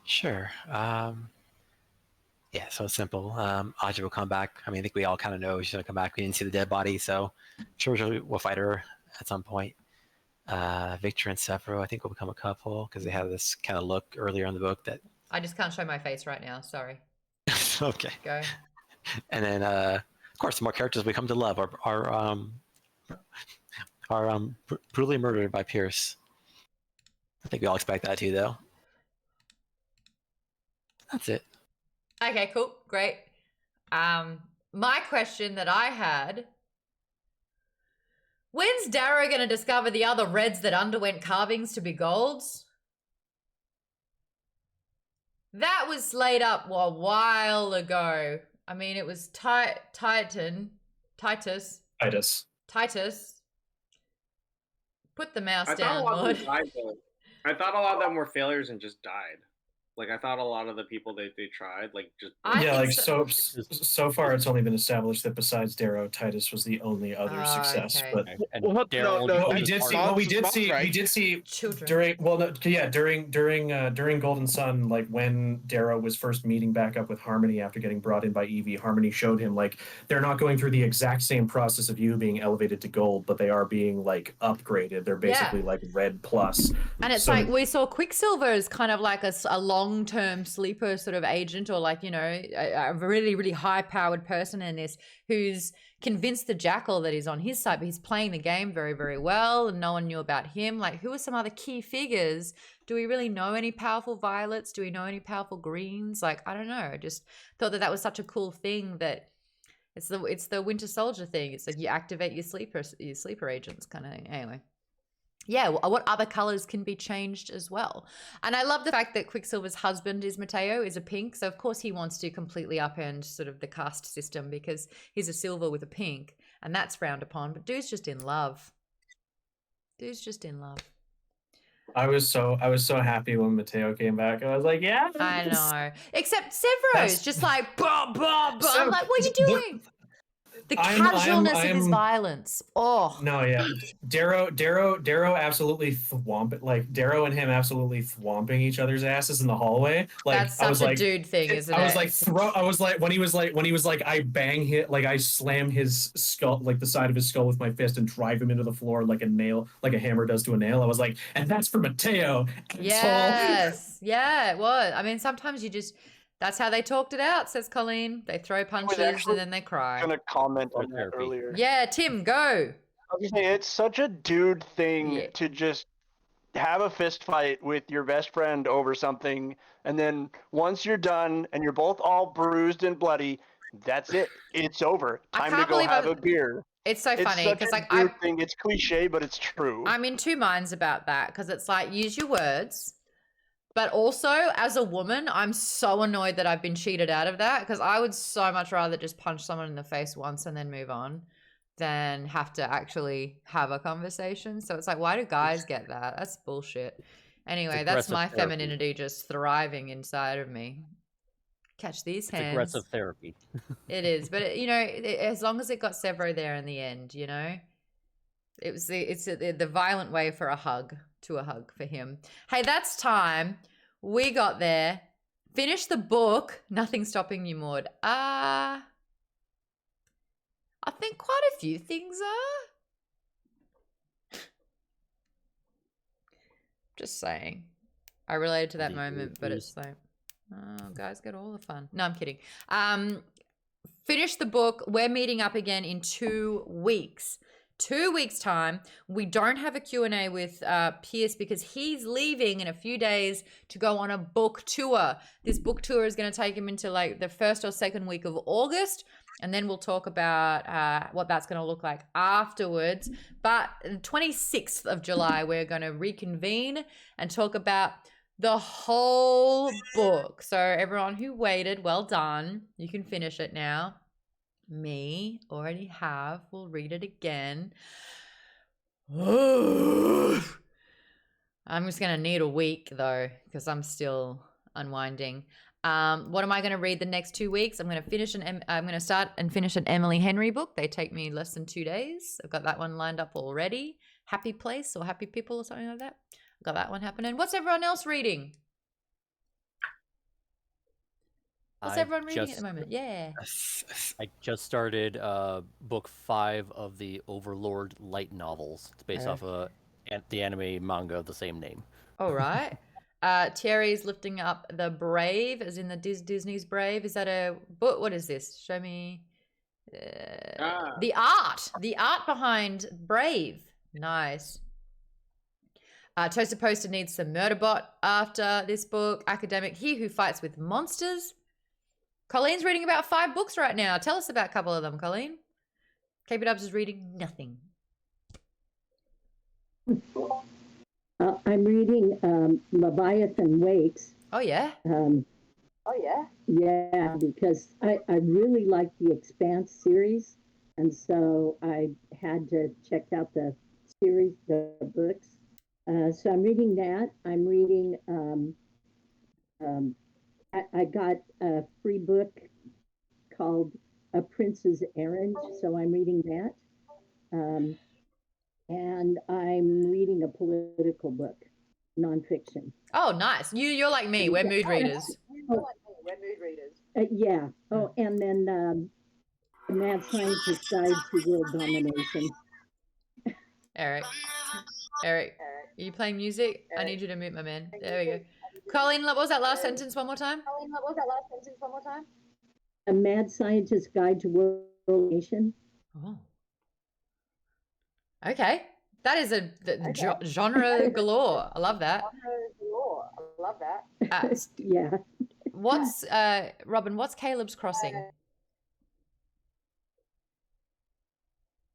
Sure. Yeah, so it's simple. Aja will come back. I mean, I think we all kind of know she's going to come back. We didn't see the dead body, so I'm sure we'll fight her at some point. Victra and Sevro, I think, will become a couple because they have this kind of look earlier in the book that... I just can't show my face right now. Sorry. Okay. Go. And then, of course, the more characters we come to love are brutally murdered by Pierce. I think we all expect that too, though. That's it. Okay, cool. Great. My question that I had: when's Darrow going to discover the other reds that underwent carvings to be golds? That was laid up a while ago. I mean, it was Titus. Put the mouse down, Maude. I thought a lot of them were failures and just died. Like, I thought a lot of the people they tried, like, just... Yeah, like, so far it's only been established that besides Darrow, Titus was the only other success. Okay. But we did see children. during Golden Sun, like, when Darrow was first meeting back up with Harmony after getting brought in by Evie, Harmony showed him, like, they're not going through the exact same process of you being elevated to gold, but they are being, like, upgraded. They're basically, like, red plus. And it's like we saw Quicksilver as kind of like a long-term sleeper sort of agent, or like, you know, a really, really high-powered person in this who's convinced the Jackal that he's on his side, but he's playing the game very, very well, and no one knew about him. Like, who are some other key figures? Do we really know any powerful violets? Do we know any powerful greens? Like, I don't know. I just thought that was such a cool thing that it's the Winter Soldier thing. It's like you activate your sleeper agents kind of thing. Anyway. Yeah, what other colors can be changed as well? And I love the fact that Quicksilver's husband is Mateo, is a pink. So, of course, he wants to completely upend sort of the caste system because he's a silver with a pink. And that's frowned upon. But dude's just in love. I was so happy when Mateo came back. I was like, yeah. I know. Except Sevro's just like, blah, blah, blah. I'm like, what are you doing? The casualness of his violence. Oh no, yeah. Darrow absolutely Darrow and him absolutely thwomping each other's asses in the hallway. Like, that's such a dude thing, isn't it? I was like when he was like I bang hit, like I slam his skull, like the side of his skull with my fist and drive him into the floor like a nail, like a hammer does to a nail. I was like, and that's for Mateo. Yes. Yeah, it was. I mean, sometimes that's how they talked it out, says Colleen. They throw punches and then they cry. I'm going to comment on that earlier. Yeah, Tim, go. I was saying, it's such a dude thing to just have a fist fight with your best friend over something, and then once you're done and you're both all bruised and bloody, that's it. It's over. Time to go have a beer. It's so It's funny such because a like dude thing. It's cliche, but it's true. I'm in two minds about that because it's like use your words, but also as a woman, I'm so annoyed that I've been cheated out of that because I would so much rather just punch someone in the face once and then move on than have to actually have a conversation. So it's like, why do guys get that? That's bullshit. Anyway, that's my femininity just thriving inside of me. Catch these hands. It's aggressive therapy. It is, but as long as it got Sevro there in the end, it's the violent way for a hug for him. Hey, that's time. We got there. Finished the book. Nothing stopping you, Maude. I think quite a few things are. Just saying. I related to that moment, but it's like, oh, guys get all the fun. No, I'm kidding. Finish the book. We're meeting up again in 2 weeks. 2 weeks time. We don't have a Q&A with Pierce because he's leaving in a few days to go on a book tour. This book tour is going to take him into like the first or second week of August. And then we'll talk about what that's going to look like afterwards. But the 26th of July, we're going to reconvene and talk about the whole book. So everyone who waited, well done. You can finish it now. Me, already have. We'll read it again. I'm just going to need a week though, because I'm still unwinding. What am I going to read the next 2 weeks? I'm going to start and finish an Emily Henry book. They take me less than 2 days. I've got that one lined up already. Happy Place or Happy People or something like that. I've got that one happening. What's everyone else reading? What's everyone reading at the moment? Yeah. I just started book 5 of the Overlord light novels. It's based off of the anime manga of the same name. All right. Thierry's lifting up the Brave, as in the Disney's Brave. Is that a book? What is this? Show me the art behind Brave. Nice. Toaster Poster needs some Murderbot after this book. Academic, He Who Fights with Monsters. Colleen's reading about 5 books right now. Tell us about a couple of them, Colleen. KP Dubs is reading nothing. I'm reading Leviathan Wakes. Oh, yeah? Yeah, because I really like the Expanse series, and so I had to check out the series, the books. So I'm reading that. I'm reading, I got a free book called A Prince's Errand, so I'm reading that. And I'm reading a political book, nonfiction. Oh, nice. You're like me. We're mood readers. Yeah. Oh, and then The Mad Scientist Guide to World Domination. Eric, are you playing music? I need you to mute my man. There we go. Colleen, what was that last sentence one more time? A Mad Scientist Guide to World Domination. Oh. Okay. That is genre galore. I love that. Yeah. What's Robin, what's Caleb's Crossing?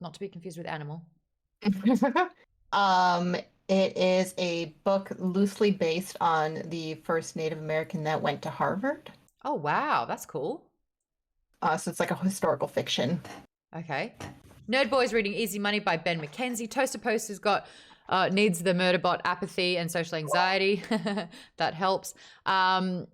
Not to be confused with Animal. It is a book loosely based on the first Native American that went to Harvard. Oh, wow. That's cool. So it's like a historical fiction. Okay. Nerd Boy's reading Easy Money by Ben McKenzie. Toaster Poster's got needs the Murderbot apathy and social anxiety. That helps. KP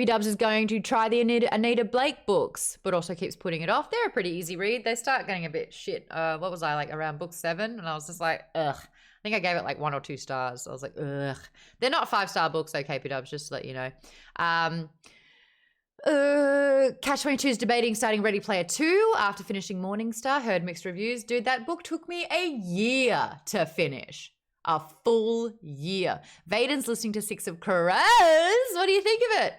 Dubs is going to try the Anita Blake books, but also keeps putting it off. They're a pretty easy read. They start getting a bit shit. What was I, like around book 7? And I was just like, ugh. I think I gave it like 1 or 2 stars. I was like, ugh. They're not 5-star books though, KP Dubs, just to let you know. Catch-22 is debating starting Ready Player 2 after finishing Morningstar. Heard mixed reviews. Dude, that book took me a year to finish. A full year. Vaden's listening to 6 of Crows. What do you think of it?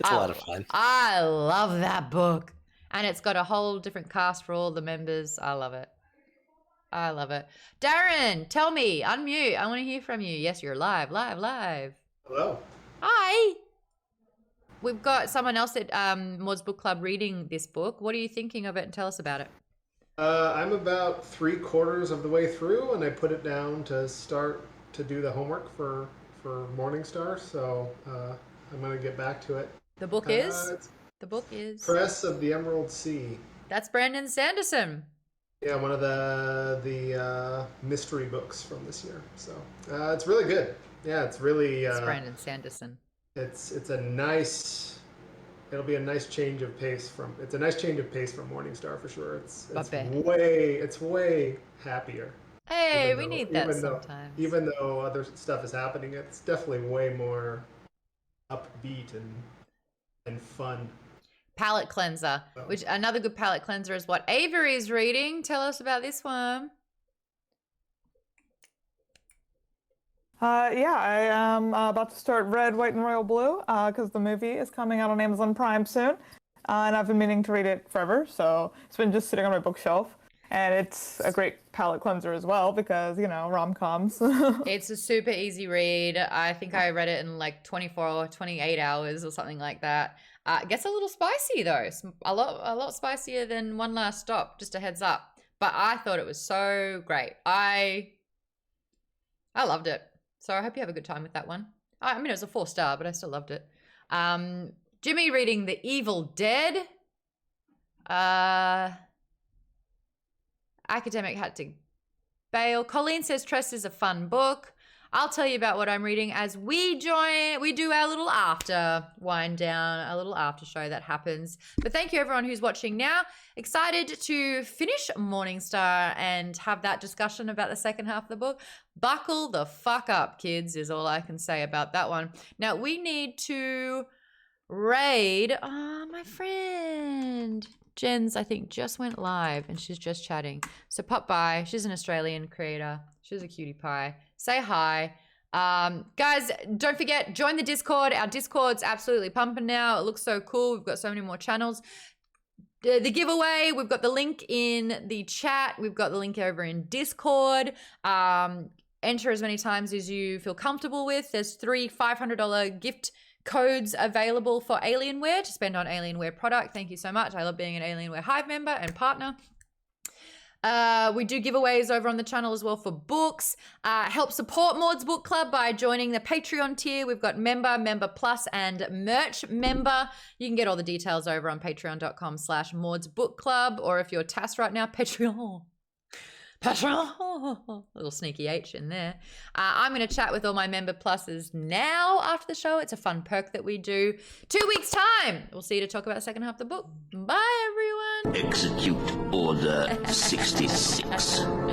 It's a lot of fun. I love that book. And it's got a whole different cast for all the members. I love it. I love it. Darren, tell me, unmute. I want to hear from you. Yes, you're live. Hello. Hi. We've got someone else at Maude's Book Club reading this book. What are you thinking of it? And tell us about it. I'm about 3/4 of the way through, and I put it down to start to do the homework for Morningstar. So I'm gonna get back to it. The book is. The book is Press of the Emerald Sea. That's Brandon Sanderson. Yeah, one of the mystery books from this year. So it's really good. Yeah, it's really. It's Brandon Sanderson. It's a nice. It'll be a nice change of pace from. It's a nice change of pace from Morningstar for sure. It's way happier. Hey, we need that sometimes. Even though other stuff is happening, it's definitely way more upbeat and fun. Palette cleanser, which another good palette cleanser is what Avery is reading. Tell us about this one. Yeah, I am about to start Red, White, and Royal Blue because the movie is coming out on Amazon Prime soon. And I've been meaning to read it forever, so it's been just sitting on my bookshelf. And it's a great palette cleanser as well because, you know, rom-coms. It's a super easy read. I think I read it in like 24 or 28 hours or something like that. It gets a little spicy though. A lot spicier than One Last Stop, just a heads up. But I thought it was so great. I loved it. So I hope you have a good time with that one. I mean, it was a 4-star, but I still loved it. Jimmy reading The Evil Dead. Academic had to bail. Colleen says Tress is a fun book. I'll tell you about what I'm reading as we do our little after wind down, a little after show that happens. But thank you everyone who's watching now. Excited to finish Morningstar and have that discussion about the second half of the book. Buckle the fuck up, kids, is all I can say about that one. Now we need to raid. Oh, my friend. Jen's, I think, just went live and she's just chatting. So pop by. She's an Australian creator. She's a cutie pie. Say hi. Guys, don't forget, join the Discord. Our Discord's absolutely pumping now. It looks so cool. We've got so many more channels. The giveaway, we've got the link in the chat. We've got the link over in Discord. Enter as many times as you feel comfortable with. There's 3 $500 gift codes available for Alienware to spend on Alienware product. Thank you so much. I love being an Alienware Hive member and partner. We do giveaways over on the channel as well for books. Help support Maude's Book Club by joining the Patreon tier. We've got member, member plus, and merch member. You can get all the details over on patreon.com/Maude's Book Club, or if you're TAS right now, Patreon. Little sneaky H in there. I'm going to chat with all my member pluses now after the show. It's a fun perk that we do. 2 weeks time. We'll see you to talk about the second half of the book. Bye, everyone. Execute Order 66. Well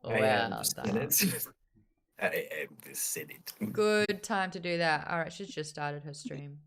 done. I am the Senate. Good time to do that. All right, she's just started her stream.